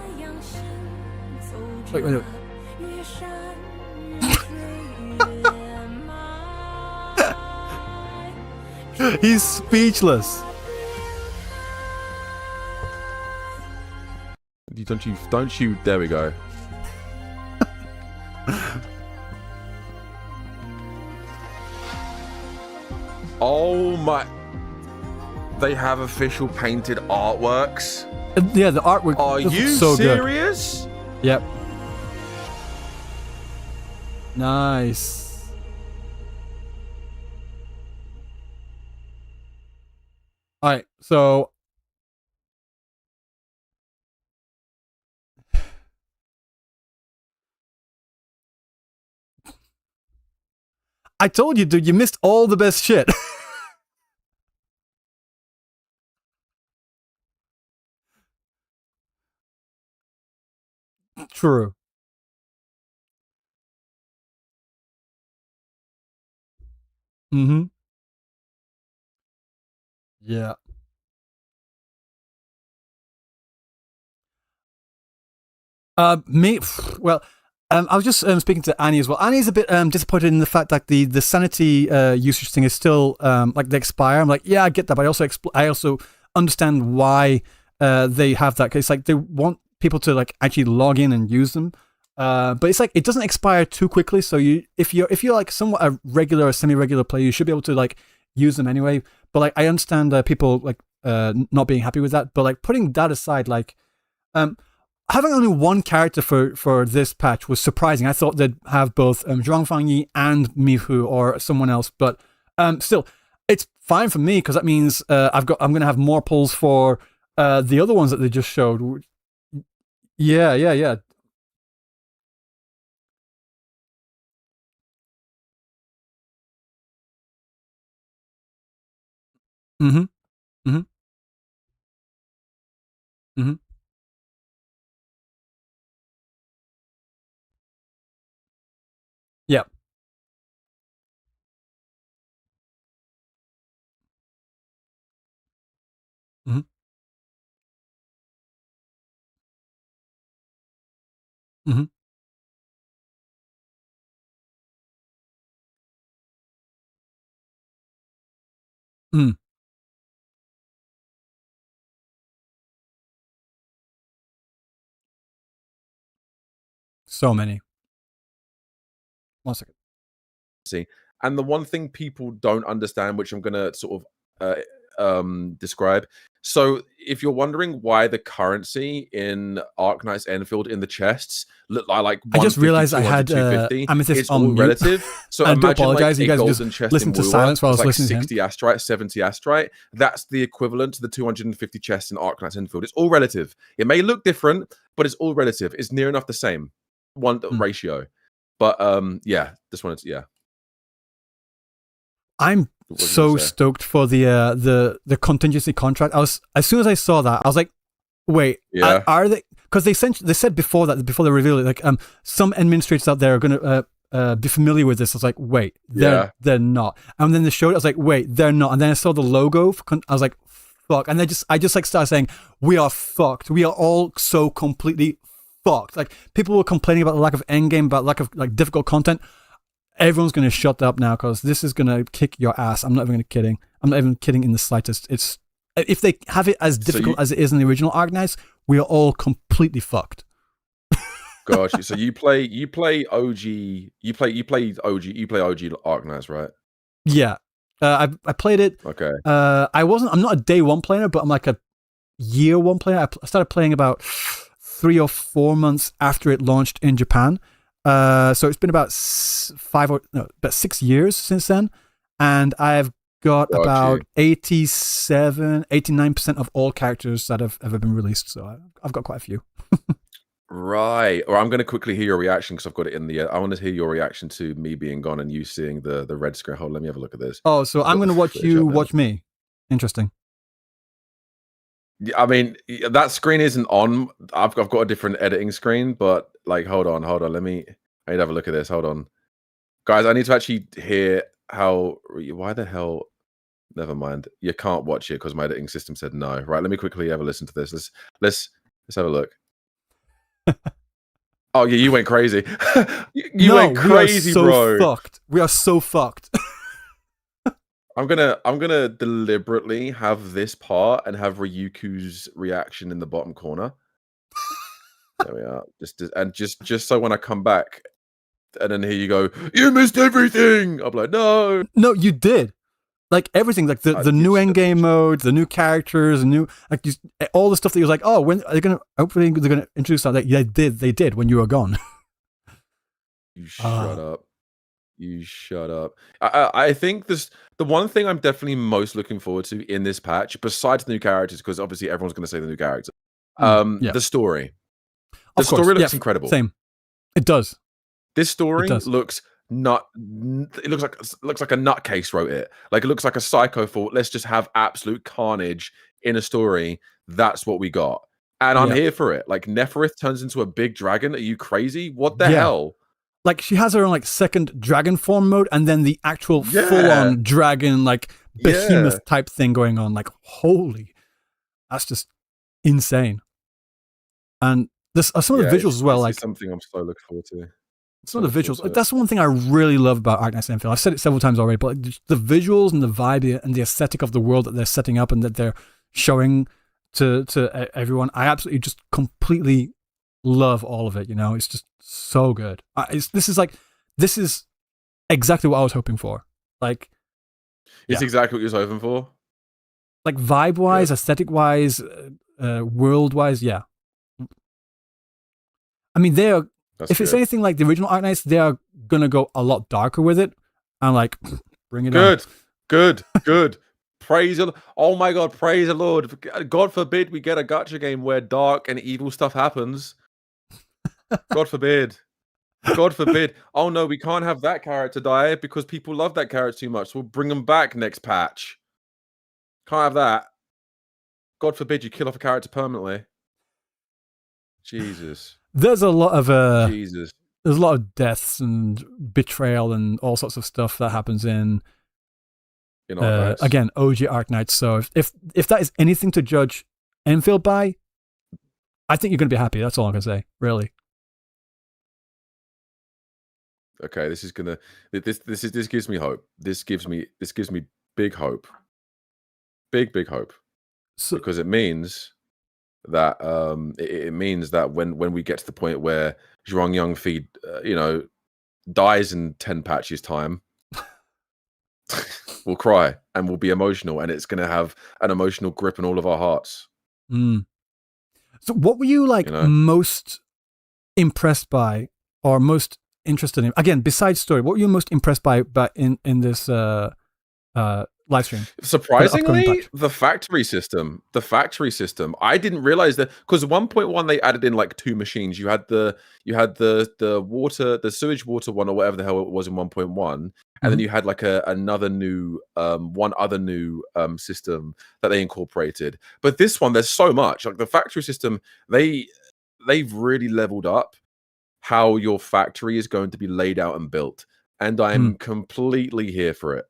wait. He's speechless. Don't you, there we go. Oh my, they have official painted artworks. Yeah, the artwork. Are you so serious? Good. Yep. Nice. All right, so I told you, dude, you missed all the best shit. True. Mm-hmm. Yeah. Well, I was just speaking to Annie as well. Annie's a bit disappointed in the fact that the sanity usage thing is still like they expire. I'm like, yeah, I get that, but I also understand why they have that. Cause it's like they want people to like actually log in and use them. But it's like it doesn't expire too quickly. So if you're like somewhat a regular or semi-regular player, you should be able to like use them anyway. But like I understand people like not being happy with that. But like putting that aside, like having only one character for this patch was surprising. I thought they'd have both Zhuang Fangyi and Mihu or someone else, but still, it's fine for me because that means I'm going to have more pulls for the other ones that they just showed. Yeah. Mm-hmm. Mm-hmm. Mm-hmm. Yeah. Mm-hmm. Mm-hmm. Mm. So many. 1 second. See, and the one thing people don't understand, which I'm gonna sort of describe. So, if you're wondering why the currency in Arknights Endfield in the chests look like I just 150, realized I 200, had 250, Amethyst it's on all mute. relative. So I do imagine apologize. like You a guys golden just chest listened in to Wua, silence while I was like listening to him. 60 astrite, 70 astrite. That's the equivalent to the 250 chests in Arknights Endfield. It's all relative. It may look different, but it's all relative. It's near enough the same ratio. But yeah, just wanted to I'm so stoked for the contingency contract. As soon as I saw that, I was like, wait, are they? Because they said before they revealed it, like some administrators out there are going to be familiar with this. I was like, wait, they're not. And then they showed it. I was like, wait, they're not. And then I saw the logo. I was like, fuck. And I just like started saying, we are fucked. We are all so completely fucked. Like people were complaining about the lack of endgame, about lack of like difficult content. Everyone's going to shut up now because this is going to kick your ass. I'm not even kidding. I'm not even kidding in the slightest. It's if they have it as difficult as it is in the original Arknights, we are all completely fucked. Gosh, so you play OG Arknights, right? Yeah, I played it. Okay. I'm not a day one player, but I'm like a year one player. I started playing about 3 or 4 months after it launched in Japan. So it's been about 6 years since then, and I've got about 89% of all characters that have ever been released. So I've got quite a few. Right. Or I'm going to quickly hear your reaction because I've got it in the. I want to hear your reaction to me being gone and you seeing the red screen. Hold on, let me have a look at this. Oh, so I'm going to watch you watch me. Interesting. I mean, that screen isn't on. I've got a different editing screen, but like, hold on. I need to have a look at this. Hold on, guys. I need to actually hear how. Why the hell? Never mind. You can't watch it because my editing system said no. Right. Let me quickly have a listen to this. Let's have a look. Oh yeah, you went crazy. you went crazy, bro. Fucked. We are so fucked. I'm gonna deliberately have this part and have Ryuku's reaction in the bottom corner. There we are. Just so when I come back, and then here you go, you missed everything. I'm like, no, you did. Like everything, like the new endgame mode, the new characters, all the stuff that you was like, oh, when are they gonna? Hopefully they're gonna introduce that. Yeah, they did when you were gone. You shut up. You shut up. I think the one thing I'm definitely most looking forward to in this patch, besides the new characters, because obviously everyone's going to say the new character, the story. The story looks incredible. Same. It does. This story looks it looks like a nutcase wrote it. Like it looks like a psycho thought. Let's just have absolute carnage in a story. That's what we got. And I'm here for it. Like Neferith turns into a big dragon. Are you crazy? What the hell? Like she has her own like second dragon form mode, and then the actual full-on dragon like behemoth type thing going on. Like holy, that's just insane. And there's some of the visuals as well. Like something I'm so looking forward to. Some of the visuals. Like, that's one thing I really love about Arknights Endfield. I've said it several times already, but like, the visuals and the vibe and the aesthetic of the world that they're setting up and that they're showing to everyone, I absolutely just completely love all of it. You know, it's just so good. This is exactly what I was hoping for. Like, it's exactly what you was hoping for. Like vibe wise, aesthetic wise, world wise, yeah. I mean, if it's anything like the original Arknights, they are gonna go a lot darker with it. And like, bring it on. Good. Praise the Oh my God, praise the Lord. God forbid we get a gacha game where dark and evil stuff happens. God forbid. God forbid. Oh no, we can't have that character die because people love that character too much. So we'll bring them back next patch. Can't have that. God forbid you kill off a character permanently. Jesus. There's a lot of Jesus. There's a lot of deaths and betrayal and all sorts of stuff that happens in again, OG Arknights. So if that is anything to judge Enfield by, I think you're going to be happy. That's all I'm going to say, really. Okay, this gives me hope. This gives me big hope. Big hope. Because it means that it means that when we get to the point where Zhuang Yangfi dies in 10 patches time, we'll cry and we'll be emotional, and it's going to have an emotional grip on all of our hearts. So what were you most impressed by or most interested in? Again, besides story, what were you most impressed by in this live stream? Surprisingly, the factory system. I didn't realize that, because 1.1 they added in like 2 machines. You had the water, the sewage water one, or whatever the hell it was in 1.1, and then you had like another new one other new system that they incorporated. But this one, there's so much. Like the factory system, they've really leveled up how your factory is going to be laid out and built, and I'm completely here for it.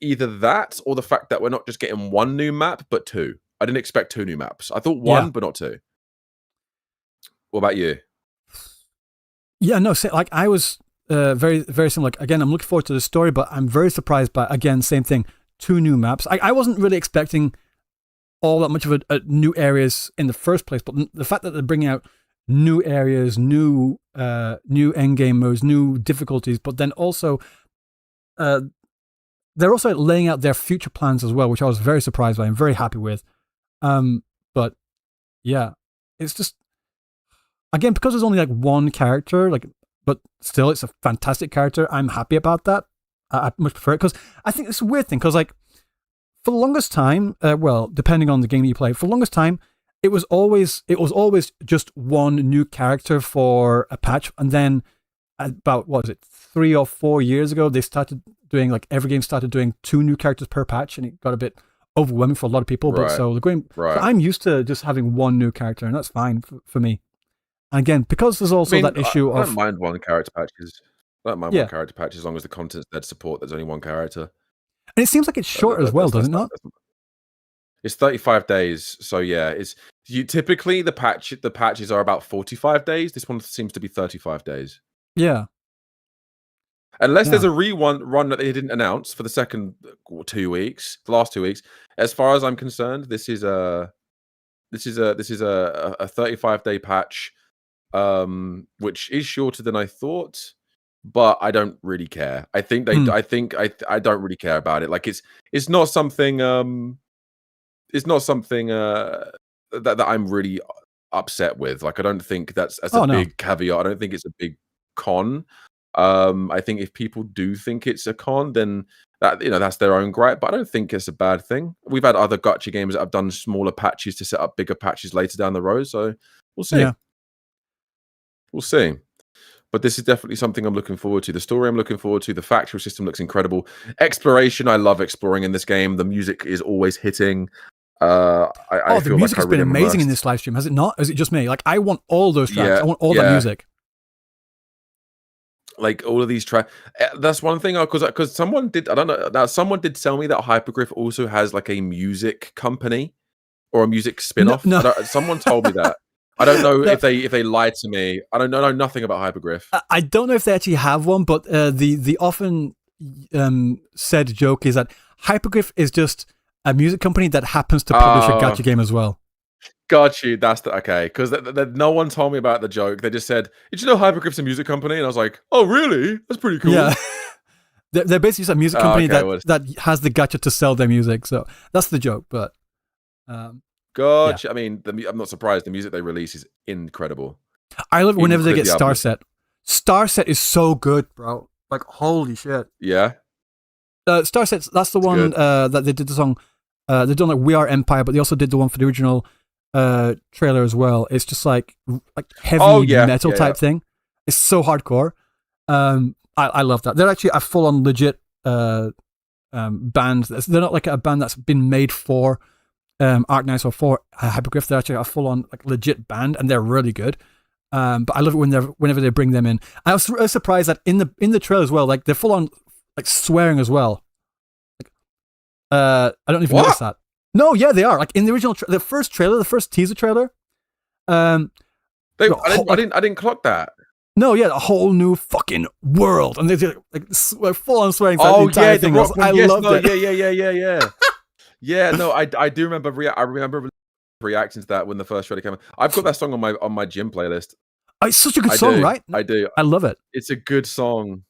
Either that or the fact that we're not just getting 1 new map but 2. I didn't expect 2 new maps. I thought 1 but not 2. What about you? Yeah, no, like I was very, very similar. Like, again, I'm looking forward to the story, but I'm very surprised by, again, same thing, 2 new maps. I wasn't really expecting all that much of a new areas in the first place, but the fact that they're bringing out new areas, new endgame modes, new difficulties, but then also they're also laying out their future plans as well, which I was very surprised by. I'm very happy with. But yeah, it's just, again, because there's only like 1 character, but still it's a fantastic character. I'm happy about that. I much prefer it, because I think it's a weird thing, because like for the longest time, depending on the game that you play, for the longest time, it was always just 1 new character for a patch, and then about 3 or 4 years ago, they started doing, like, every game started doing 2 new characters per patch, and it got a bit overwhelming for a lot of people. But Right. so they're going. Right. So I'm used to just having one new character, and that's fine for me. And again, because there's also that issue I of don't mind one character patches. I don't mind Yeah. one character patch as long as the content's there to support. There's only one character. and it seems like it's short as well, does it not? It's 35 days, so yeah. It's typically the patches are about 45 days. This one seems to be 35 days. Yeah. Unless there's a run that they didn't announce for the second 2 weeks, the last 2 weeks. As far as I'm concerned, this is a 35-day patch, which is shorter than I thought, but I don't really care. I think I don't really care about it. Like it's not something that I'm really upset with. Like I don't think that's a big caveat. I don't think it's a big con. I think if people do think it's a con, then that's their own gripe. But I don't think it's a bad thing. We've had other gacha games that have done smaller patches to set up bigger patches later down the road. So we'll see. Yeah. We'll see. But this is definitely something I'm looking forward to. The story I'm looking forward to. The factual system looks incredible. Exploration, I love exploring in this game. The music is always hitting. I the feel music like has been amazing in this live stream, has it not? Is it just me? Like I want all those tracks. Yeah, I want all that music. Like all of these tracks. That's one thing because someone did. I don't know. Now someone did tell me that Hypergriff also has like a music company or a music spin-off. No. Someone told me that. I don't know if they lied to me. I don't know nothing about Hypergriff. I don't know if they actually have one, but the often said joke is that Hypergriff is just a music company that happens to publish a gacha game as well. Got you. That's okay. Because no one told me about the joke. They just said, "Did you know Hypergriff's a music company?" And I was like, "Oh, really? That's pretty cool." Yeah, they're basically just a music company that has the gacha to sell their music. So that's the joke. But gotcha. Yeah. I mean, I'm not surprised. The music they release is incredible. I love it whenever they get Starset. Starset is so good, bro. Like holy shit. Yeah. Starset. That's the one that they did the song. They've done like We Are Empire, but they also did the one for the original trailer as well. It's just like heavy metal type thing. It's so hardcore. I love that. They're actually a full-on legit band. They're not like a band that's been made for Arknights or for Hypergriff. They're actually a full-on like legit band, and they're really good. But I love it whenever they bring them in. I was surprised that in the trailer as well, like they're full-on like swearing as well. I don't know if you noticed that. No, yeah, they are. Like in the original, the first trailer, the first teaser trailer. I didn't clock that. No, yeah, a whole new fucking world, and they're like full on swearing. Oh the entire thing. I loved it. Yeah. Yeah, no, I do remember. I remember reacting to that when the first trailer came out. I've got that song on my gym playlist. It's such a good song, right? I do. I love it. It's a good song.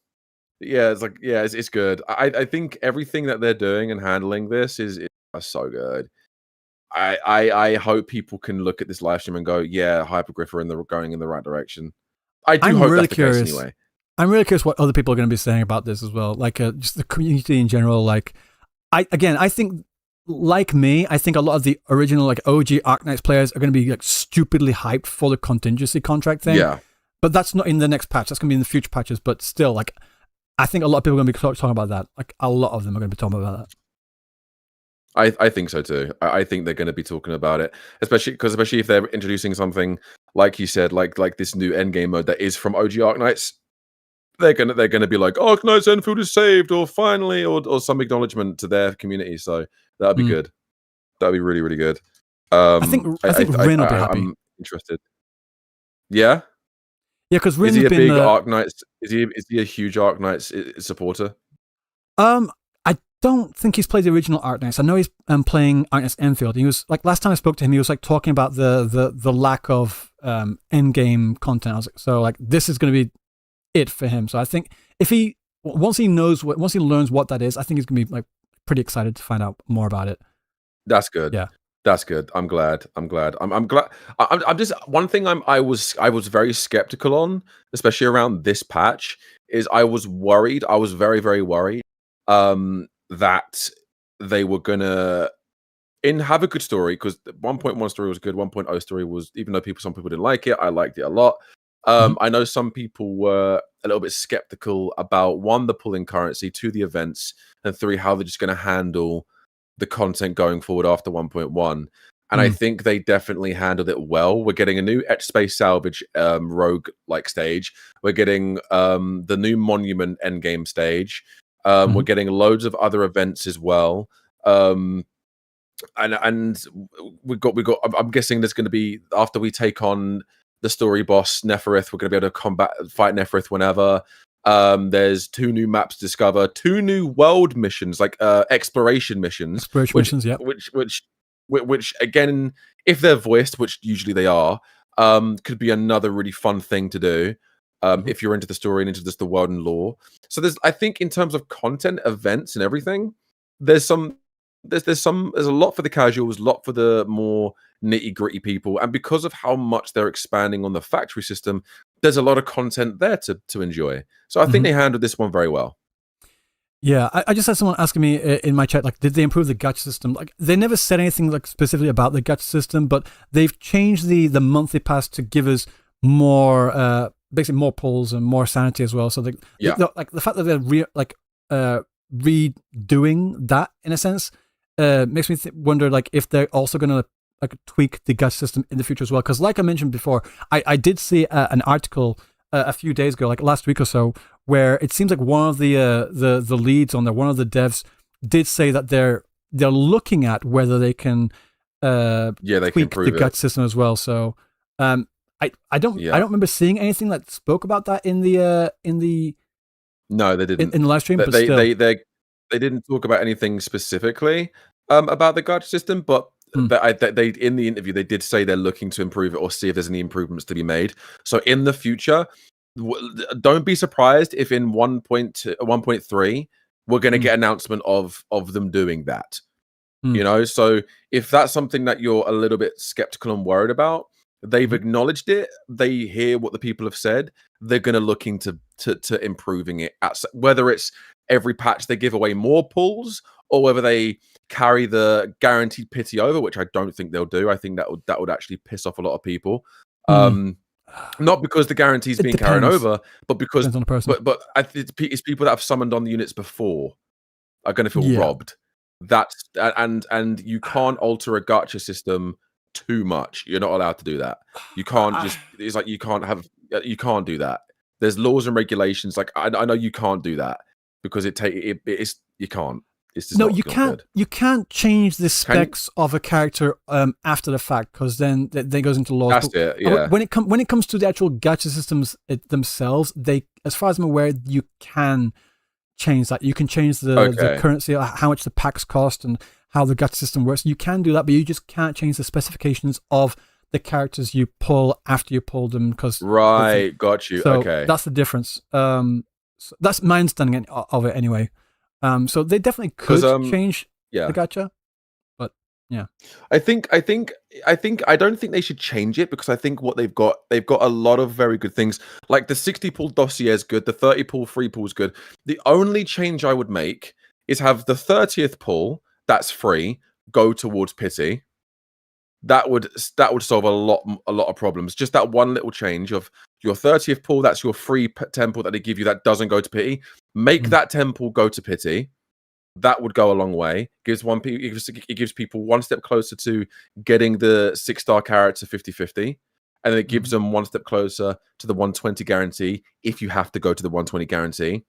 Yeah, it's good. I think everything that they're doing and handling this is so good. I hope people can look at this live stream and go, yeah, Hypergriff are going in the right direction. I'm hope really that's curious. The case anyway. I'm really curious what other people are going to be saying about this as well. Like just the community in general. Like I think like me, I think a lot of the original like OG Arknights players are going to be like stupidly hyped for the contingency contract thing. Yeah. But that's not in the next patch. That's going to be in the future patches. But still, like I think a lot of people are going to be talking about that. Like a lot of them are going to be talking about that. I think so too. I think they're going to be talking about it, especially if they're introducing something like you said, like this new endgame mode that is from OG Arknights. They're gonna be like, Arknights Endfield is saved, or finally, or some acknowledgement to their community. So that'd be good. That'd be really, really good. I think Rin will be happy. I'm interested. Yeah. Yeah, because Rin's is he a been big Arknights? Is he a huge Arknights supporter? I don't think he's played the original Arknights. I know he's playing Arknights Endfield. He was like last time I spoke to him, he was like talking about the lack of end game content. I was like, so like this is going to be it for him. So I think if once he learns what that is, I think he's going to be like pretty excited to find out more about it. That's good. Yeah. That's good. I'm glad. I'm glad. I'm just one thing I was very skeptical on, especially around this patch, is I was worried. I was very, very worried that they were gonna have a good story, because 1.1 story was good. 1.0 story was, even though some people didn't like it, I liked it a lot. I know some people were a little bit skeptical about, 1, the pulling currency, 2, the events, and 3, how they're just going to handle the content going forward after 1.1. And I think they definitely handled it well. We're getting a new Etch Space Salvage rogue like stage. We're getting the new Monument endgame stage. We're getting loads of other events as well. And we got. I'm guessing there's going to be, after we take on the story boss Neferith, we're going to be able to fight Neferith whenever. There's 2 new maps to discover, 2 new world missions, like exploration missions. Missions, yeah. Which again, if they're voiced, which usually they are, could be another really fun thing to do. If you're into the story and into just the world and lore. So I think in terms of content, events, and everything, there's a lot for the casuals, a lot for the more nitty gritty people, and because of how much they're expanding on the factory system, there's a lot of content there to enjoy. So I think they handled this one very well. Yeah, I just had someone asking me in my chat, like, did they improve the gacha system? Like, they never said anything like specifically about the gacha system, but they've changed the monthly pass to give us more, basically more pulls and more sanity as well. So like the fact that they're redoing that in a sense makes me wonder like if they're also going to like tweak the gacha system in the future as well. Because like I mentioned before, I did see an article a few days ago, like last week or so, where it seems like one of the leads on there, one of the devs did say that they're looking at whether they can tweak the gacha system as well. So I don't remember seeing anything that spoke about that in the no, they didn't in the live stream. But they didn't talk about anything specifically about the gacha system, but they in the interview they did say they're looking to improve it or see if there's any improvements to be made. So in the future, don't be surprised if in 1.3 we're going to get announcement of them doing that. You know, so if that's something that you're a little bit skeptical and worried about, they've acknowledged it. They hear what the people have said. They're going to look into to improving it. Whether it's every patch they give away more pulls, or whether they carry the guaranteed pity over, which I don't think they'll do. I think that would actually piss off a lot of people. Not because the guarantee's being carried over, but because but it's people that have summoned on the units before are going to feel robbed. That's and you can't alter a gacha system too much. You're not allowed to do that. You can't it's like you can't do that. There's laws and regulations. Like I know you can't do that because it's you can't. It's just you can't. Good. You can't change the specs of a character after the fact, because then goes into laws. That's it. Yeah. When it comes to the actual gacha systems themselves, as far as I'm aware, you can change that. You can change the currency, how much the packs cost, and how the gacha system works. You can do that, but you just can't change the specifications of the characters you pull after you pull them. Right, got you. So that's the difference. So that's my understanding of it anyway. So they definitely could change the gacha, but yeah. I don't think they should change it, because I think what they've got a lot of very good things. Like the 60 pull dossier is good, the 30 pull free pull is good. The only change I would make is have the 30th pull that's free go towards pity. That would solve a lot of problems. Just that one little change of your 30th pull, that's your free temple that they give you that doesn't go to pity. Make that temple go to pity. That would go a long way. It gives people one step closer to getting the 6-star character 50/50, and it gives them one step closer to the 120 guarantee if you have to go to the 120 guarantee.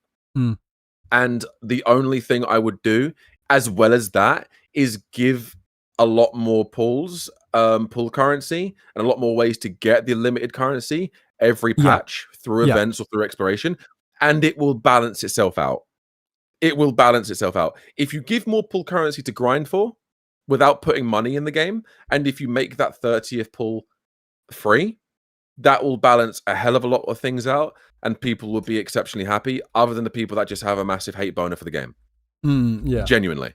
And the only thing I would do, as well as that, is give a lot more pulls, pull currency, and a lot more ways to get the limited currency every patch through events or through exploration, and it will balance itself out. It will balance itself out. If you give more pull currency to grind for without putting money in the game, and if you make that 30th pull free, that will balance a hell of a lot of things out, and people will be exceptionally happy, other than the people that just have a massive hate boner for the game. Genuinely.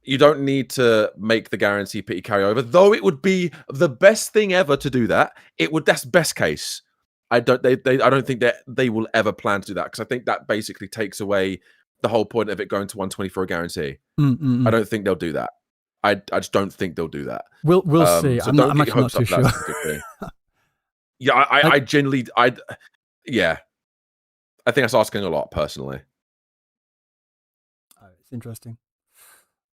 You don't need to make the guarantee pity carry over, though it would be the best thing ever to do that. That's best case. I don't think that they will ever plan to do that, because I think that basically takes away the whole point of it going to 120 for a guarantee. I don't think they'll do that. I just don't think they'll do that. We'll see. So I'm actually not too sure. Yeah, I genuinely, I think that's asking a lot, personally. It's interesting.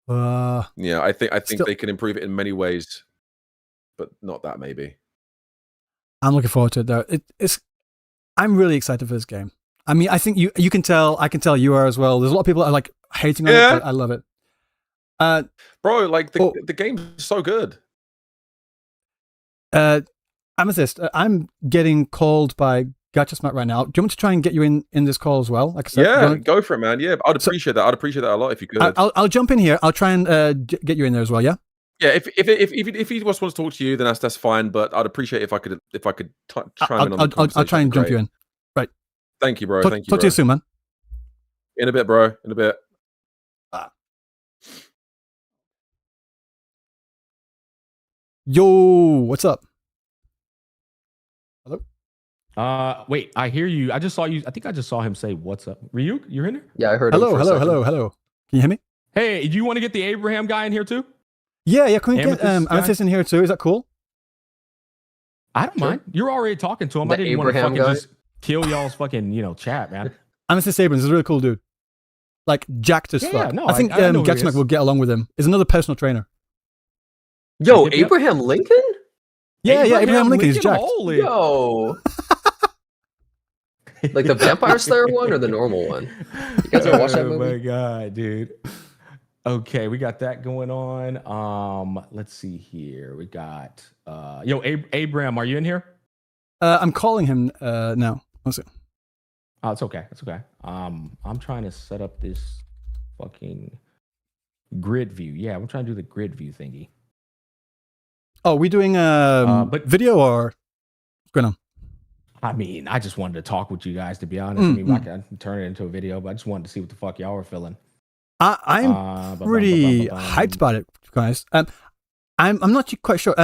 Yeah, I think Still- they can improve it in many ways, but not that maybe. I'm looking forward to it though. I'm really excited for this game. I mean, I think you can tell. I can tell you are as well. There's a lot of people that are like hating on it, but I love it. Bro, like the game's so good. Amethyst, I'm getting called by Gacha Smack right now. Do you want me to try and get you in this call as well? Like I said, Yeah, go for it, man. Yeah, I'd appreciate that. I'd appreciate that a lot if you could. I'll jump in here. I'll try and get you in there as well. Yeah. Yeah, if he just wants to talk to you, then that's fine. But I'd appreciate if I could chime in on the conversation. I'll try and jump you in. Right. Thank you, bro. Talk to you soon, man. In a bit, bro. In a bit. Yo, what's up? Hello? Wait, I hear you. I just saw you. I think I just saw him say, "What's up?" Ryuk, you're in there? Yeah, I heard him. Hello. Can you hear me? Hey, do you want to get the Abraham guy in here too? Yeah. Can we get Amethyst in here too? Is that cool? I don't mind. You're already talking to him. I didn't want to fucking just kill y'all's fucking, chat, man. Amethyst Abrams is a really cool dude. Like, jacked as fuck. No, I think Gacha Smack will get along with him. He's another personal trainer. Yo, Abraham Lincoln? Yeah, Abraham Lincoln is jacked. Yo. Like the Vampire Slayer one or the normal one? You guys ever watch that movie? Oh my god, dude. Okay, we got that going on. Let's see here. We got Abraham, are you in here? I'm calling him now. One second. Oh, it's okay. It's okay. I'm trying to set up this fucking grid view. Yeah, I'm trying to do the grid view thingy. Oh, we doing video or what's going on? I mean, I just wanted to talk with you guys, to be honest. I mean, I can turn it into a video, but I just wanted to see what the fuck y'all were feeling. I'm pretty hyped about it, guys. I'm not quite sure.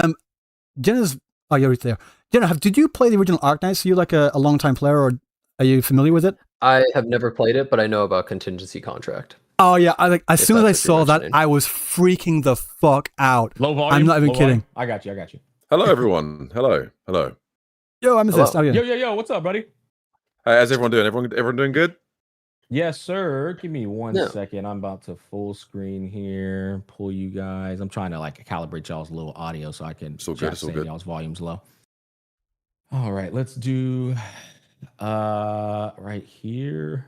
Jenna's. Oh, you're right there. Jenna, did you play the original Arknights? Are you like a long-time player, or are you familiar with it? I have never played it, but I know about Contingency Contract. Oh yeah, as soon as I saw that, I was freaking the fuck out. Low volume. I'm not even kidding. I got you. Hello, everyone. Hello. Yo, I'm Amethyst. How are you? Yo. What's up, buddy? How's everyone doing? Everyone doing good? Yes, sir. Give me one second. I'm about to full screen here. Pull you guys. I'm trying to calibrate y'all's little audio so I can y'all's volumes low. All right, let's do right here.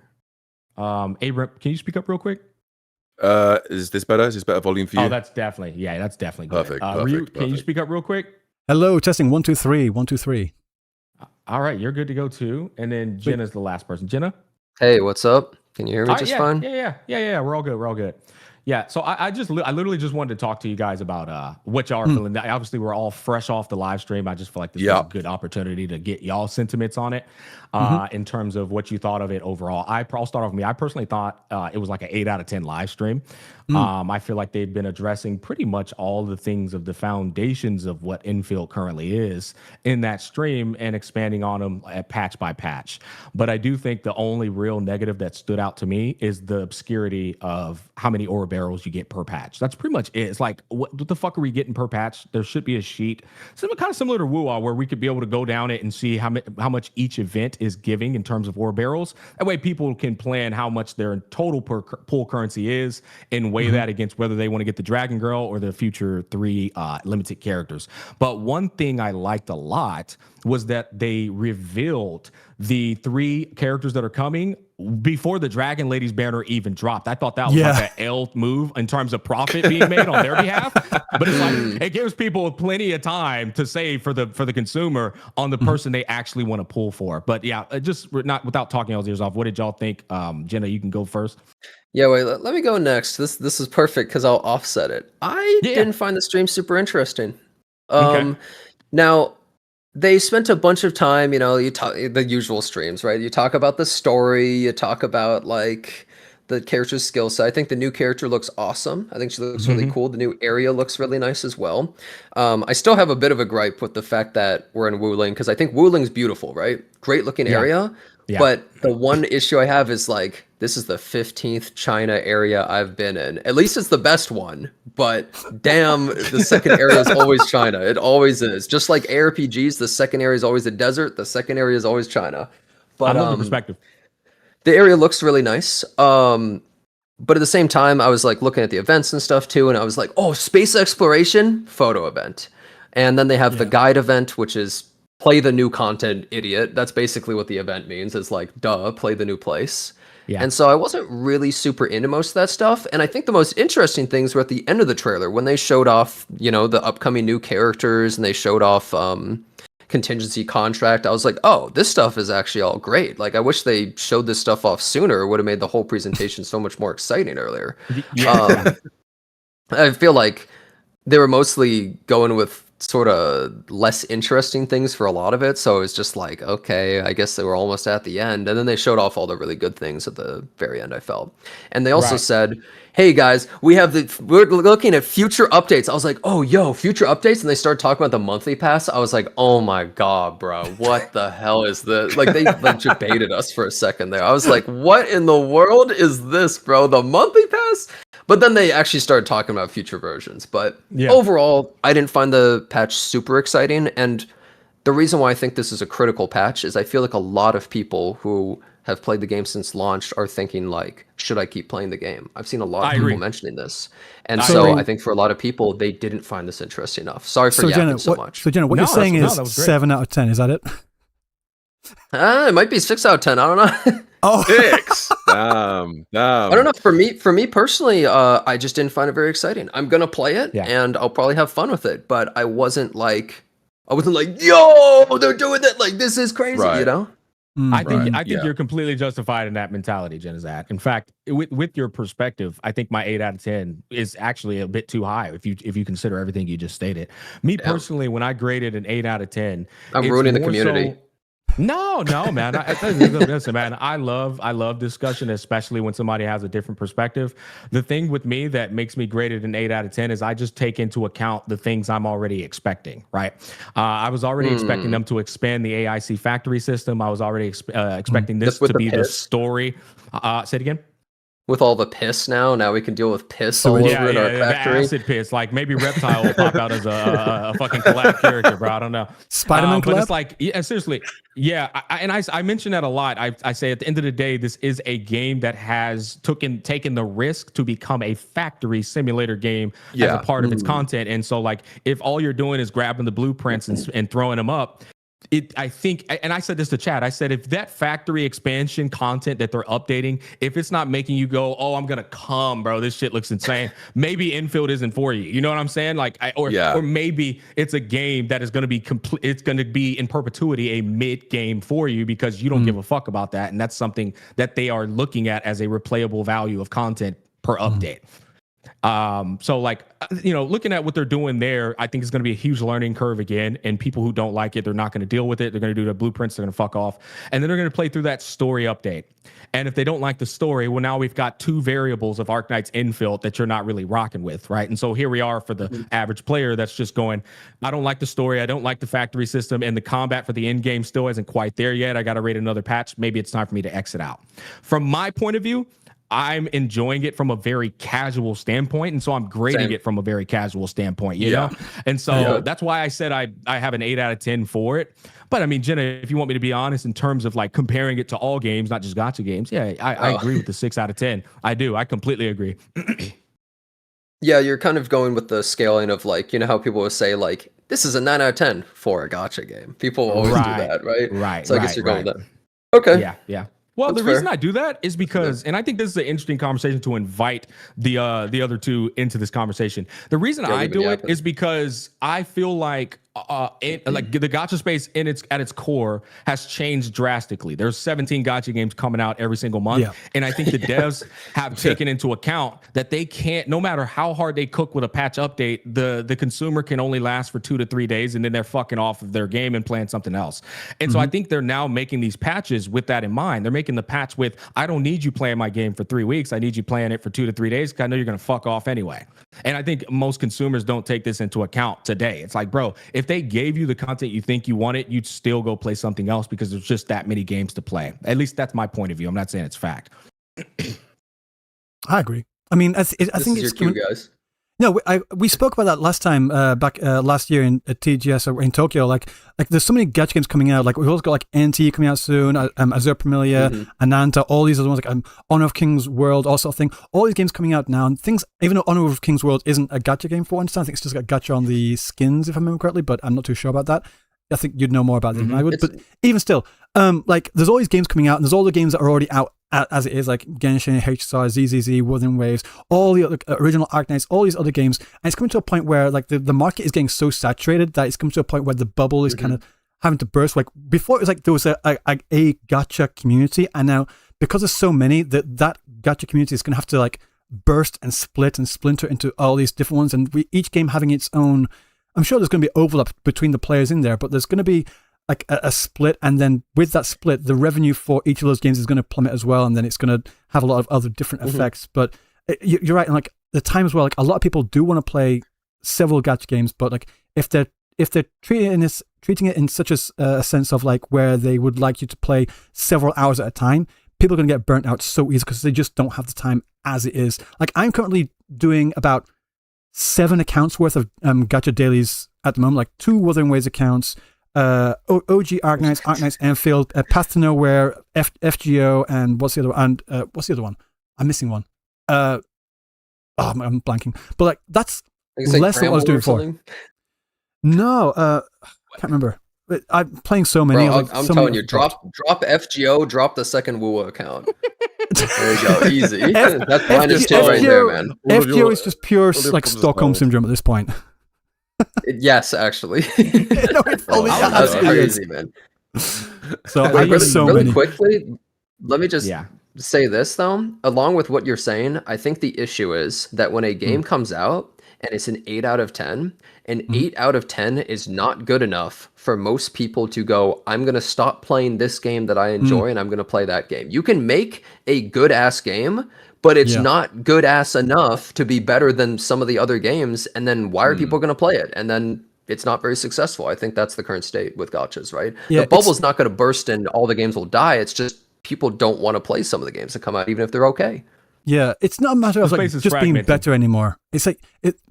Abram, can you speak up real quick? Is this better? Is this better volume for you? Oh, that's definitely good. Perfect. Ryuk, can you speak up real quick? Hello, testing 1 2 3 1 2 3. All right, you're good to go too. And then Jenna's the last person. Jenna? Hey, what's up? Can you hear me fine? Yeah. We're all good. Yeah, so I literally just wanted to talk to you guys about what y'all are feeling. Obviously, we're all fresh off the live stream. I just feel like this was a good opportunity to get y'all sentiments on it in terms of what you thought of it overall. I'll start off with me. I personally thought it was like an 8 out of 10 live stream. I feel like they've been addressing pretty much all the things of the foundations of what Endfield currently is in that stream and expanding on them patch by patch. But I do think the only real negative that stood out to me is the obscurity of how many ore barrels you get per patch. That's pretty much it. It's like, what the fuck are we getting per patch? There should be a sheet, kind of similar to Wuwa, where we could be able to go down it and see how much each event is giving in terms of ore barrels. That way people can plan how much their total pool currency is and weigh that against whether they want to get the Dragon Girl or the future 3 limited characters. But one thing I liked a lot was that they revealed the 3 characters that are coming before the Dragon Lady's banner even dropped. I thought that was like an L move in terms of profit being made on their behalf. But it's like it gives people plenty of time to save for the consumer on the person they actually want to pull for. But yeah, just not without talking y'all's ears off. What did y'all think? Jenna, you can go first. Yeah, wait, let me go next. This is perfect because I'll offset it. I didn't find the stream super interesting. Now, they spent a bunch of time, you talk the usual streams, right? You talk about the story, you talk about the character's skill set. I think the new character looks awesome. I think she looks really cool. The new area looks really nice as well. I still have a bit of a gripe with the fact that we're in Wuling because I think Wuling's beautiful, right? Great looking area. Yeah. But the one issue I have is this is the 15th China area I've been in. At least it's the best one. But damn, the second area is always China. It always is. Just like ARPGs, the second area is always a desert. The second area is always China. But I love the perspective. The area looks really nice. but at the same time, I was like looking at the events and stuff too, and I was like, oh, space exploration photo event. And then they have the guide event, which is play the new content, idiot. That's basically what the event means. It's like, duh, play the new place. Yeah. And so I wasn't really super into most of that stuff. And I think the most interesting things were at the end of the trailer when they showed off, you know, the upcoming new characters and they showed off contingency contract. I was like, oh, this stuff is actually all great. Like, I wish they showed this stuff off sooner. It would have made the whole presentation so much more exciting earlier. I feel like they were mostly going with sort of less interesting things for a lot of it. So it was just like, okay, I guess they were almost at the end. And then they showed off all the really good things at the very end, I felt. And they also said, hey guys, we're looking at future updates. I was like, oh, yo, future updates. And they started talking about the monthly pass. I was like, oh my God, bro, what the hell is this? Like, they like debated us for a second there. I was like, what in the world is this, bro? The monthly pass? But then they actually started talking about future versions. But overall, I didn't find the patch super exciting. And the reason why I think this is a critical patch is I feel like a lot of people who have played the game since launch are thinking like, should I keep playing the game? I've seen a lot of people mentioning this. And so I think for a lot out of people, they didn't find this interesting enough. Sorry for yapping so much. So Jenna, what you're saying is 7 out of 10. Is that it? It might be 6 out of 10. I don't know. Oh, 6. I don't know. For me personally, I just didn't find it very exciting. I'm gonna play it, and I'll probably have fun with it. But I wasn't like, yo, they're doing that. Like, this is crazy, you know. I think you're completely justified in that mentality, Jenazak. In fact, with your perspective, I think my 8 out of 10 is actually a bit too high if you consider everything you just stated. Me personally, when I graded an 8 out of 10, I'm ruining the community. No, man. Listen, man. I love discussion, especially when somebody has a different perspective. The thing with me that makes me graded an 8 out of 10 is I just take into account the things I'm already expecting. Right? I was already expecting them to expand the AIC factory system. I was already expecting this to be the story. Say it again. With all the piss now we can deal with piss all over in our factory. The acid piss. Like, maybe Reptile will pop out as a fucking collab character, bro. I don't know. Spider-Man collab? But it's like, seriously. Yeah, I mention that a lot. I say at the end of the day, this is a game that has taken the risk to become a factory simulator game as a part of its content. And so, like, if all you're doing is grabbing the blueprints and throwing them up, I think, and I said this to Chad, I said, if that factory expansion content that they're updating, if it's not making you go, oh, I'm going to come, bro, this shit looks insane, maybe Infield isn't for you. You know what I'm saying? Like, or maybe it's a game that is going to be it's going to be in perpetuity a mid game for you because you don't give a fuck about that. And that's something that they are looking at as a replayable value of content per update. So like, looking at what they're doing there, I think it's going to be a huge learning curve again. And people who don't like it, they're not going to deal with it. They're going to do the blueprints. They're going to fuck off. And then they're going to play through that story update. And if they don't like the story, well, now we've got 2 variables of Arknights Endfield that you're not really rocking with, right? And so here we are for the average player that's just going, I don't like the story. I don't like the factory system. And the combat for the end game still isn't quite there yet. I got to rate another patch. Maybe it's time for me to exit out. From my point of view, I'm enjoying it from a very casual standpoint. And so I'm grading it from a very casual standpoint, you know? And so that's why I said I have an 8 out of 10 for it. But I mean, Jenna, if you want me to be honest, in terms of like comparing it to all games, not just gacha games, I agree with the 6 out of 10. I do. I completely agree. Yeah, you're kind of going with the scaling of like, you know how people would say like, this is a 9 out of 10 for a gacha game. People always do that, right? Right. So I guess you're going with that. Okay. Yeah. Well, the reason I do that is because, and I think this is an interesting conversation to invite the other two into this conversation. The reason I do it is because I feel like like the gacha space at its core has changed drastically. There's 17 gacha games coming out every single month, and I think the devs have taken into account that they can't, no matter how hard they cook with a patch update, the consumer can only last for 2 to 3 days, and then they're fucking off of their game and playing something else. And so I think they're now making these patches with that in mind. They're making the patch with, I don't need you playing my game for 3 weeks. I need you playing it for 2 to 3 days because I know you're going to fuck off anyway. And I think most consumers don't take this into account today. It's like, bro, if they gave you the content you think you wanted, you'd still go play something else because there's just that many games to play. At least that's my point of view. I'm not saying it's fact. I agree. I mean, I think it's your cue, guys. No, we spoke about that last time, back last year in TGS or in Tokyo. Like there's so many gacha games coming out. Like we've also got like NT coming out soon, Azure Familia, Ananta, all these other ones, like Honor of King's World, all sort of thing. All these games coming out now, and things. Even though Honor of King's World isn't a gacha game for one, I think it's just got gacha on the skins, if I remember correctly. But I'm not too sure about that. I think you'd know more about it than I would. But even still, like there's all these games coming out, and there's all the games that are already out as it is, like Genshin, HSR, ZZZ, Wuthering Waves, all the other original Arknights, all these other games. And it's coming to a point where like the market is getting so saturated that it's coming to a point where the bubble is kind of having to burst. Like before, it was like there was a gacha community, and now because there's so many, that gacha community is going to have to like burst and split and splinter into all these different ones. And each game having its own. I'm sure there's going to be overlap between the players in there, but there's going to be like a split, and then with that split, the revenue for each of those games is going to plummet as well, and then it's going to have a lot of other different effects. But you're right, and like the time as well, like a lot of people do want to play several gacha games, but like if they're treating it in such a sense of like where they would like you to play several hours at a time, people are going to get burnt out so easy because they just don't have the time as it is. Like I'm currently doing about 7 accounts worth of gacha dailies at the moment, like 2 Wuthering Waves accounts, OG Arknights Endfield, Path to Nowhere, FGO, and what's the other one? I'm missing one. I'm blanking. But like that's less than what I was doing before. No, I can't remember. But I'm playing so many. Bro, I'm telling you, drop FGO, drop the second Wua account. There you go, easy. That's -2 right there, man. FGO is just pure like Stockholm syndrome at this point. Yes, actually. No, that's crazy, man. So I got so really many. Quickly, let me just say this though. Along with what you're saying, I think the issue is that when a game comes out and it's an 8 out of 10, and 8 out of 10 is not good enough for most people to go, I'm going to stop playing this game that I enjoy and I'm going to play that game. You can make a good ass game, but it's not good ass enough to be better than some of the other games. And then why are people going to play it? And then it's not very successful. I think that's the current state with gachas, right? Yeah, the bubble's not going to burst and all the games will die. It's just people don't want to play some of the games that come out, even if they're okay. Yeah, it's not a matter of like just being better anymore. It's like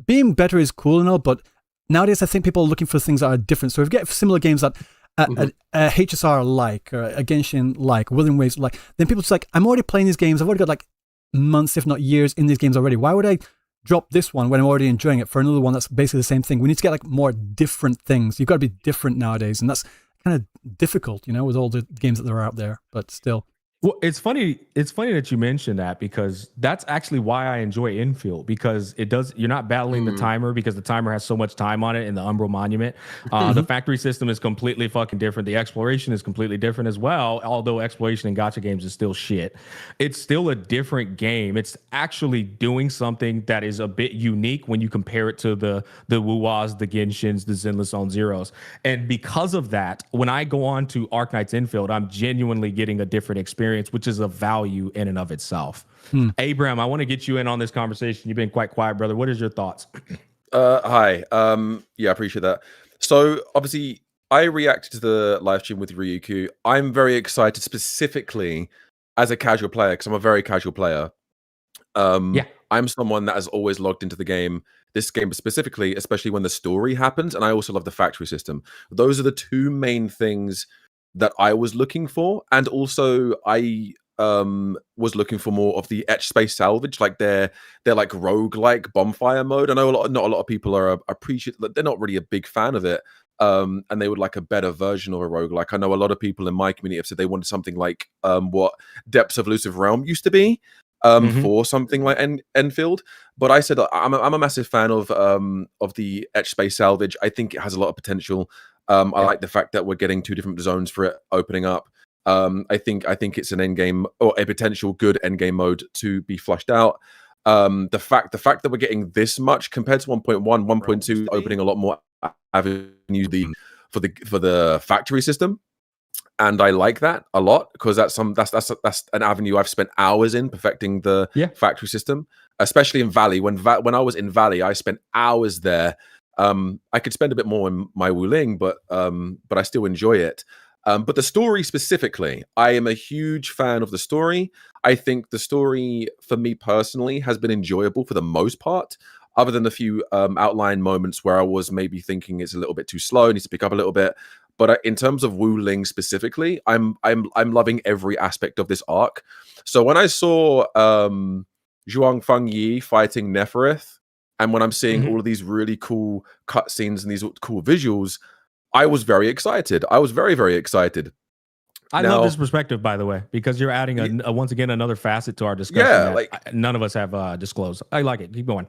being better is cool and all, but nowadays I think people are looking for things that are different. So if you get similar games that a HSR like, or a Genshin like, Wuthering Waves like, then people just like, I'm already playing these games. I've already got like months, if not years, in these games already. Why would I drop this one when I'm already enjoying it for another one that's basically the same thing? We need to get like more different things. You've got to be different nowadays, and that's kind of difficult, with all the games that are out there. But still. Well, it's funny that you mentioned that, because that's actually why I enjoy Endfield, because you're not battling the timer, because the timer has so much time on it in the Umbral Monument. The factory system is completely fucking different. The exploration is completely different as well, although exploration in gacha games is still shit. It's still a different game. It's actually doing something that is a bit unique when you compare it to the Wuwas, the Genshins, the Zenless Zone Zeros. And because of that, when I go on to Arknights Endfield, I'm genuinely getting a different experience, which is a value in and of itself. Abraham, I want to get you in on this conversation. You've been quite quiet, brother. What is your thoughts? Hi. Yeah, I appreciate that. So obviously I reacted to the live stream with Ryuuku. I'm very excited specifically as a casual player, because I'm a very casual player. I'm someone that has always logged into the game, this game specifically, especially when the story happens. And I also love the factory system. Those are the 2 main things that I was looking for. And also I was looking for more of the etch space salvage, like they're like roguelike bonfire mode. I know not a lot of people are they're not really a big fan of it. And they would like a better version of a roguelike. I know a lot of people in my community have said they wanted something like what Depths of Elusive Realm used to be, for something like Endfield. But I said I'm a massive fan of the etch space salvage. I think it has a lot of potential. I like the fact that we're getting 2 different zones for it opening up. I think it's an endgame, or a potential good endgame mode to be flushed out. The fact that we're getting this much compared to 1.1, 1.2 opening a lot more avenues for the factory system, and I like that a lot, because that's an avenue I've spent hours in perfecting the factory system, especially in Valley. When I was in Valley, I spent hours there. I could spend a bit more in my Wuling, but I still enjoy it. But the story specifically, I am a huge fan of the story. I think the story, for me personally, has been enjoyable for the most part. other than a few outline moments where I was maybe thinking it's a little bit too slow, needs to pick up a little bit. But in terms of Wu Ling specifically, I'm loving every aspect of this arc. So when I saw Zhuang Fengyi fighting Nefereth, and when I'm seeing all of these really cool cutscenes and these cool visuals, I was very excited. I was very, very excited. I love this perspective, by the way, because you're adding once again another facet to our discussion. Yeah, that like none of us have disclosed. I like it. Keep going.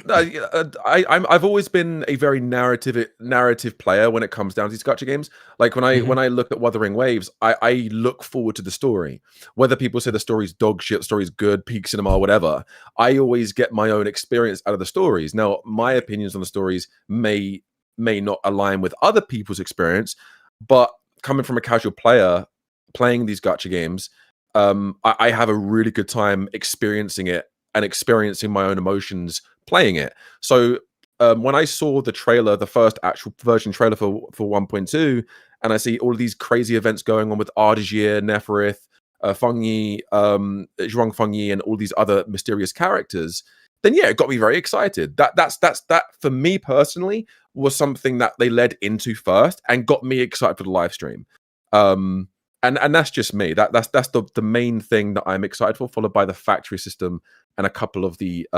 I've always been a very narrative player when it comes down to these gacha games. Like when I look at Wuthering Waves, I look forward to the story. Whether people say the story's dog shit, story's good, peak cinema, or whatever, I always get my own experience out of the stories. Now, my opinions on the stories may not align with other people's experience, but coming from a casual player playing these gacha games, I have a really good time experiencing it and experiencing my own emotions playing it. So when I saw the trailer, the first actual version trailer for 1.2, and I see all of these crazy events going on with Ardajir, Nefereth, Fengyi, Zhuang Fengyi, and all these other mysterious characters, then yeah, it got me very excited. That for me personally was something that they led into first and got me excited for the live stream. And that's just me. That's the main thing that I'm excited for, followed by the factory system and a couple of the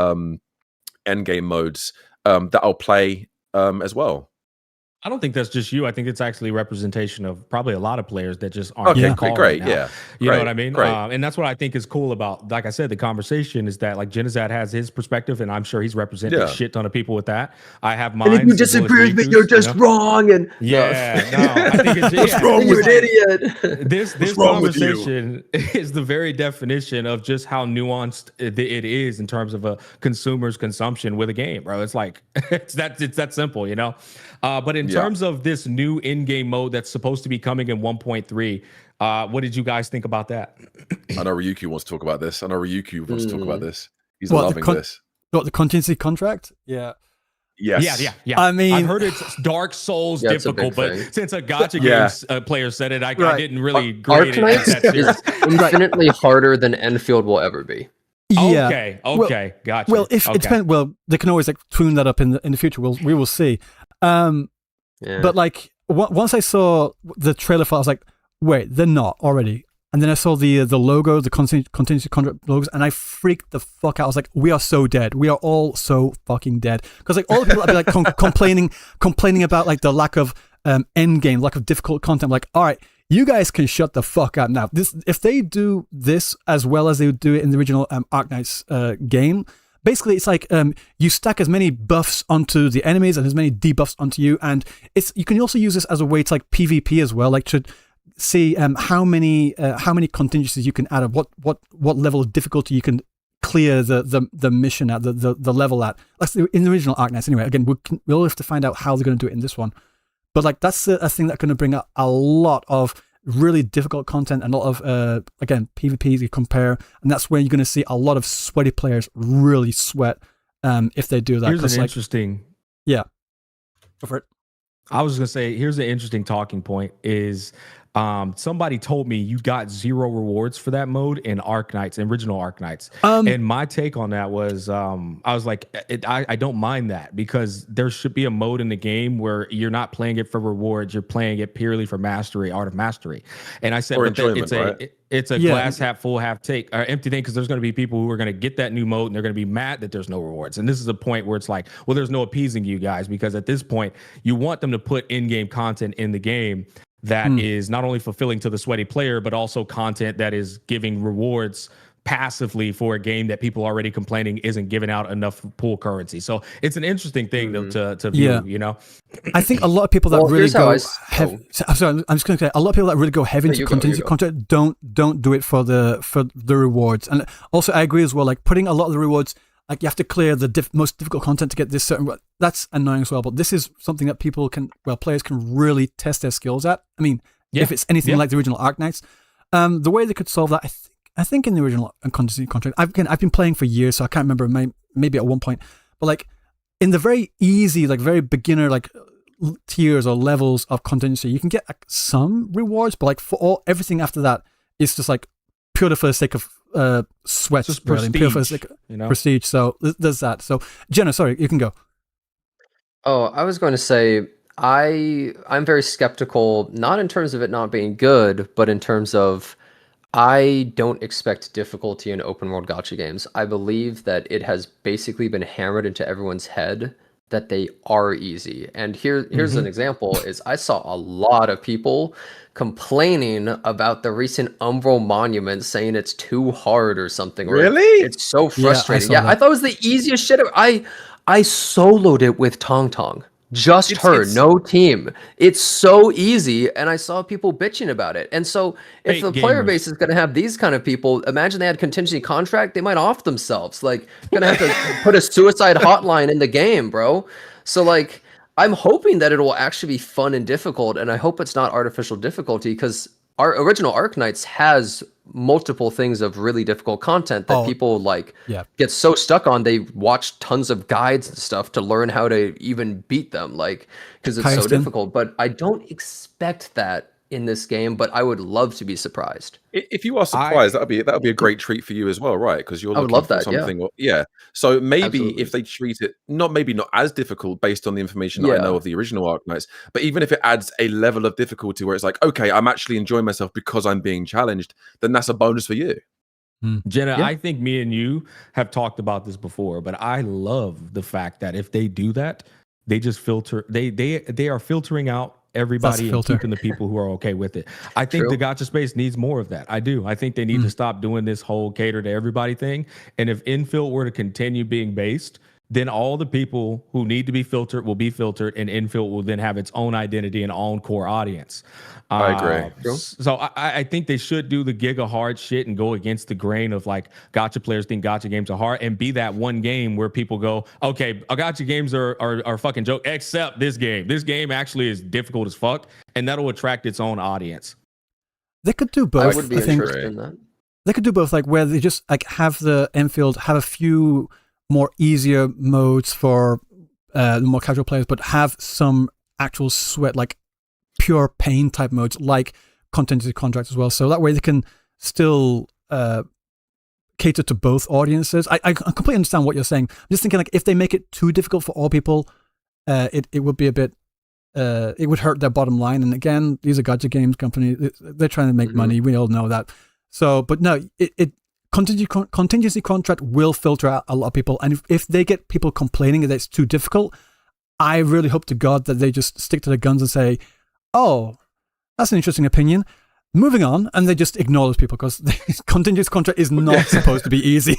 end game modes that I'll play as well. I don't think that's just you. I think it's actually representation of probably a lot of players that just aren't great. Right now. Yeah, you know what I mean. And that's what I think is cool about, like I said, the conversation is that like Genizad has his perspective, and I'm sure he's representing a shit ton of people with that. I have mine. And if you disagree with me, you're just wrong. And I think it's what's wrong with you, idiot? This conversation is the very definition of just how nuanced it is in terms of a consumer's consumption with a game, bro. It's like it's that simple, you know. But in terms of this new in-game mode that's supposed to be coming in 1.3, what did you guys think about that? I know Ryuuku wants to talk about this. He's loving this. What, the contingency contract? Yeah. Yes. Yeah. I mean, I've heard it's Dark Souls difficult, but since a gacha games player said it, I didn't really grade it as that serious. Infinitely harder than Enfield will ever be. Yeah. Okay, gotcha. Well, it depends. Well, they can always like tune that up in the future. We will see. But like once I saw the trailer for it, I was like, wait, they're not already. And then I saw the logo, the contingency contract logos, and I freaked the fuck out. I was like, we are so dead. We are all so fucking dead. Because like all the people that be like complaining about like the lack of end game, lack of difficult content. I'm like, all right, you guys can shut the fuck up now. If they do this as well as they would do it in the original Arknights game, basically it's like you stack as many buffs onto the enemies and as many debuffs onto you, and you can also use this as a way to like PvP as well, like to see how many contingencies you can add, what level of difficulty you can clear the mission at, the level at. Like in the original Arknights anyway. Again, we'll have to find out how they're going to do it in this one. But like that's a thing that's going to bring up a lot of really difficult content and a lot of again PvPs you compare, and that's where you're going to see a lot of sweaty players really sweat if they do that. Here's an interesting. Yeah, go for it. I was going to say, here's an interesting talking point is somebody told me you got 0 rewards for that mode in Arknights, original Arknights. And my take on that was, I was like, I don't mind that, because there should be a mode in the game where you're not playing it for rewards, you're playing it purely for mastery, art of mastery. And I said, it's a glass half full, half empty thing, because there's going to be people who are going to get that new mode and they're going to be mad that there's no rewards. And this is a point where it's like, well, there's no appeasing you guys, because at this point you want them to put in-game content in the game that is not only fulfilling to the sweaty player, but also content that is giving rewards passively for a game that people are already complaining isn't giving out enough pool currency. So it's an interesting thing to view, you know? I think a lot of people that really go heavy, I'm just going to say, a lot of people that really go heavy into contingency content don't do it for the rewards. And also I agree as well, like putting a lot of the rewards, like you have to clear the most difficult content to get this certain, that's annoying as well. But this is something that players can really test their skills at. I mean, if it's anything like the original Arknights, the way they could solve that, I think in the original contingency contract, I've been playing for years, so I can't remember, maybe at one point, but like in the very easy, like very beginner, like tiers or levels of contingency, you can get like some rewards, but like for everything after that, it's just like purely for the sake of sweat, Just really, pure prestige, you know? prestige. So there's that. So Jenna, sorry, you can go. Oh, I was going to say I'm very skeptical, not in terms of it not being good, but in terms of I don't expect difficulty in open world gacha games. I believe that it has basically been hammered into everyone's head that they are easy. And here's an example is I saw a lot of people complaining about the recent Umbral Monument, saying it's too hard or something. Really? Or it's so frustrating. saw Yeah, I that. thought it was the easiest shit ever. I soloed it with Tong Tong. Just her, no team. It's so easy, and I saw people bitching about it. And so, if Fake the player gamers. base is going to have these kind of people, imagine they had contingency contract, they might off themselves. Like, gonna have to put a suicide hotline in the game, bro. So, like, I'm hoping that it will actually be fun and difficult, and I hope it's not artificial difficulty because our original Arknights has multiple things of really difficult content that people get so stuck on they watch tons of guides and stuff to learn how to even beat them, like, because it's so difficult. But I don't expect that in this game, but I would love to be surprised. If you are surprised, that'll be a great treat for you as well, right? Because you're I would looking love for that, yeah. something. Yeah. So maybe Absolutely. if they treat it not as difficult based on the information that I know Yeah. of the original Arknights, but even if it adds a level of difficulty where it's like, okay, I'm actually enjoying myself because I'm being challenged, then that's a bonus for you. Jenna, I think me and you have talked about this before, but I love the fact that if they do that, they just filter. They are filtering out everybody and keeping the people who are okay with it. I think the gacha space needs more of that. I do. I think they need to stop doing this whole cater to everybody thing. And if Infield were to continue being based, then all the people who need to be filtered will be filtered, and Infield will then have its own identity and own core audience. I agree. So I think they should do the giga hard shit and go against the grain of like gacha players think gacha games are hard, and be that one game where people go, okay, gacha games are fucking joke, except this game. This game actually is difficult as fuck, and that'll attract its own audience. They could do both. I would be interested in that. They could do both, like where they just like have the Enfield have a few more easier modes for the more casual players, but have some actual sweat, like pure pain type modes, like contingency contracts as well. So that way they can still cater to both audiences. I completely understand what you're saying. I'm just thinking, like, if they make it too difficult for all people, it would be a bit. It would hurt their bottom line. And again, these are gacha games company. They're trying to make money. We all know that. So, but no, contingency contract will filter out a lot of people. And if they get people complaining that it's too difficult, I really hope to God that they just stick to their guns and say, oh, that's an interesting opinion. Moving on. And they just ignore those people because the contingency contract is not supposed to be easy.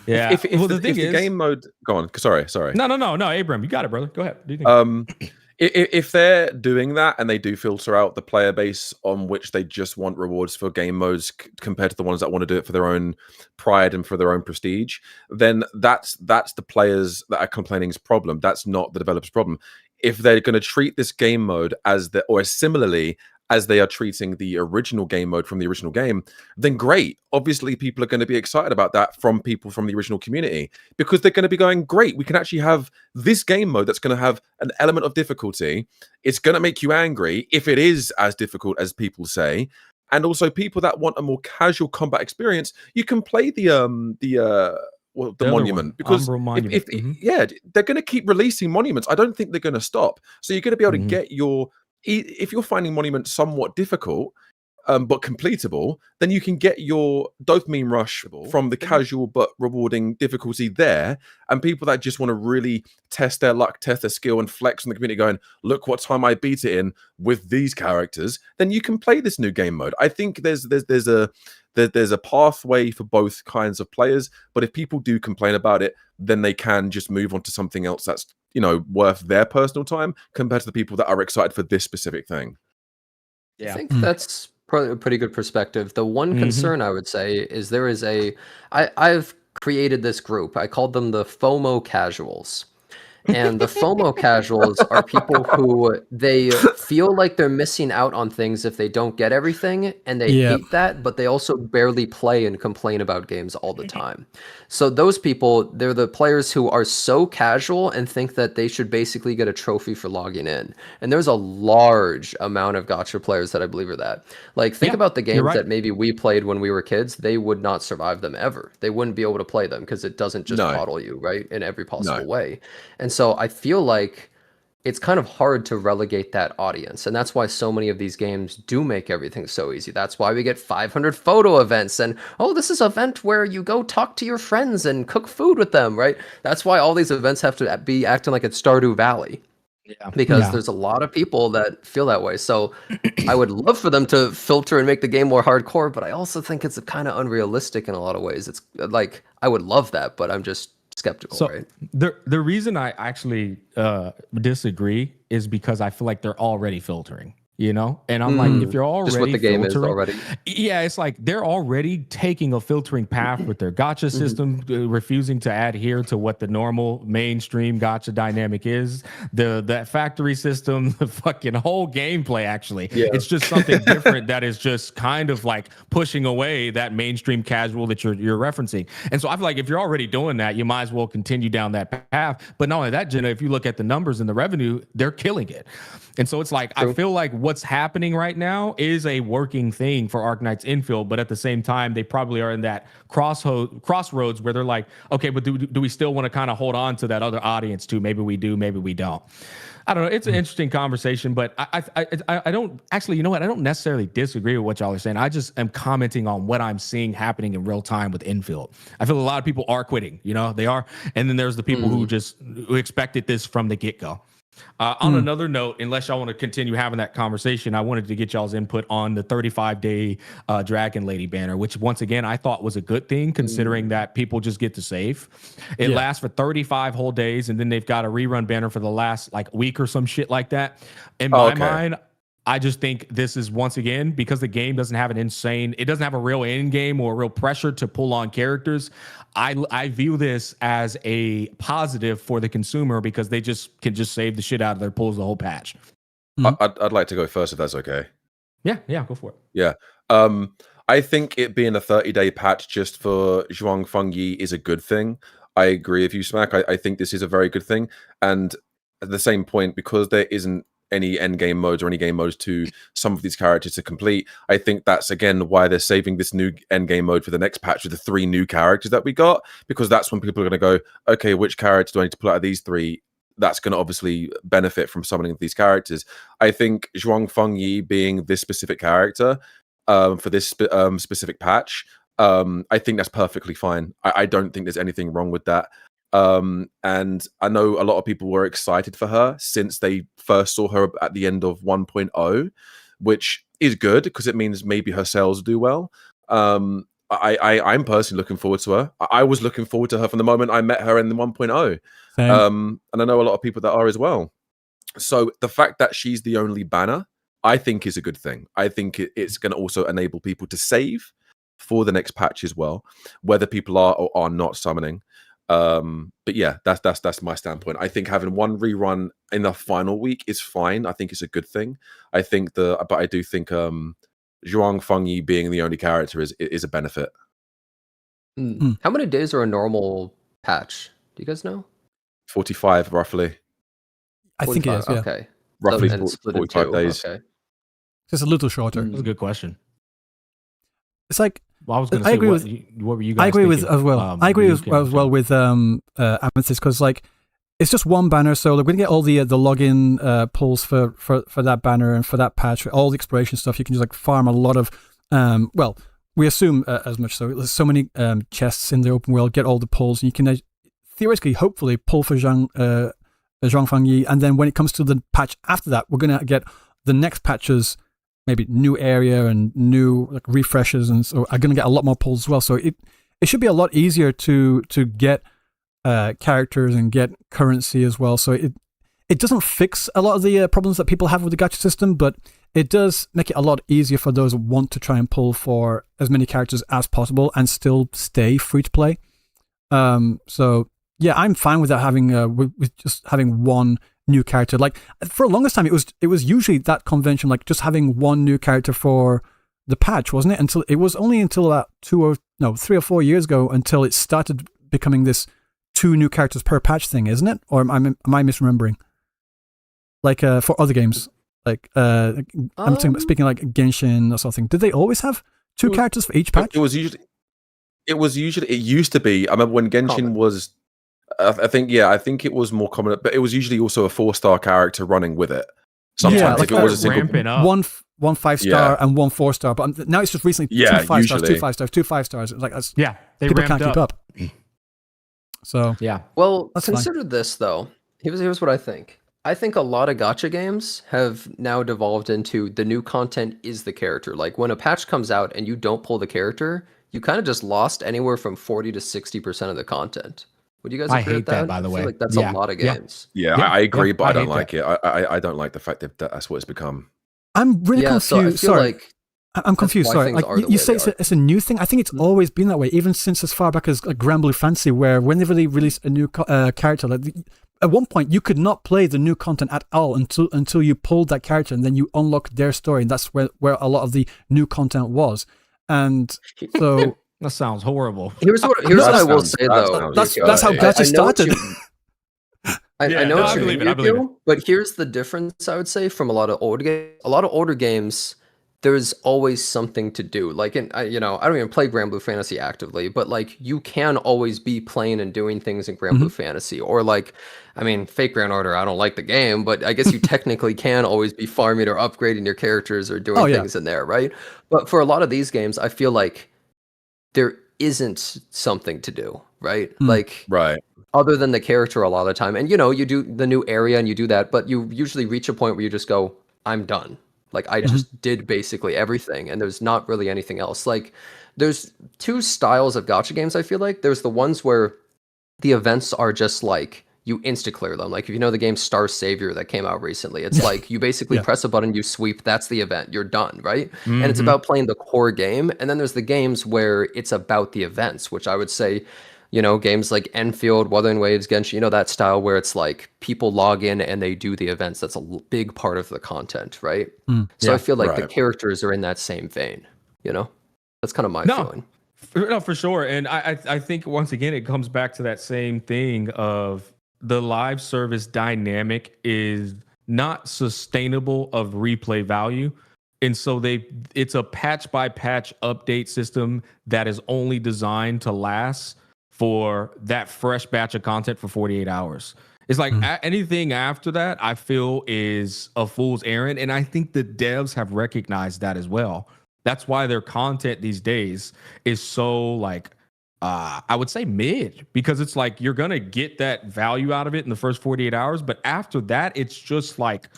Yeah. If the the game mode, go on. Sorry. No, Abram, you got it, brother. Go ahead. Do you think? If they're doing that and they do filter out the player base on which they just want rewards for game modes compared to the ones that want to do it for their own pride and for their own prestige, then that's the players that are complaining's problem. That's not the developer's problem. If they're going to treat this game mode as similarly as they are treating the original game mode from the original game, then great. Obviously, people are going to be excited about that from people from the original community, because they're going to be going, great, we can actually have this game mode that's going to have an element of difficulty. It's going to make you angry if it is as difficult as people say. And also people that want a more casual combat experience, you can play the monument, because they're going to keep releasing monuments. I don't think they're going to stop. So you're going to be able to get if you're finding Monument somewhat difficult, but completable, then you can get your dopamine rush from the casual but rewarding difficulty there. And people that just want to really test their luck, test their skill, and flex on the community going, look what time I beat it in with these characters, then you can play this new game mode. I think there's a pathway for both kinds of players, but if people do complain about it, then they can just move on to something else that's, worth their personal time compared to the people that are excited for this specific thing. I think that's probably a pretty good perspective. The one concern I would say is I've created this group. I called them the FOMO casuals. And the FOMO casuals are people who they feel like they're missing out on things if they don't get everything, and they hate that, but they also barely play and complain about games all the time. So those people, they're the players who are so casual and think that they should basically get a trophy for logging in. And there's a large amount of gacha players that I believe are that. Like, think about the games that maybe we played when we were kids. They would not survive them ever. They wouldn't be able to play them because it doesn't just coddle you, right? In every possible way. And so I feel like it's kind of hard to relegate that audience. And that's why so many of these games do make everything so easy. That's why we get 500 photo events and, oh, this is an event where you go talk to your friends and cook food with them, right? That's why all these events have to be acting like it's Stardew Valley. Because there's a lot of people that feel that way. So I would love for them to filter and make the game more hardcore, but I also think it's kind of unrealistic in a lot of ways. It's like, I would love that, but I'm just skeptical, right? The reason I actually disagree is because I feel like they're already filtering, you know? And I'm like, if you're already just what the game is already. Yeah, it's like they're already taking a filtering path with their gacha system, refusing to adhere to what the normal mainstream gacha dynamic is. That factory system, the fucking whole gameplay, actually. It's just something different that is just kind of like pushing away that mainstream casual that you're referencing. And so I feel like if you're already doing that, you might as well continue down that path. But not only that, Jenna, if you look at the numbers and the revenue, they're killing it. And so it's like, I feel like what's happening right now is a working thing for Arknights Endfield, but at the same time, they probably are in that crossroads where they're like, okay, but do we still want to kind of hold on to that other audience too? Maybe we do, maybe we don't. I don't know. It's an interesting conversation, but I don't actually, you know what? I don't necessarily disagree with what y'all are saying. I just am commenting on what I'm seeing happening in real time with Endfield. I feel a lot of people are quitting, you know, they are. And then there's the people who expected this from the get-go. On another note, unless y'all want to continue having that conversation, I wanted to get y'all's input on the 35-day Dragon Lady banner, which once again, I thought was a good thing considering that people just get to save. It lasts for 35 whole days, and then they've got a rerun banner for the last like week or some shit like that. In my mind, I just think this is once again, because the game doesn't have it doesn't have a real end game or a real pressure to pull on characters. I view this as a positive for the consumer because they can save the shit out of their pulls the whole patch. I'd like to go first if that's okay. Yeah, go for it. Yeah. I think it being a 30-day patch just for Zhuang Fengyi is a good thing. I agree with you, Smack. I think this is a very good thing. And at the same point, because there isn't any end game modes or any game modes to some of these characters to complete, I think that's again why they're saving this new end game mode for the next patch with the 3 new characters that we got, because that's when people are going to go, okay, which character do I need to pull out of these 3? That's going to obviously benefit from summoning these characters. I think Zhuang Fengyi being this specific character for this specific patch, I think that's perfectly fine. I don't think there's anything wrong with that. And I know a lot of people were excited for her since they first saw her at the end of 1.0, which is good because it means maybe her sales do well. I'm personally looking forward to her. I was looking forward to her from the moment I met her in the 1.0. And I know a lot of people that are as well. So the fact that she's the only banner, I think is a good thing. I think it's going to also enable people to save for the next patch as well, whether people are or are not summoning. But yeah, that's my standpoint. I think having one rerun in the final week is fine. I think it's a good thing. But I do think Zhuang Fengyi being the only character is a benefit. How many days are a normal patch? Do you guys know? 45 roughly. I think it is. Yeah. Okay. Roughly so, 45 days. Okay. Just a little shorter. That's a good question. It's like, well, I was going to say, what were you guys I agree thinking? with as well. I agree as well with Amethyst, because like it's just one banner, so we're gonna get all the login pulls for that banner and for that patch, all the exploration stuff. You can just like farm a lot of well, we assume as much. So there's so many chests in the open world. Get all the pulls, and you can theoretically, hopefully, pull for Zhuang Fengyi, and then when it comes to the patch after that, we're gonna get the next patches. Maybe new area and new like refreshes, and so are going to get a lot more pulls as well. So it should be a lot easier to get characters and get currency as well. So it doesn't fix a lot of the problems that people have with the gacha system, but it does make it a lot easier for those who want to try and pull for as many characters as possible and still stay free to play. So Yeah, I'm fine with that having with just having one new character. Like for the longest time, it was usually that convention, like just having one new character for the patch, wasn't it? Until it was only until that 3 or 4 years ago until it started becoming this 2 new characters per patch thing, isn't it? Or am I misremembering? Like for other games, like I'm speaking like Genshin or something. Did they always have 2 characters for each patch? It used to be. I remember when Genshin was. I think it was more common, but it was usually also a 4-star character running with it. Sometimes like if it was a single one 5-star and one 4-star, but now it's just recently 2 5-stars, 2 5-stars, 2 5-stars. Like that's they people can't keep up. So Well, that's consider this though. Here's what I think. I think a lot of gacha games have now devolved into the new content is the character. Like when a patch comes out and you don't pull the character, you kind of just lost anywhere from 40 to 60% of the content. Would you guys agree I hate with that? by the I way. feel like that's a lot of games. Yeah, I agree, but I don't like it. I don't like the fact that that's what it's become. I'm really confused. So I feel like I'm confused. Sorry, like you say it's a new thing. I think it's always been that way, even since as far back as like Grand Blue Fantasy, where whenever they release a new character, like at one point you could not play the new content at all until you pulled that character, and then you unlocked their story, and that's where a lot of the new content was. And so that sounds horrible. Here's what I will say though. That's how gacha started. I know what you mean, but here's the difference. I would say from a lot of older games, there's always something to do. Like I don't even play Grand Blue Fantasy actively, but like you can always be playing and doing things in Grand Blue Fantasy, or like, I mean, Fate Grand Order. I don't like the game, but I guess you technically can always be farming or upgrading your characters or doing things in there, right? But for a lot of these games, I feel like there isn't something to do, right? Like, other than the character a lot of the time. And you do the new area and you do that, but you usually reach a point where you just go, I'm done. Like I just did basically everything, and there's not really anything else. Like there's 2 styles of gacha games, I feel like. There's the ones where the events are just like you insta-clear them. Like if you know the game Star Savior that came out recently, it's like you basically press a button, you sweep, that's the event, you're done, right? And it's about playing the core game. And then there's the games where it's about the events, which I would say, games like Enfield, Wuthering Waves, Genshin, that style where it's like people log in and they do the events. That's a big part of the content, right? So I feel like the characters are in that same vein, That's kind of my feeling. No, for sure. And I think once again, it comes back to that same thing of the live service dynamic is not sustainable of replay value. And so it's a patch by patch update system that is only designed to last for that fresh batch of content for 48 hours. It's like anything after that, I feel is a fool's errand. And I think the devs have recognized that as well. That's why their content these days is so like, I would say mid, because it's like you're going to get that value out of it in the first 48 hours. But after that, it's just like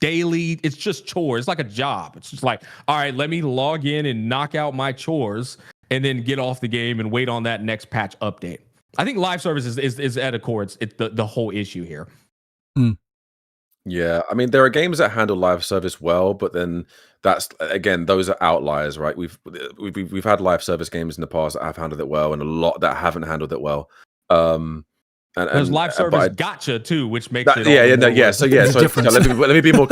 daily, it's just chores. It's like a job. It's just like, all right, let me log in and knock out my chores and then get off the game and wait on that next patch update. I think live service is at a core. It's the whole issue here. Yeah, I mean, there are games that handle live service well, but then that's again, those are outliers, right? We've had live service games in the past that have handled it well, and a lot that haven't handled it well. And there's live service gotcha too, which makes it So let me be more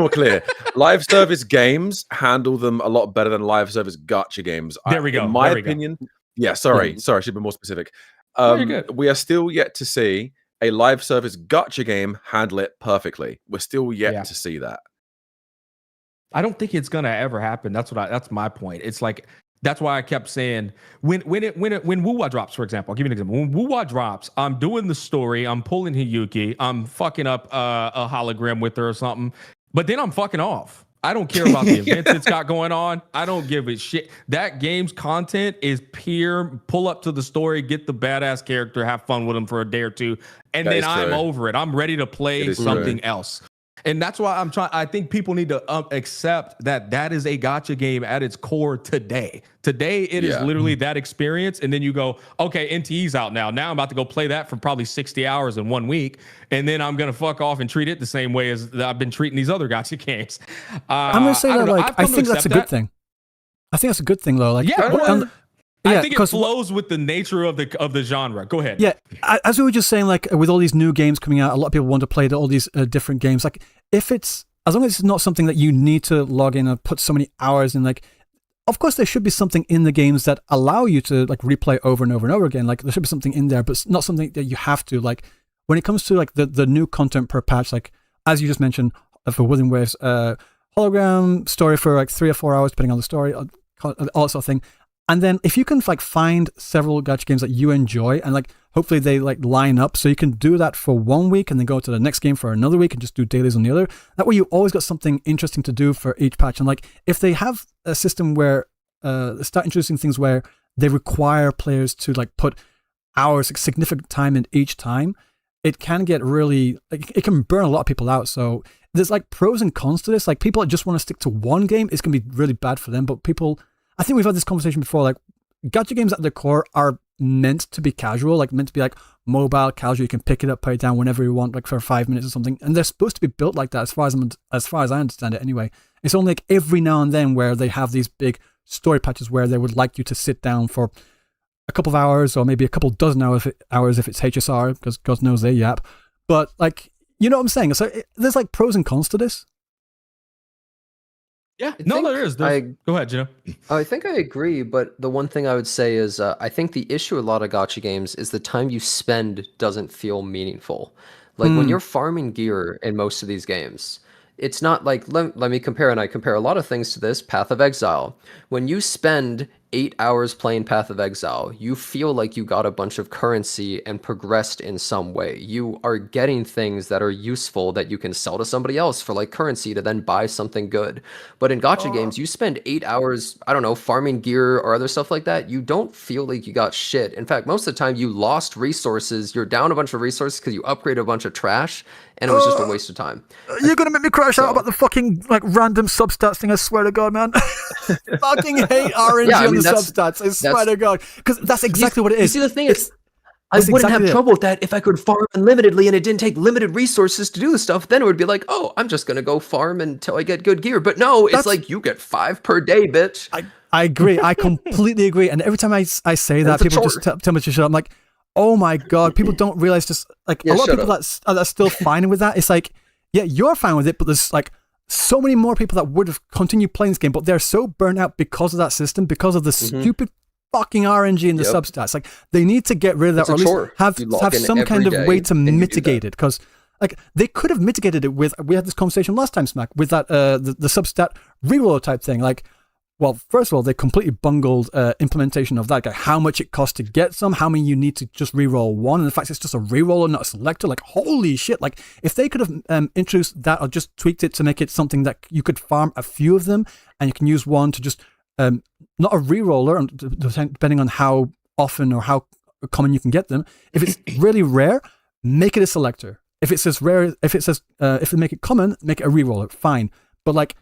clear. Live service games handle them a lot better than live service gotcha games. There we go. In my opinion. Yeah, sorry, I should be more specific. We are still yet to see a live service gotcha game handle it perfectly. We're still yet to see that. I don't think it's gonna ever happen. That's my point. It's like that's why I kept saying when Wuwa drops, for example, I'll give you an example. When Wuwa drops, I'm doing the story, I'm pulling Ryuuku, I'm fucking up a hologram with her or something, but then I'm fucking off. I don't care about the events it's got going on. I don't give a shit. That game's content is pure pull up to the story, get the badass character, have fun with him for a day or two, and then I'm over it. I'm ready to play something else. And that's why I think people need to accept that is a gacha game at its core today. Today, it is literally that experience. And then you go, okay, NTE's out now. Now I'm about to go play that for probably 60 hours in 1 week. And then I'm going to fuck off and treat it the same way as I've been treating these other gacha games. I'm going to say that, I think that's a good thing. I think that's a good thing, though. Like, I think it flows with the nature of the genre. Go ahead. Yeah, as we were just saying, like with all these new games coming out, a lot of people want to play all these different games. Like if it's, as long as it's not something that you need to log in and put so many hours in, like, of course there should be something in the games that allow you to like replay over and over and over again. Like there should be something in there, but it's not something that you have to. Like when it comes to like the new content per patch, like as you just mentioned for Within Waves, hologram story for like 3 or 4 hours, depending on the story, all that sort of thing. And then if you can like find several gacha games that you enjoy and like hopefully they like line up so you can do that for 1 week and then go to the next game for another week and just do dailies on the other. That way you always got something interesting to do for each patch. And like if they have a system where they start introducing things where they require players to like put hours, like, significant time in each time, it can get really, like, it can burn a lot of people out. So there's like pros and cons to this. Like people that just want to stick to one game, it's going to be really bad for them. But people, I think we've had this conversation before, like gacha games at their core are meant to be casual, like meant to be like mobile, casual. You can pick it up, put it down whenever you want, like for 5 minutes or something. And they're supposed to be built like that as far as I understand it anyway. It's only like every now and then where they have these big story patches where they would like you to sit down for a couple of hours or maybe a couple dozen hours if it's HSR, because God knows they yap. But like, you know what I'm saying? So there's like pros and cons to this. Yeah, there is. Go ahead, Gino. I think I agree, but the one thing I would say is I think the issue with a lot of gacha games is the time you spend doesn't feel meaningful. Like when you're farming gear in most of these games, it's not like, let me compare, and I compare a lot of things to this, Path of Exile. When you spend 8 hours playing Path of Exile, you feel like you got a bunch of currency and progressed in some way. You are getting things that are useful that you can sell to somebody else for like currency to then buy something good. But in gacha games, you spend 8 hours, I don't know, farming gear or other stuff like that. You don't feel like you got shit. In fact, most of the time you lost resources. You're down a bunch of resources because you upgraded a bunch of trash, and it was just a waste of time. You're going to make me crash out about the fucking like random substats thing, I swear to God, man. Fucking hate RNG on the substats, I swear to God. Because that's exactly what it is. You see, the thing is, I wouldn't have trouble with that if I could farm unlimitedly and it didn't take limited resources to do the stuff. Then it would be like, oh, I'm just going to go farm until I get good gear. But no, it's like you get 5 per day, bitch. I agree. I completely agree. And every time I say that, people just tell me to shut up. I'm like, oh my God, people don't realize just like a lot of people that are still fine with that. It's like, yeah, you're fine with it, but there's like so many more people that would have continued playing this game, but they're so burnt out because of that system, because of the stupid fucking RNG in the substats. Like they need to get rid of that, or at least have some kind of way to mitigate it. Because like they could have mitigated it with, we had this conversation last time, Smack, with that the substat reroll type thing. Like, well, first of all, they completely bungled implementation of that. Like how much it costs to get some, how many you need to just reroll one, and the fact it's just a reroll and not a selector. Like holy shit! Like if they could have introduced that or just tweaked it to make it something that you could farm a few of them, and you can use one to just not a reroller, depending on how often or how common you can get them. If it's really rare, make it a selector. If it says rare, if they make it common, make it a reroller. Fine, but like.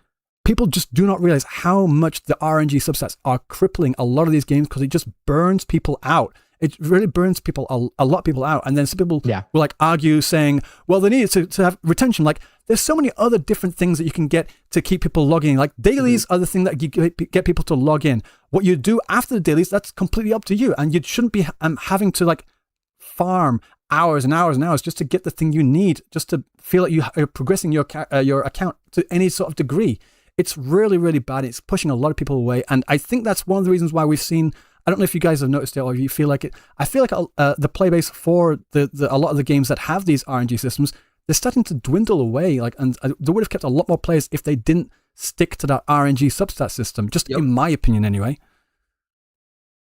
People just do not realize how much the RNG subsets are crippling a lot of these games because it just burns people out. It really burns people, a lot of people out. And then some people will like argue saying, well, they need to have retention. Like there's so many other different things that you can get to keep people logging. Like dailies are the thing that you get people to log in. What you do after the dailies, that's completely up to you. And you shouldn't be having to like farm hours and hours and hours just to get the thing you need, just to feel like you are progressing your account to any sort of degree. It's really, really bad. It's pushing a lot of people away. And I think that's one of the reasons why we've seen, I don't know if you guys have noticed it or you feel like it, I feel like the play base for a lot of the games that have these RNG systems, they're starting to dwindle away. Like, and they would have kept a lot more players if they didn't stick to that RNG substat system, just in my opinion anyway.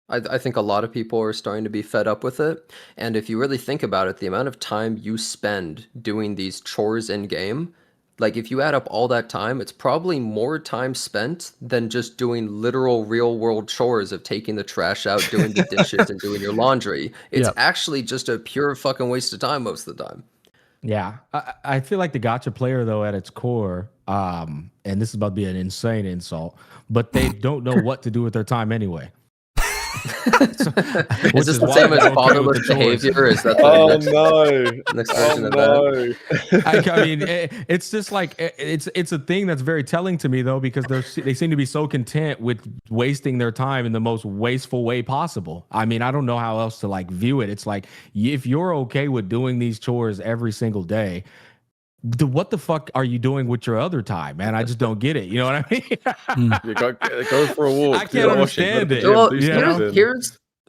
I think a lot of people are starting to be fed up with it. And if you really think about it, the amount of time you spend doing these chores in game, like if you add up all that time, it's probably more time spent than just doing literal real world chores of taking the trash out, doing the dishes and doing your laundry. It's actually just a pure fucking waste of time most of the time. Yeah. I feel like the gacha player though at its core, and this is about to be an insane insult, but they don't know what to do with their time anyway. Is this the same as fatherless behavior? Is that the next version of that? I mean, it's just like it's a thing that's very telling to me though, because they seem to be so content with wasting their time in the most wasteful way possible. I mean, I don't know how else to like view it. It's like if you're okay with doing these chores every single day, what the fuck are you doing with your other time, man? I just don't get it. You know what I mean? You go for a walk. I can't understand it. Well,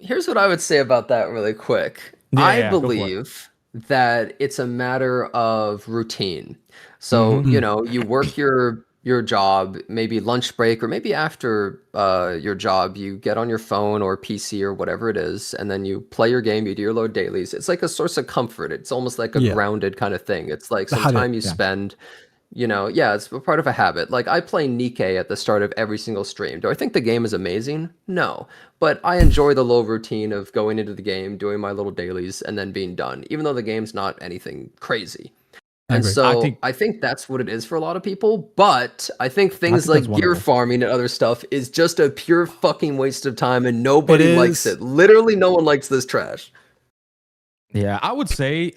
here's what I would say about that really quick. I believe that it's a matter of routine. So, you know, you work your job, maybe lunch break, or maybe after your job, you get on your phone or PC or whatever it is, and then you play your game, you do your low dailies. It's like a source of comfort. It's almost like a grounded kind of thing. It's like some time you spend, you know, it's a part of a habit. Like I play Nikkei at the start of every single stream. Do I think the game is amazing? No. But I enjoy the low routine of going into the game, doing my little dailies, and then being done, even though the game's not anything crazy. And so I think that's what it is for a lot of people. But I think things like gear farming and other stuff is just a pure fucking waste of time, and nobody likes it. Literally, no one likes this trash. Yeah, I would say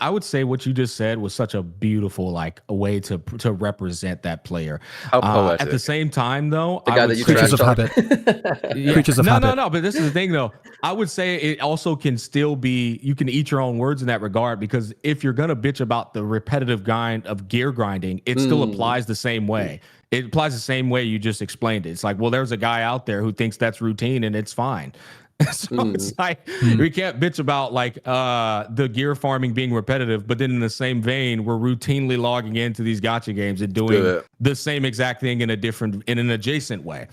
what you just said was such a beautiful like a way to represent that player. At the same time, though, the guy that you creatures of habit. Creatures of habit. No. But this is the thing, though. I would say it also can still be. You can eat your own words in that regard, because if you're gonna bitch about the repetitive grind of gear grinding, it still applies the same way. It applies the same way you just explained it. It's like, well, there's a guy out there who thinks that's routine and it's fine. So it's like we can't bitch about like the gear farming being repetitive, but then in the same vein, we're routinely logging into these gacha games and doing the same exact thing in an adjacent way.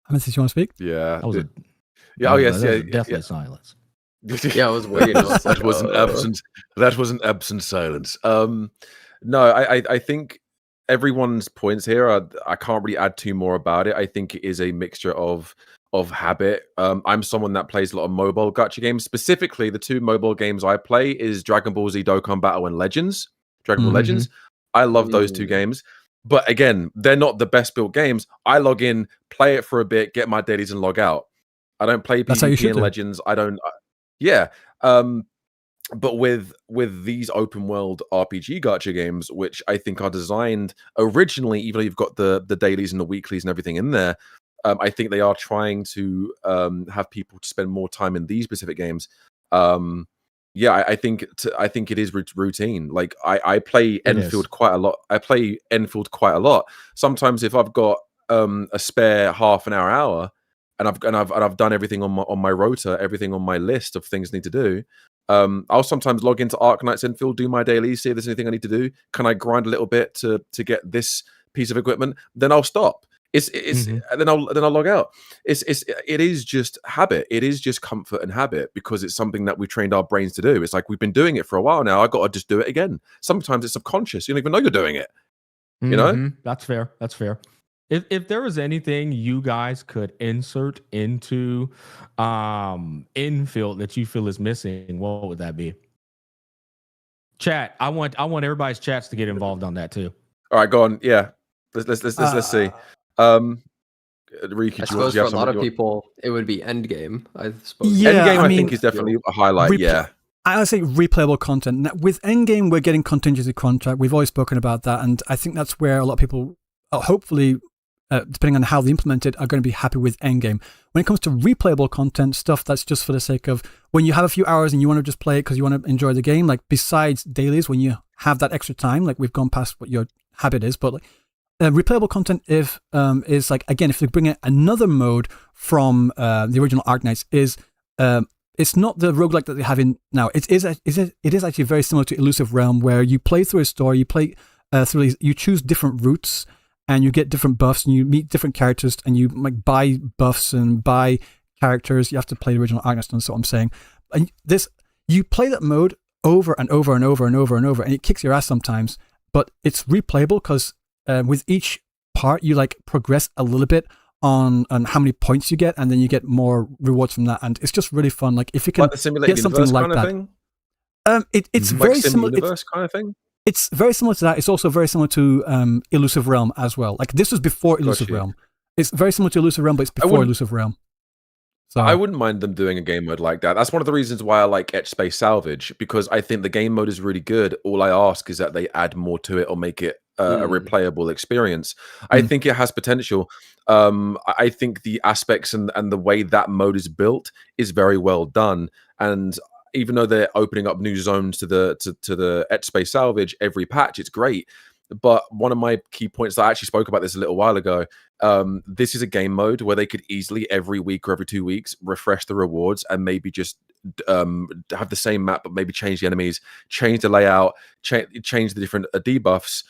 Did you want to speak? Yeah. Definitely silence. Yeah, I was waiting. That was an absent silence. No, I think everyone's points here I can't really add too more about it. I think it is a mixture of habit. I'm someone that plays a lot of mobile gacha games. Specifically, the two mobile games I play is Dragon Ball Z Dokkan Battle and Dragon Ball Legends. I love those two games. But again, they're not the best built games. I log in, play it for a bit, get my dailies and log out. I don't play PvP and Legends. I don't but with these open world RPG gacha games, which I think are designed originally, even though you've got the dailies and the weeklies and everything in there, I think they are trying to have people to spend more time in these specific games. I think it is routine. Like I play Enfield quite a lot. Sometimes if I've got a spare half an hour, and I've done everything on my rota, everything on my list of things I need to do. I'll sometimes log into Arknights Endfield, do my daily, see if there's anything I need to do. Can I grind a little bit to get this piece of equipment? Then I'll stop. And then I'll log out. It is just habit. It is just comfort and habit, because it's something that we trained our brains to do. It's like we've been doing it for a while now. I got to just do it again. Sometimes it's subconscious. You don't even know you're doing it. You know? That's fair. If there was anything you guys could insert into Infield that you feel is missing, what would that be? Chat. I want everybody's chats to get involved on that too. All right, go on. Yeah, let's see. Ryuuku, I suppose for a lot of people, it would be Endgame. I suppose. Yeah, Endgame, I think, is definitely a highlight. I would say replayable content. Now, with Endgame, we're getting contingency contract. We've always spoken about that, and I think that's where a lot of people, hopefully, depending on how they implement it, are going to be happy with Endgame. When it comes to replayable content, stuff that's just for the sake of when you have a few hours and you want to just play it because you want to enjoy the game, like besides dailies, when you have that extra time, like we've gone past what your habit is, but like replayable content is like, again, if they bring in another mode from the original Arknights, it's not the roguelike that they have in now. It is actually very similar to Elusive Realm, where you play through a story, you play through these, you choose different routes, and you get different buffs, and you meet different characters, and you like buy buffs and buy characters. You have to play the original Arknights, that's what I'm saying. And you play that mode over and over and over and over and over, and it kicks your ass sometimes, but it's replayable because with each part, you like progress a little bit on how many points you get, and then you get more rewards from that, and it's just really fun. Like if you can get something like that, it's like very Sim similar. Universe kind of thing. It's very similar to that. It's also very similar to Elusive Realm as well. Like this was before Elusive Realm. It's very similar to Elusive Realm, but it's before Elusive Realm. So I wouldn't mind them doing a game mode like that. That's one of the reasons why I like Etch Space Salvage, because I think the game mode is really good. All I ask is that they add more to it or make it a replayable experience. I think it has potential. I think the aspects and the way that mode is built is very well done. And even though they're opening up new zones to the Etch Space Salvage every patch, it's great. But one of my key points, I actually spoke about this a little while ago, this is a game mode where they could easily every week or every 2 weeks refresh the rewards and maybe just have the same map, but maybe change the enemies, change the layout, change the different debuffs.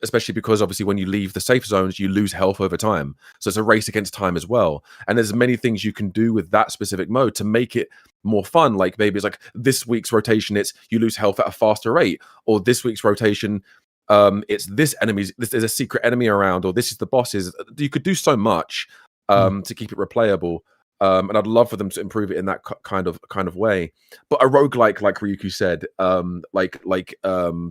Especially because obviously when you leave the safe zones, you lose health over time. So it's a race against time as well. And there's many things you can do with that specific mode to make it more fun. Like maybe it's like this week's rotation, it's you lose health at a faster rate, or this week's rotation, it's this there's a secret enemy around, or this is the bosses. You could do so much to keep it replayable. And I'd love for them to improve it in that kind of way. But a roguelike, like Ryuuku said, like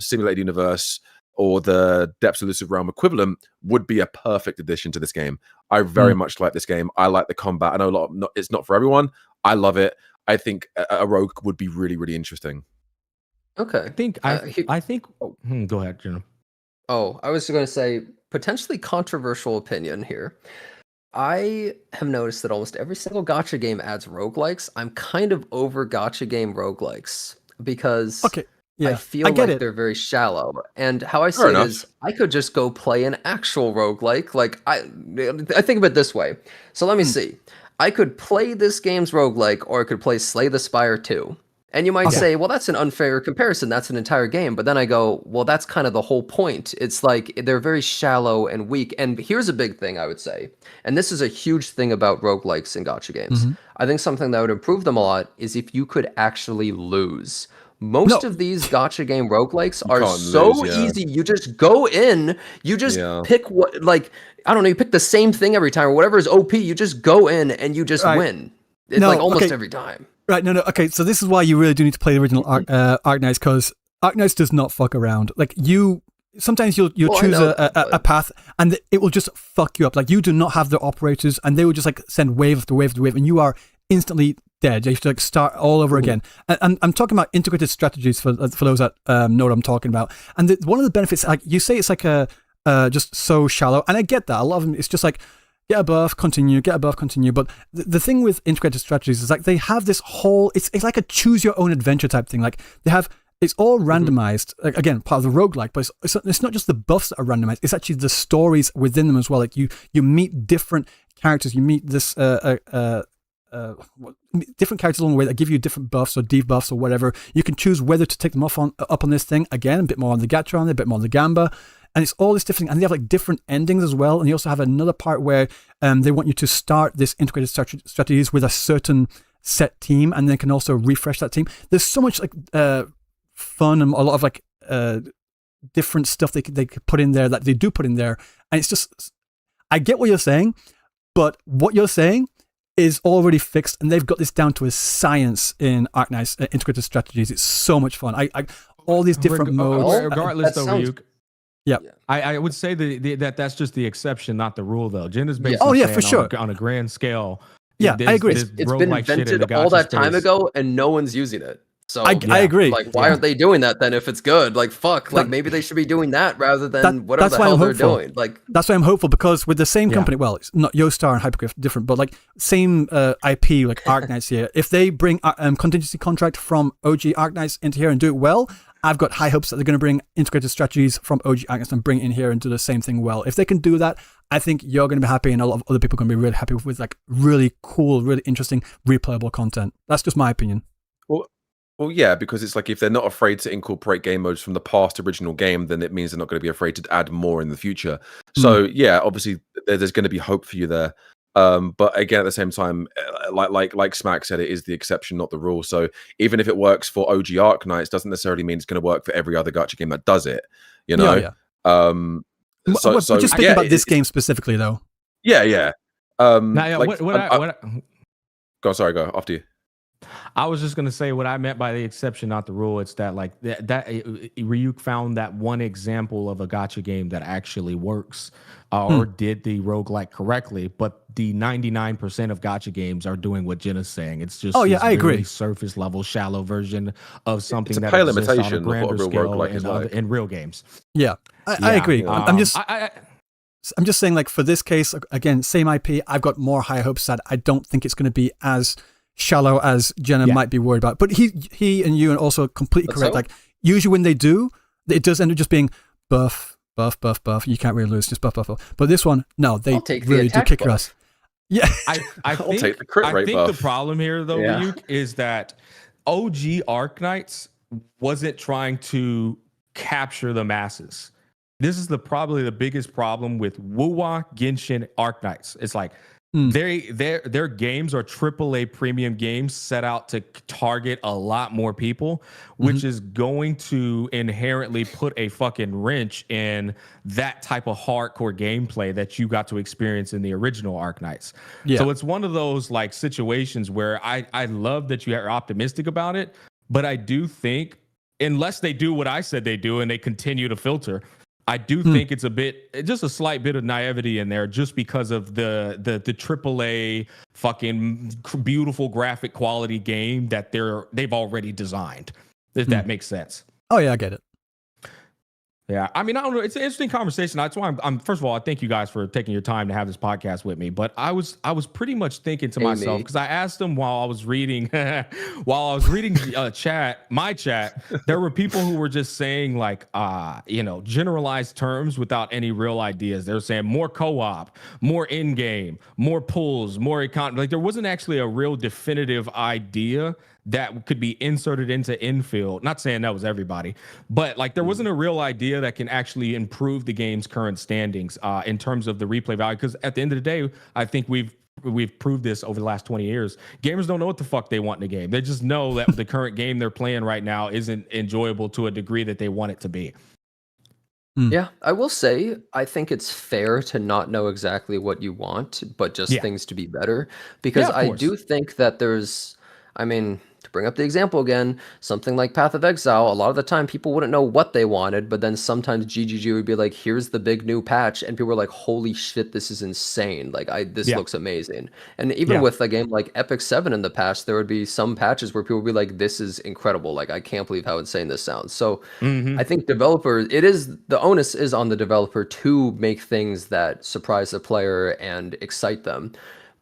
Simulated Universe or the Depths of Elusive Realm equivalent would be a perfect addition to this game. I very much like this game. I like the combat. I know it's not for everyone. I love it. I think a rogue would be really, really interesting. Okay. I think. Go ahead, Juno. Oh, I was going to say potentially controversial opinion here. I have noticed that almost every single gacha game adds roguelikes. I'm kind of over gacha game roguelikes because I feel like they're very shallow. And how I see it is I could just go play an actual roguelike. Like I think of it this way. So let me see. I could play this game's roguelike, or I could play Slay the Spire 2. And you might say, well, that's an unfair comparison. That's an entire game. But then I go, well, that's kind of the whole point. It's like they're very shallow and weak. And here's a big thing I would say. And this is a huge thing about roguelikes and gacha games. I think something that would improve them a lot is if you could actually lose. Most of these gacha game roguelikes are so easy. You just go in, you just pick what, like, I don't know, you pick the same thing every time or whatever is OP. You just go in and you just win. It's like almost every time. Right, no, okay, so this is why you really do need to play the original Arknights, because Arknights does not fuck around. Like, sometimes you'll choose a path, and it will just fuck you up. Like, you do not have the operators, and they will just, like, send wave after wave after wave, and you are instantly dead. You have to, like, start all over again. And I'm talking about integrated strategies for those that know what I'm talking about. And one of the benefits, like, you say it's like just so shallow, and I get that. A lot of them, it's just like, get a buff, continue, get a buff, continue. But the thing with integrated strategies is like they have this whole, it's like a choose your own adventure type thing. Like they have, it's all randomized, like, again, part of the roguelike, but it's not just the buffs that are randomized, it's actually the stories within them as well. Like you meet different characters, you meet this, different characters along the way that give you different buffs or debuffs or whatever. You can choose whether to take them up on this thing. Again, a bit more on the gacha on it, a bit more on the gamba. And it's all this different, and they have like different endings as well. And you also have another part where they want you to start this integrated strategies with a certain set team, and then can also refresh that team. There's so much like fun and a lot of like different stuff they could put in there that they do put in there. And it's just, I get what you're saying, but what you're saying is already fixed, and they've got this down to a science in Arknights integrated strategies. It's so much fun. I all these different modes. Regardless, though, Ryuk. Yeah, I would say that's just the exception, not the rule, though. Jen is basically for sure on a grand scale. Yeah, I agree. It's been invented all that time ago, and no one's using it. So I agree. Like, why aren't they doing that then? If it's good, like fuck, like maybe they should be doing that rather than whatever the hell they're doing. Like that's why I'm hopeful, because with the same company, well, it's not Yostar and Hypergriff different, but like same IP, like Arknights here. If they bring contingency contract from OG Arknights into here and do it well, I've got high hopes that they're going to bring integrated strategies from OG Arknights and bring it in here and do the same thing well. If they can do that, I think you're going to be happy, and a lot of other people are going to be really happy with like really cool, really interesting, replayable content. That's just my opinion. Well, yeah, because it's like if they're not afraid to incorporate game modes from the past original game, then it means they're not going to be afraid to add more in the future. So yeah, obviously there's going to be hope for you there. But again, at the same time, like Smack said, it is the exception, not the rule. So even if it works for OG Arknights, doesn't necessarily mean it's going to work for every other gacha game that does it. You know. Yeah. So just thinking about this game specifically, though. Yeah. Go on, sorry, go after you. I was just gonna say what I meant by the exception, not the rule. It's that like Ryuk found that one example of a gacha game that actually works or did the roguelike correctly, but the 99% of gacha games are doing what Jenna's saying. It's just I agree. Surface level, shallow version of something it's a that pale exists on a imitation of what a grander real scale roguelike is like. in real games. Yeah, I agree. I'm just. I'm just saying, like, for this case, again, same IP, I've got more high hopes that I don't think it's going to be as shallow as Jenna might be worried about. But he and you are also completely correct. Like, usually when they do, it does end up just being buff. You can't really lose, just buff. But this one, no, they really do kick your ass. Yeah. I think, take the crit rate buff. The problem here, though, Ryuk, is that OG Arknights wasn't trying to capture the masses. This is probably the biggest problem with Wuwa, Genshin, Arknights. It's like their games are AAA premium games set out to target a lot more people, which is going to inherently put a fucking wrench in that type of hardcore gameplay that you got to experience in the original Arknights. Yeah. So it's one of those like situations where I love that you are optimistic about it, but I do think unless they do what I said they do and they continue to filter, I do think it's just a slight bit of naivety in there, just because of the AAA fucking beautiful graphic quality game that they've already designed. If that makes sense. Oh yeah, I get it. Yeah, I mean, I don't know. It's an interesting conversation. That's why I'm first of all, I thank you guys for taking your time to have this podcast with me. But I was pretty much thinking to myself, because I asked them while I was reading my chat, there were people who were just saying like generalized terms without any real ideas. They were saying more co-op, more in-game, more pulls, more like there wasn't actually a real definitive idea that could be inserted into Endfield. Not saying that was everybody, but like there wasn't a real idea that can actually improve the game's current standings in terms of the replay value. Because at the end of the day, I think we've proved this over the last 20 years. Gamers don't know what the fuck they want in a game. They just know that the current game they're playing right now isn't enjoyable to a degree that they want it to be. Yeah, I will say, I think it's fair to not know exactly what you want, but just things to be better. Because I do think that there's, I mean, to bring up the example again, something like Path of Exile, a lot of the time people wouldn't know what they wanted, but then sometimes GGG would be like, here's the big new patch, and people were like, holy shit, this is insane. Like, this looks amazing. And even with a game like Epic 7 in the past, there would be some patches where people would be like, this is incredible. Like, I can't believe how insane this sounds. So I think developers, the onus is on the developer to make things that surprise the player and excite them.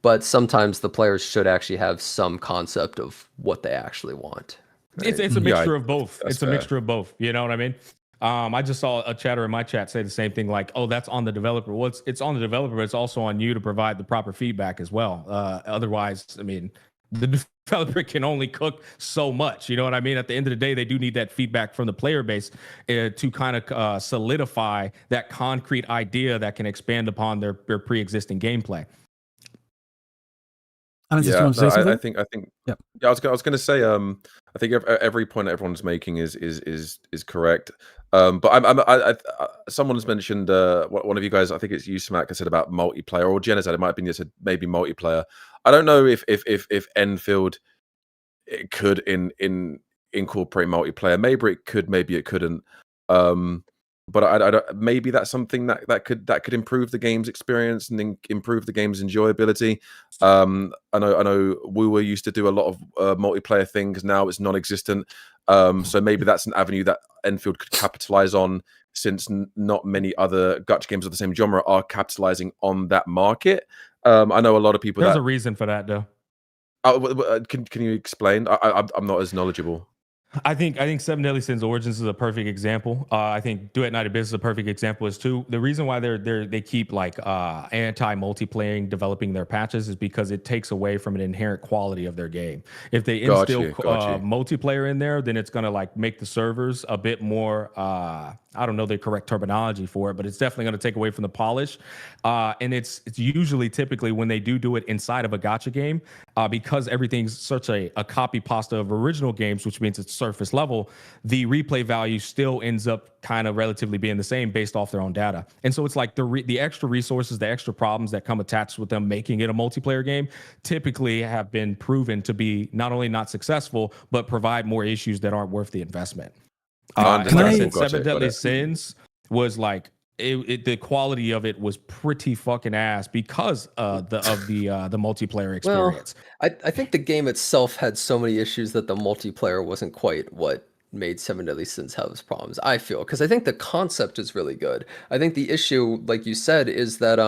But sometimes the players should actually have some concept of what they actually want. Right? It's a mixture of both. It's a mixture of both. You know what I mean? I just saw a chatter in my chat say the same thing, like, oh, that's on the developer. Well, it's on the developer, but it's also on you to provide the proper feedback as well. Otherwise, I mean, the developer can only cook so much. You know what I mean? At the end of the day, they do need that feedback from the player base to kind of solidify that concrete idea that can expand upon their pre-existing gameplay. I think. Yeah, I was going to say. I think every point everyone's making is correct. But someone has mentioned one of you guys. I think it's you, Smack. I said about multiplayer, or Jenna said it might have been you said maybe multiplayer. I don't know if Enfield it could incorporate multiplayer. Maybe it could. Maybe it couldn't. But I don't, maybe that's something that could improve the game's experience and improve the game's enjoyability. I know Wuwa used to do a lot of multiplayer things. Now it's non-existent. So maybe that's an avenue that Enfield could capitalize on, since not many other gacha games of the same genre are capitalizing on that market. I know a lot of people. There's a reason for that, though. Can you explain? I'm not as knowledgeable. I think Seven Deadly Sins Origins is a perfect example. I think Duet Night Abyss is a perfect example as too. The reason why they keep like anti-multiplaying developing their patches is because it takes away from an inherent quality of their game. If they instill multiplayer in there, then it's gonna like make the servers a bit more I don't know the correct terminology for it, but it's definitely going to take away from the polish. And it's usually typically when they do it inside of a gacha game, because everything's such a copy pasta of original games, which means it's surface level, the replay value still ends up kind of relatively being the same based off their own data. And so it's like the extra resources, the extra problems that come attached with them making it a multiplayer game typically have been proven to be not only not successful, but provide more issues that aren't worth the investment. Like I said, Seven Deadly Sins was like, the quality of it was pretty fucking ass because the multiplayer experience. Well, I think the game itself had so many issues that the multiplayer wasn't quite what made Seven Deadly Sins have its problems, I feel, because I think the concept is really good. I think the issue, like you said, is that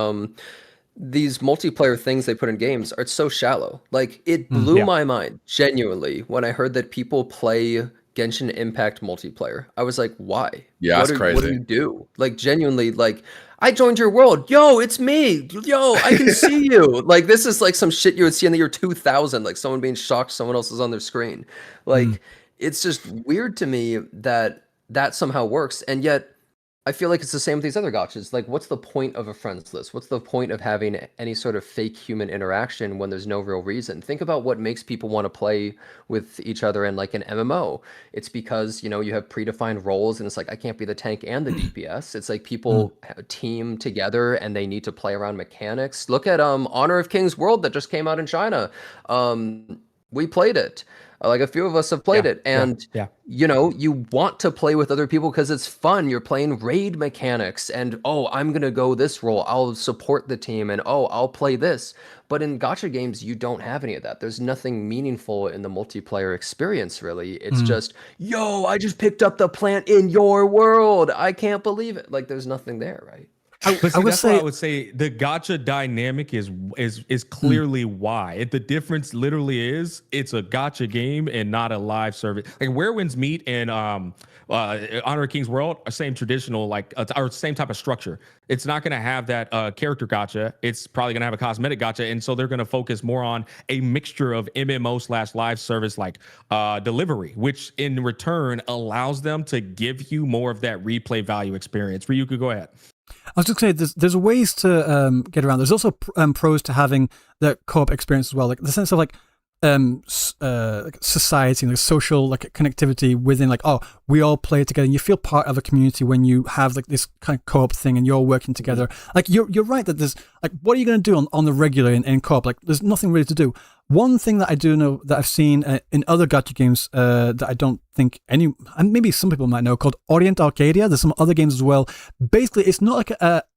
these multiplayer things they put in games are so shallow. Like, it blew my mind genuinely when I heard that people play Genshin Impact multiplayer. I was like, why? Yeah, that's crazy. What do you do? Like, genuinely, like, I joined your world. Yo, it's me. Yo, I can see you. Like, this is like some shit you would see in the year 2000, like someone being shocked someone else is on their screen. Like, it's just weird to me that that somehow works. And yet, I feel like it's the same with these other gachas. Like, what's the point of a friends list? What's the point of having any sort of fake human interaction when there's no real reason? Think about what makes people want to play with each other in like an MMO. It's because, you know, you have predefined roles and it's like, I can't be the tank and the DPS. It's like people team together and they need to play around mechanics. Look at Honor of Kings World that just came out in China. We played it. Like, a few of us have played it, and you know, you want to play with other people because it's fun. You're playing raid mechanics, and oh, I'm gonna go this role. I'll support the team, and oh, I'll play this. But in gacha games, you don't have any of that. There's nothing meaningful in the multiplayer experience, really. It's just, yo, I just picked up the plant in your world. I can't believe it. Like, there's nothing there, right? I would say the gacha dynamic is clearly why. The difference literally is it's a gacha game and not a live service. Like Werewinds Meet and Honor of Kings World are same traditional, like, or same type of structure. It's not going to have that character gacha. It's probably going to have a cosmetic gacha, and so they're going to focus more on a mixture of MMO/live service like delivery, which in return allows them to give you more of that replay value experience. Ryuuku, go ahead. I was just going to say, there's ways to get around. There's also pros to having the co-op experience as well, like the sense of like society, like social like connectivity within, like, oh, we all play together and you feel part of a community when you have like this kind of co-op thing and you're working together. Like, you're right that there's like, what are you going to do on the regular in co-op? Like, there's nothing really to do. One thing that I do know that I've seen in other gacha games that I don't think and maybe some people might know, called Orient Arcadia. There's some other games as well. Basically, it's not like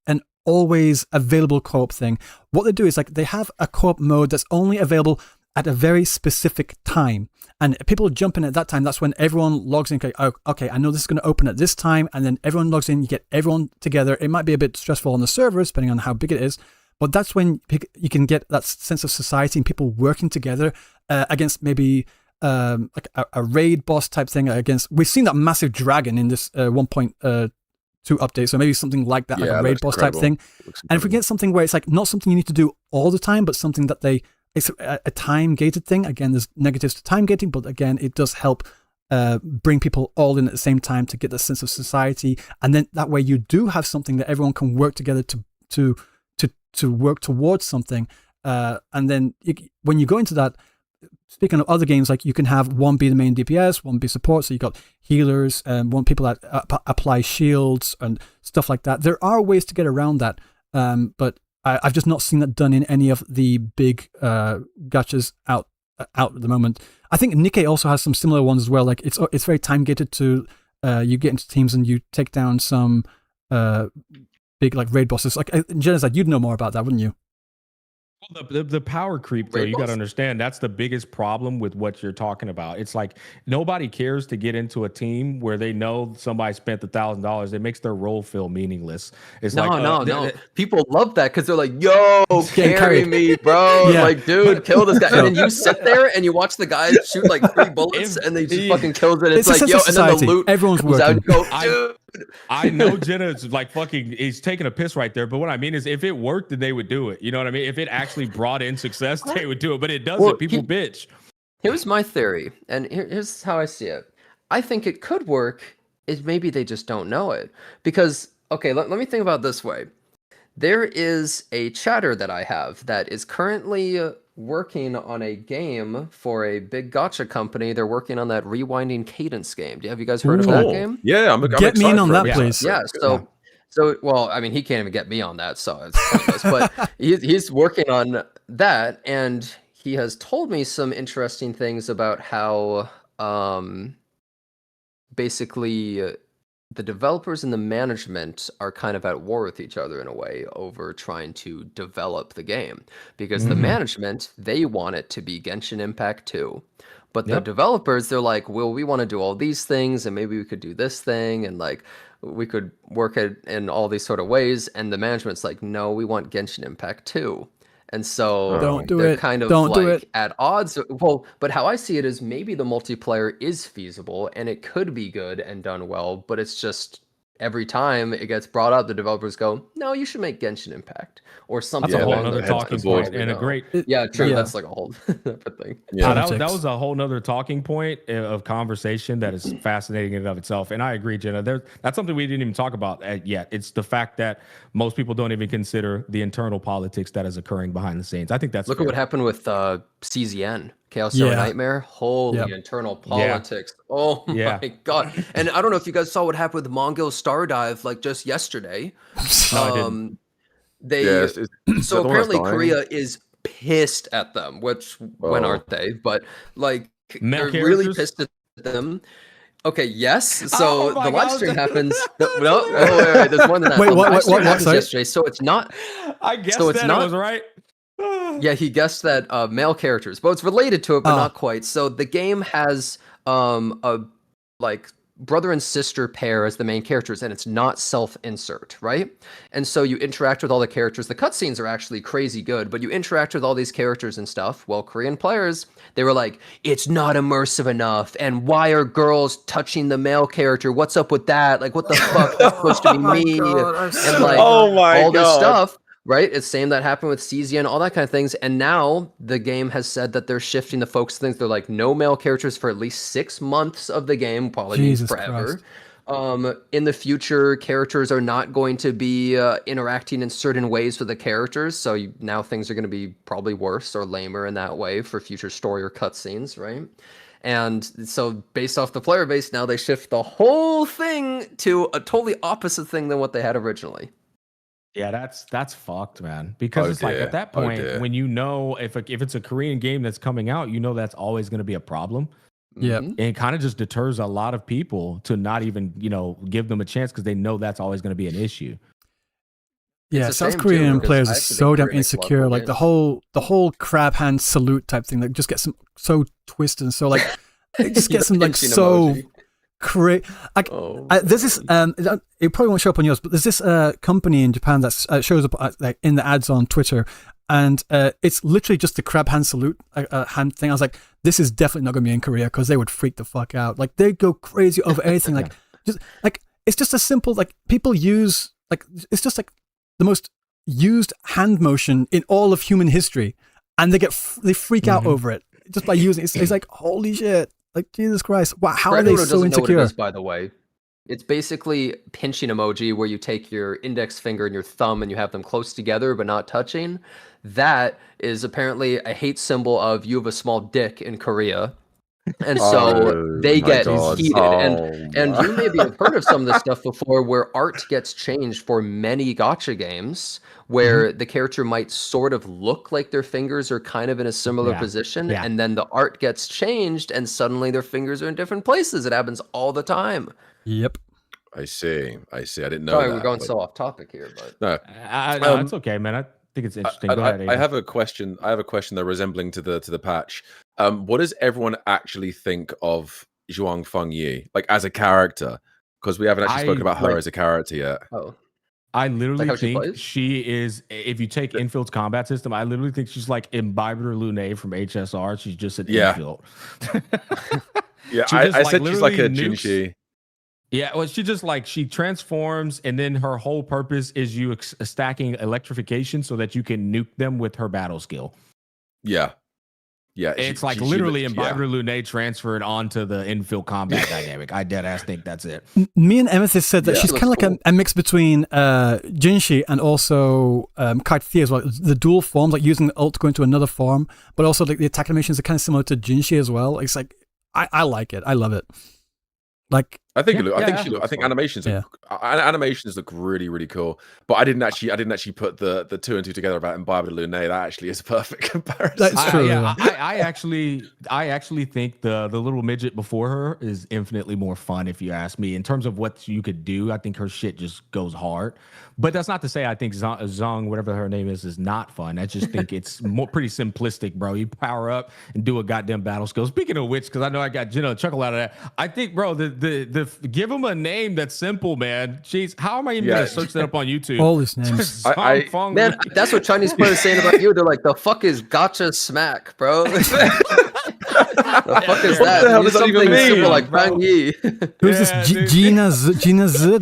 an always available co-op thing. What they do is like they have a co-op mode that's only available at a very specific time, and people jump in at that time. That's when everyone logs in. Okay, I know this is going to open at this time, and then everyone logs in. You get everyone together. It might be a bit stressful on the servers, depending on how big it is, but that's when you can get that sense of society and people working together against maybe like a raid boss type thing. Against, we've seen that massive dragon in this 1.2 update, so maybe something like that, like a raid boss type thing. And if we get something where it's like not something you need to do all the time, but something that it's a time-gated thing. Again, there's negatives to time-gating, but again, it does help bring people all in at the same time to get the sense of society. And then that way you do have something that everyone can work together to work towards something. And then when you go into that, speaking of other games, like you can have one be the main DPS, one be support. So you've got healers and one people that apply shields and stuff like that. There are ways to get around that, but I've just not seen that done in any of the big gachas out at the moment. I think Nikkei also has some similar ones as well. Like it's very time gated to you get into teams and you take down some big like raid bosses. Like Genocide, you'd know more about that, wouldn't you? The power creep, though, you got to understand, that's the biggest problem with what you're talking about. It's like nobody cares to get into a team where they know somebody spent $1,000. It makes their role feel meaningless. It's no. People love that because they're like, yo, carry me, bro. Yeah. Like, dude, kill this guy. And then you sit there and you watch the guys shoot like 3 bullets and they just fucking kills it. It's like, yo, and then the loot everyone's comes out and go, dude. I know Jenna's like he's taking a piss right there, but what I mean is if it worked, then they would do it. You know what I mean? If it actually brought in success, they would do it, but it doesn't. Well, people bitch. Here's my theory, and here's how I see it. I think it could work, is maybe they just don't know it. Because, okay, let me think about it this way. there is a chatter that I have that is currently working on a game for a big gacha company. They're working on that Rewinding Cadence game. Have you guys heard of that game? Yeah, I'm Get me in on that, it. please. Yeah. So, well, I mean, he can't even get me on that, so it's pointless. But he's working on that, and he has told me some interesting things about how basically the developers and the management are kind of at war with each other in a way over trying to develop the game, because the management, they want it to be Genshin Impact 2. But the developers, they're like, well, we want to do all these things, and maybe we could do this thing, and like we could work it in all these sort of ways. And the management's like, no, we want Genshin Impact 2. And so they're kind of like at odds. Well, but how I see it is maybe the multiplayer is feasible and it could be good and done well, but it's just every time it gets brought up, the developers go, no, you should make Genshin Impact or something. That's a whole along other those talking lines. point and a great. Yeah, true. That's like a whole different thing. Yeah, that was a whole nother talking point of conversation that is fascinating in and of itself. And I agree, Jenna. That's something we didn't even talk about yet. It's the fact that most people don't even consider the internal politics that is occurring behind the scenes. I think that's Look at what happened with CZN. Chaos Zero Nightmare. Holy internal politics. Oh my god. And I don't know if you guys saw what happened with Mongol Stardive like just yesterday. So apparently Korea is pissed at them, which when aren't they? But like they're really pissed at them. Okay, yes. So the live stream happens. Wait, there's more than that. Wait, the live stream happens sorry? yesterday, so it's not. I guess so it's that not, was right. Yeah, he guessed that male characters, but it's related to it, but not quite. So the game has a like brother and sister pair as the main characters, and it's not self-insert, right? And so you interact with all the characters. The cutscenes are actually crazy good, but you interact with all these characters and stuff. Well, Korean players, they were like, it's not immersive enough, and why are girls touching the male character? What's up with that? Like, what the fuck? That's supposed to be me. And like all this stuff. Right? It's same that happened with CZ and all that kind of things. And now the game has said that they're shifting the focus things. They're like, no male characters for at least 6 months of the game, probably means forever. In the future, characters are not going to be interacting in certain ways with the characters. So now things are going to be probably worse or lamer in that way for future story or cutscenes, right? And so based off the player base, now they shift the whole thing to a totally opposite thing than what they had originally. Yeah, that's fuckt, man. Because it's like at that point, when you know if it's a Korean game that's coming out, you know that's always going to be a problem. Yeah, and it kind of just deters a lot of people to not even give them a chance because they know that's always going to be an issue. Yeah, South Korean players are so damn insecure. Like the whole crab hand salute type thing, like just gets them so twisted and so like it just gets them like so. Like, this is it probably won't show up on yours, but there's this company in Japan that shows up like in the ads on Twitter, and it's literally just the crab hand salute hand thing. I was like, this is definitely not going to be in Korea because they would freak the fuck out. Like they go crazy over anything. Like just like it's just a simple like people use like it's just like the most used hand motion in all of human history, and they freak out over it just by using it. It's like holy shit. Like, Jesus Christ. Wow, how are they so insecure? Know what it is, by the way. It's basically pinching emoji where you take your index finger and your thumb and you have them close together but not touching. That is apparently a hate symbol of you have a small dick in Korea. And so they get heated. And you maybe have heard of some of this stuff before where art gets changed for many gacha games where the character might sort of look like their fingers are kind of in a similar position. Yeah. And then the art gets changed and suddenly their fingers are in different places. It happens all the time. Yep. I see. I didn't know Sorry, that. We're going so off topic here, but no, it's okay, man. I think it's interesting. Go ahead, I have a question. I have a question that resembling to the patch. What does everyone actually think of Zhuang Fengyi, like as a character? Because we haven't actually spoken about her as a character yet. I literally think she is. If you take Infield's combat system, I literally think she's like Imbiber Lune from HSR. She's just an Infield. Yeah, I said she's like a Jinshi. Yeah, well, she transforms, and then her whole purpose is you stacking electrification so that you can nuke them with her battle skill. Yeah. Yeah, it's like literally Imbibed Lune transferred onto the infield combat dynamic. I dead ass think that's it. Me and Amethyst said that she's kind of like a mix between Jinshi and also Kite as well. The dual forms, like using the ult to go into another form, but also like the attack animations are kind of similar to Jinshi as well. It's like I like it. I love it. Like I think animations look really, really cool. But I didn't actually put the 2 and 2 together about Imbibed Lune. That actually is a perfect comparison. That's true. I actually think the little midget before her is infinitely more fun, if you ask me. In terms of what you could do, I think her shit just goes hard. But that's not to say I think Zong, whatever her name is not fun. I just think it's pretty simplistic, bro. You power up and do a goddamn battle skill. Speaking of which, because I know I got a chuckle out of that. I think, bro, the give him a name that's simple, man. Jeez, how am I even gonna search that up on YouTube? All these names. Man, that's what Chinese players are saying about you. They're like, the fuck is gotcha smack, bro? The fuck is that? What the hell does that even mean? Simple like Fang Yi. Who's this? Gina Z?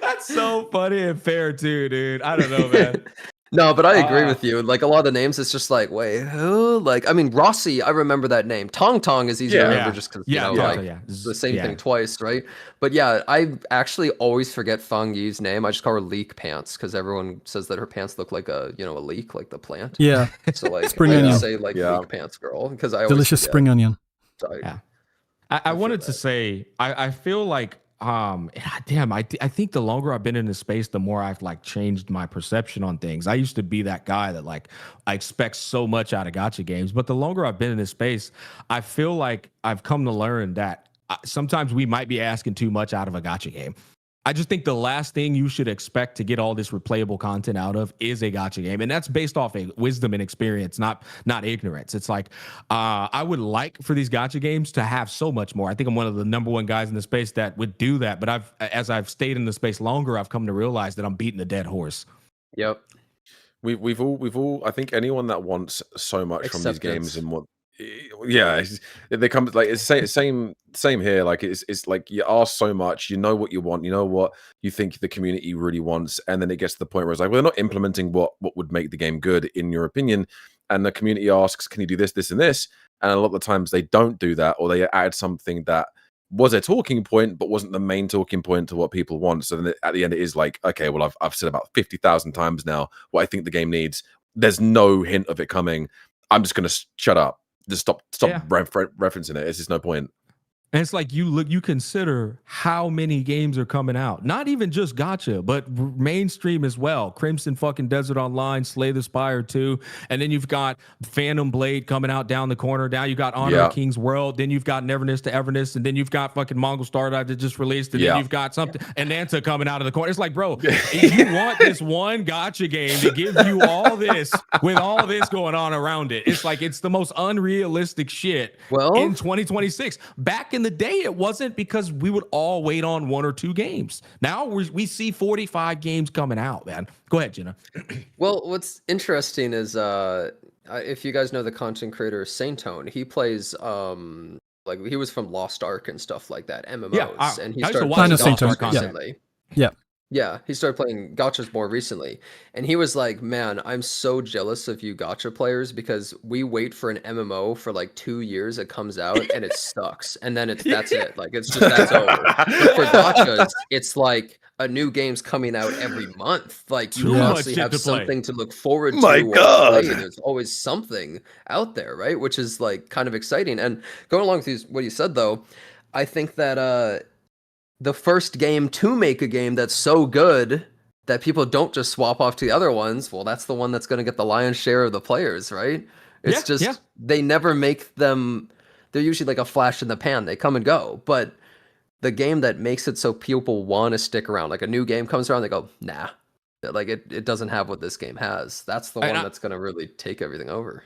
That's so funny and fair too, dude. I don't know, man. No, but I agree with you. Like a lot of the names, it's just like, wait, who? Like, I mean, Rossi, I remember that name. Tong Tong is easy to remember just because, it's the same thing twice, right? But yeah, I actually always forget Fang Yi's name. I just call her Leek Pants because everyone says that her pants look like a leek, like the plant. Yeah. So like, spring I onion. Say like Leek Pants girl because I always delicious forget. spring onion. So I wanted to say, I feel like, damn, I think the longer I've been in this space, the more I've like changed my perception on things. I used to be that guy that like I expect so much out of gacha games, but the longer I've been in this space, I feel like I've come to learn that sometimes we might be asking too much out of a gacha game. I just think the last thing you should expect to get all this replayable content out of is a gacha game. And that's based off a wisdom and experience, not ignorance. It's like, I would like for these gacha games to have so much more. I think I'm one of the number one guys in the space that would do that. But as I've stayed in the space longer, I've come to realize that I'm beating a dead horse. Yep. We've all, I think anyone that wants so much from these games and what, they come like it's same here. Like it's like you ask so much, you know what you want, you know what you think the community really wants, and then it gets to the point where it's like, well, they're not implementing what would make the game good in your opinion, and the community asks, can you do this, this, and this? And a lot of the times they don't do that, or they add something that was a talking point but wasn't the main talking point to what people want. So then at the end it is like, okay, well I've said about 50,000 times now what I think the game needs. There's no hint of it coming. I'm just gonna shut up. Just stop referencing it. It's just no point. And it's like you consider how many games are coming out. Not even just gacha, but mainstream as well. Crimson fucking Desert Online, Slay the Spire 2, and then you've got Phantom Blade coming out down the corner. Now you got Honor of King's World. Then you've got Neverness to Everness, and then you've got fucking Mongol Star Dive that just released, and then you've got something and Nanta coming out of the corner. It's like, bro, if you want this one gacha game to give you all this with all this going on around it, it's like it's the most unrealistic shit in 2026. Back in the day, it wasn't, because we would all wait on 1 or 2 games. Now we see 45 games coming out, man. Go ahead, Jenna. Well, what's interesting is if you guys know the content creator Saintone, he plays like he was from Lost Ark and stuff like that, MMOs, and he started playing Lost Ark recently. Yeah, he started playing gachas more recently, and he was like, man, I'm so jealous of you gacha players because we wait for an MMO for like 2 years, it comes out and it sucks, and then that's it, like it's just that's over. But for gachas, it's like a new game's coming out every month, like you constantly have something to look forward to. My God, there's always something out there, right? Which is like kind of exciting. And going along with what you said though, I think that the first game to make a game that's so good that people don't just swap off to the other ones, well, that's the one that's going to get the lion's share of the players, right? It's they never make them, they're usually like a flash in the pan. They come and go. But the game that makes it so people want to stick around, like a new game comes around, they go, nah. Like it doesn't have what this game has. That's the one that's going to really take everything over.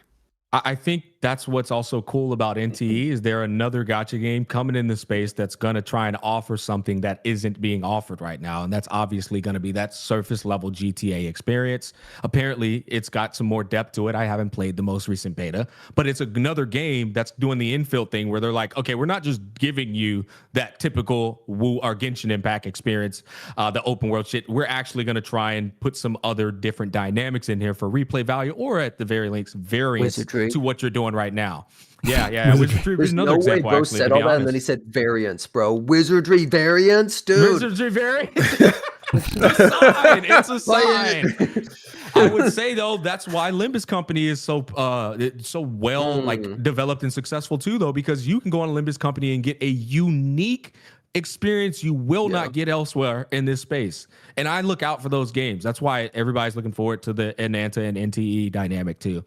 I think that's what's also cool about NTE is they're another gacha game coming in the space that's going to try and offer something that isn't being offered right now. And that's obviously going to be that surface level GTA experience. Apparently, it's got some more depth to it. I haven't played the most recent beta, but it's another game that's doing the infill thing where they're like, okay, we're not just giving you that typical Wu or Genshin Impact experience, the open world shit. We're actually going to try and put some other different dynamics in here for replay value, or at the very least, variance to what you're doing right now. Yeah. Wizardry was another example. Bro actually, said to be all that, honest. and then he said variants, bro. Wizardry variants, dude. Wizardry variants. It's a sign. I would say though, that's why Limbus Company is so well like developed and successful too, though, because you can go on Limbus Company and get a unique experience you will not get elsewhere in this space. And I look out for those games. That's why everybody's looking forward to the Enanta and NTE dynamic too.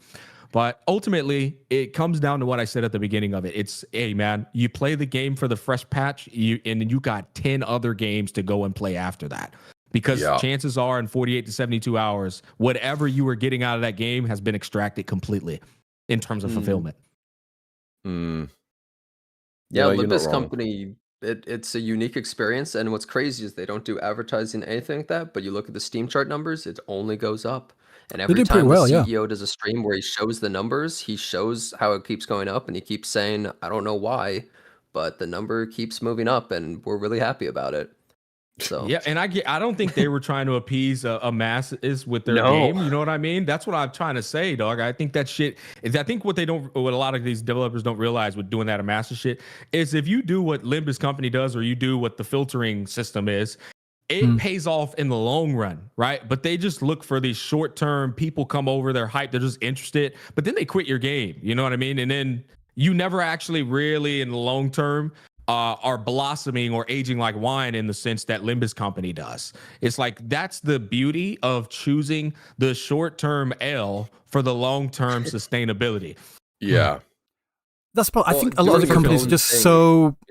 But ultimately, it comes down to what I said at the beginning of it. It's, hey, man, you play the game for the fresh patch, and then you got 10 other games to go and play after that. Because chances are in 48 to 72 hours, whatever you were getting out of that game has been extracted completely in terms of fulfillment. Yeah, Limbus Company, it's a unique experience. And what's crazy is they don't do advertising, anything like that. But you look at the Steam chart numbers, it only goes up. And every time the CEO does a stream where he shows the numbers, he shows how it keeps going up, and he keeps saying, I don't know why, but the number keeps moving up, and we're really happy about it. So yeah, and I don't think they were trying to appease a masses with their game. You know what I mean? That's what I'm trying to say, dog. I think that shit is. I think what a lot of these developers don't realize with doing that masses shit is if you do what Limbus Company does, or you do what the filtering system is, it pays off in the long run, right? But they just look for these short-term people come over, they're hyped, they're just interested, but then they quit your game. You know what I mean? And then you never actually really in the long term are blossoming or aging like wine in the sense that Limbus Company does. It's like that's the beauty of choosing the short-term L for the long-term sustainability. Yeah. That's probably, I think a lot of the companies are just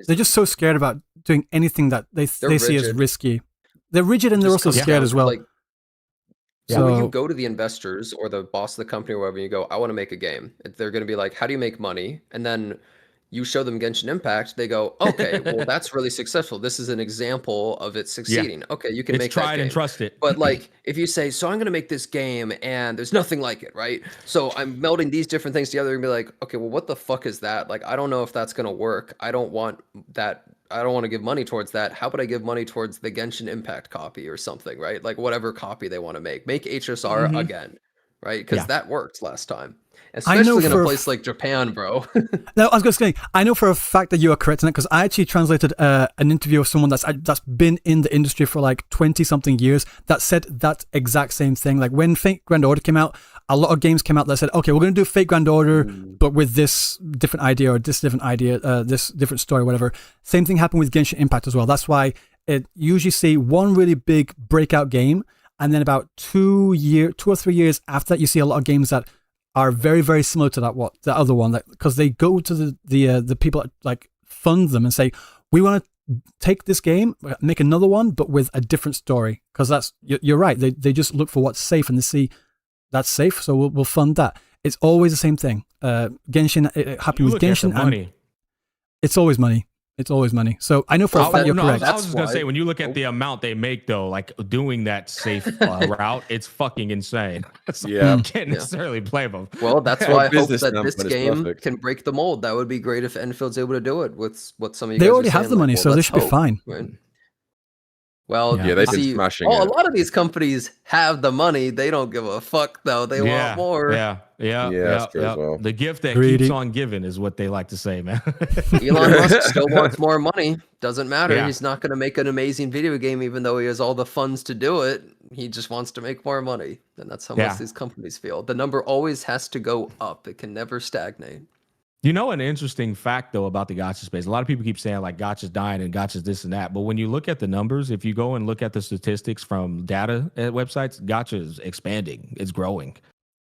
they're just so scared about doing anything that they see as risky. They're rigid, and they're also scared as well. So when you go to the investors or the boss of the company or whatever, you go, I want to make a game. They're going to be like, how do you make money? And then you show them Genshin Impact. They go, okay, well, that's really successful. This is an example of it succeeding. Okay, you can make that game. Tried and trusted. But like, if you say, so I'm going to make this game and there's nothing like it, right? So I'm melding these different things together and be like, okay, well, what the fuck is that? Like, I don't know if that's going to work. I don't want that. I don't want to give money towards that. How about I give money towards the Genshin Impact copy or something, right? Like whatever copy they want to make. Make HSR again, right? Because that worked last time. Especially in a place like Japan, bro. No, I was going to say, I know for a fact that you are correct in it, because I actually translated an interview of someone that's been in the industry for like 20-something years that said that exact same thing. Like when Fate Grand Order came out, a lot of games came out that said, okay, we're going to do Fate Grand Order, but with this different idea or this different idea, this different story, whatever. Same thing happened with Genshin Impact as well. That's why it usually see one really big breakout game, and then about 2 or 3 years after that, you see a lot of games that are very, very similar to the other one, because they go to the people that like fund them and say, we want to take this game, make another one, but with a different story. Because that's, you're right, they just look for what's safe, and they see that's safe, so we'll fund that. It's always the same thing. Genshin, it happened with Genshin, and it's always money. It's always money. So I know for a fact you're correct. I was just going to say, when you look at the amount they make, though, like doing that safe route, it's fucking insane. You can't necessarily blame them. Well, that's why I hope that this game can break the mold. That would be great if Enfield's able to do it with what some of you guys They already have the money, so they should be fine. Right? Well, they've been smashing it. A lot of these companies have the money. They don't give a fuck, though. They want more. That's true as well. The gift that keeps on giving is what they like to say, man. Elon Musk still wants more money. Doesn't matter. He's not going to make an amazing video game, even though he has all the funds to do it. He just wants to make more money. And that's how most of these companies feel. The number always has to go up. It can never stagnate. You know, an interesting fact, though, about the gacha space, a lot of people keep saying, like, gacha's dying and gacha's this and that. But when you look at the numbers, if you go and look at the statistics from data at websites, gacha is expanding. It's growing.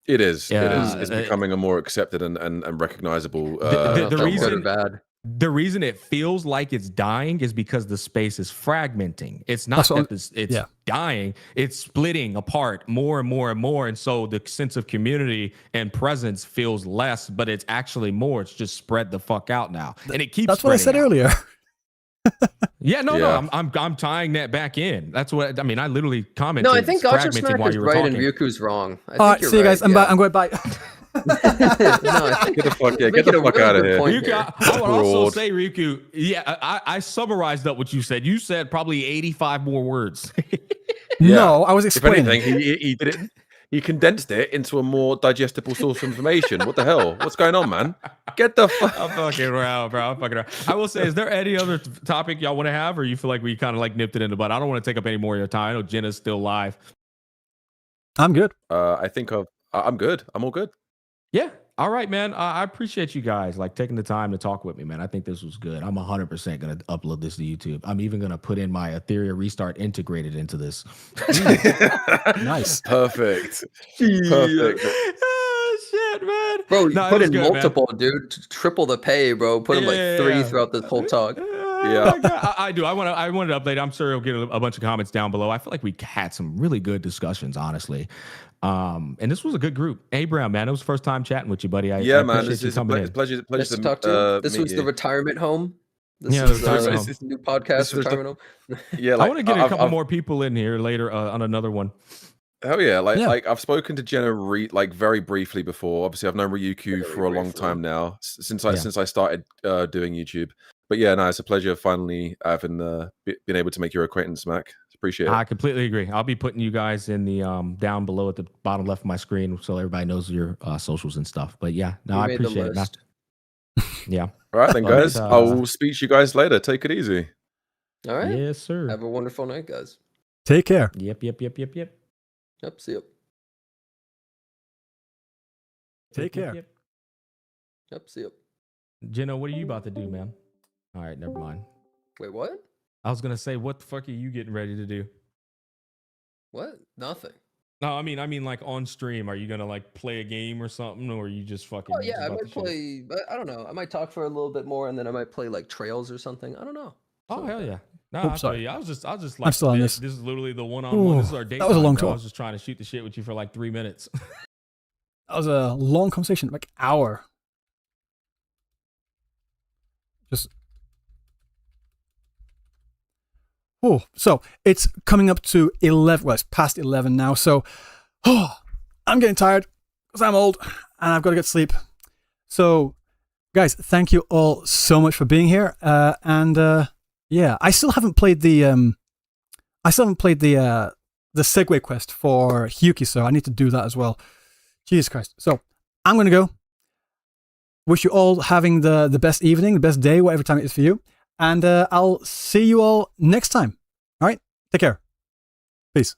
It is. It is. It's becoming a more accepted and recognizable. The the reason it feels like it's dying is because the space is fragmenting. It's not that it's dying, it's splitting apart more and more and more. And so the sense of community and presence feels less, but it's actually more. It's just spread the fuck out now. And it keeps That's what I said earlier. No, I'm tying that back in. That's what I mean. I literally commented. No, I think Gotcha Smack is right and Ryuku's wrong. I think you're see you guys. right, I'm going bye. No, I think Get the fuck out of here. Ryuku, I would also say, Ryuku, I summarized up what you said. You said probably 85 more words. No, I was explaining. If anything, he did it. He condensed it into a more digestible source of information. What the hell? What's going on, man? Get the fuck. I'm fucking around, bro. I'm fucking around. I will say, is there any other topic y'all want to have, or you feel like we kind of like nipped it in the butt? I don't want to take up any more of your time. I know Jenna's still live. I'm good. I'm good. I'm all good. Yeah. All right, man. I appreciate you guys like taking the time to talk with me, man. I think this was good. I'm 100% going to upload this to YouTube. I'm even going to put in my Ethereum restart integrated into this. Nice. Perfect. Oh, shit, man. Bro, put in good, multiple, man. Dude. Triple the pay, bro. Put in like 3 throughout this whole talk. Yeah, I do. I wanted to update. I'm sure you'll get a bunch of comments down below. I feel like we had some really good discussions, honestly. And this was a good group. Abraham, man, it was the first time chatting with you, buddy. I man, it's a pleasure to talk to you. This was the retirement home. This is new podcast, retirement home. Yeah, I want to get a couple more people in here later on another one. Hell yeah. Like I've spoken to Jenna very briefly before. Obviously, I've known Ryuku for a long time now, since I started doing YouTube. But yeah, no, it's a pleasure finally having been able to make your acquaintance, Mac. Appreciate it. I completely agree. I'll be putting you guys in the down below at the bottom left of my screen so everybody knows your socials and stuff. But yeah, no, I appreciate it, man. Yeah. All right then, guys. I will speak to you guys later. Take it easy. All right. Yes, sir. Have a wonderful night, guys. Take care. Yep. Yep, see you. Take care. Yep, see you. Jenna, what are you about to do, man? All right, never mind. Wait, what? I was gonna say, what the fuck are you getting ready to do? What? Nothing. No, I mean, like on stream, are you gonna like play a game or something, or are you just fucking? Oh yeah, I might play. I don't know. I might talk for a little bit more, and then I might play like Trails or something. I don't know. Oh hell yeah! No, Oops, sorry. I was just like, I'm still on this. This is literally the one-on-one. This is our date. That was a long talk. I was just trying to shoot the shit with you for like 3 minutes. That was a long conversation, like hour. Just. Oh, so it's coming up to 11. Well, it's past 11 now. So, I'm getting tired because I'm old and I've got to get sleep. So, guys, thank you all so much for being here. Yeah, I still haven't played the the segue quest for Hyuki, so I need to do that as well. Jesus Christ. So, I'm going to go. Wish you all having the best evening, the best day, whatever time it is for you. And I'll see you all next time. All right? Take care. Peace.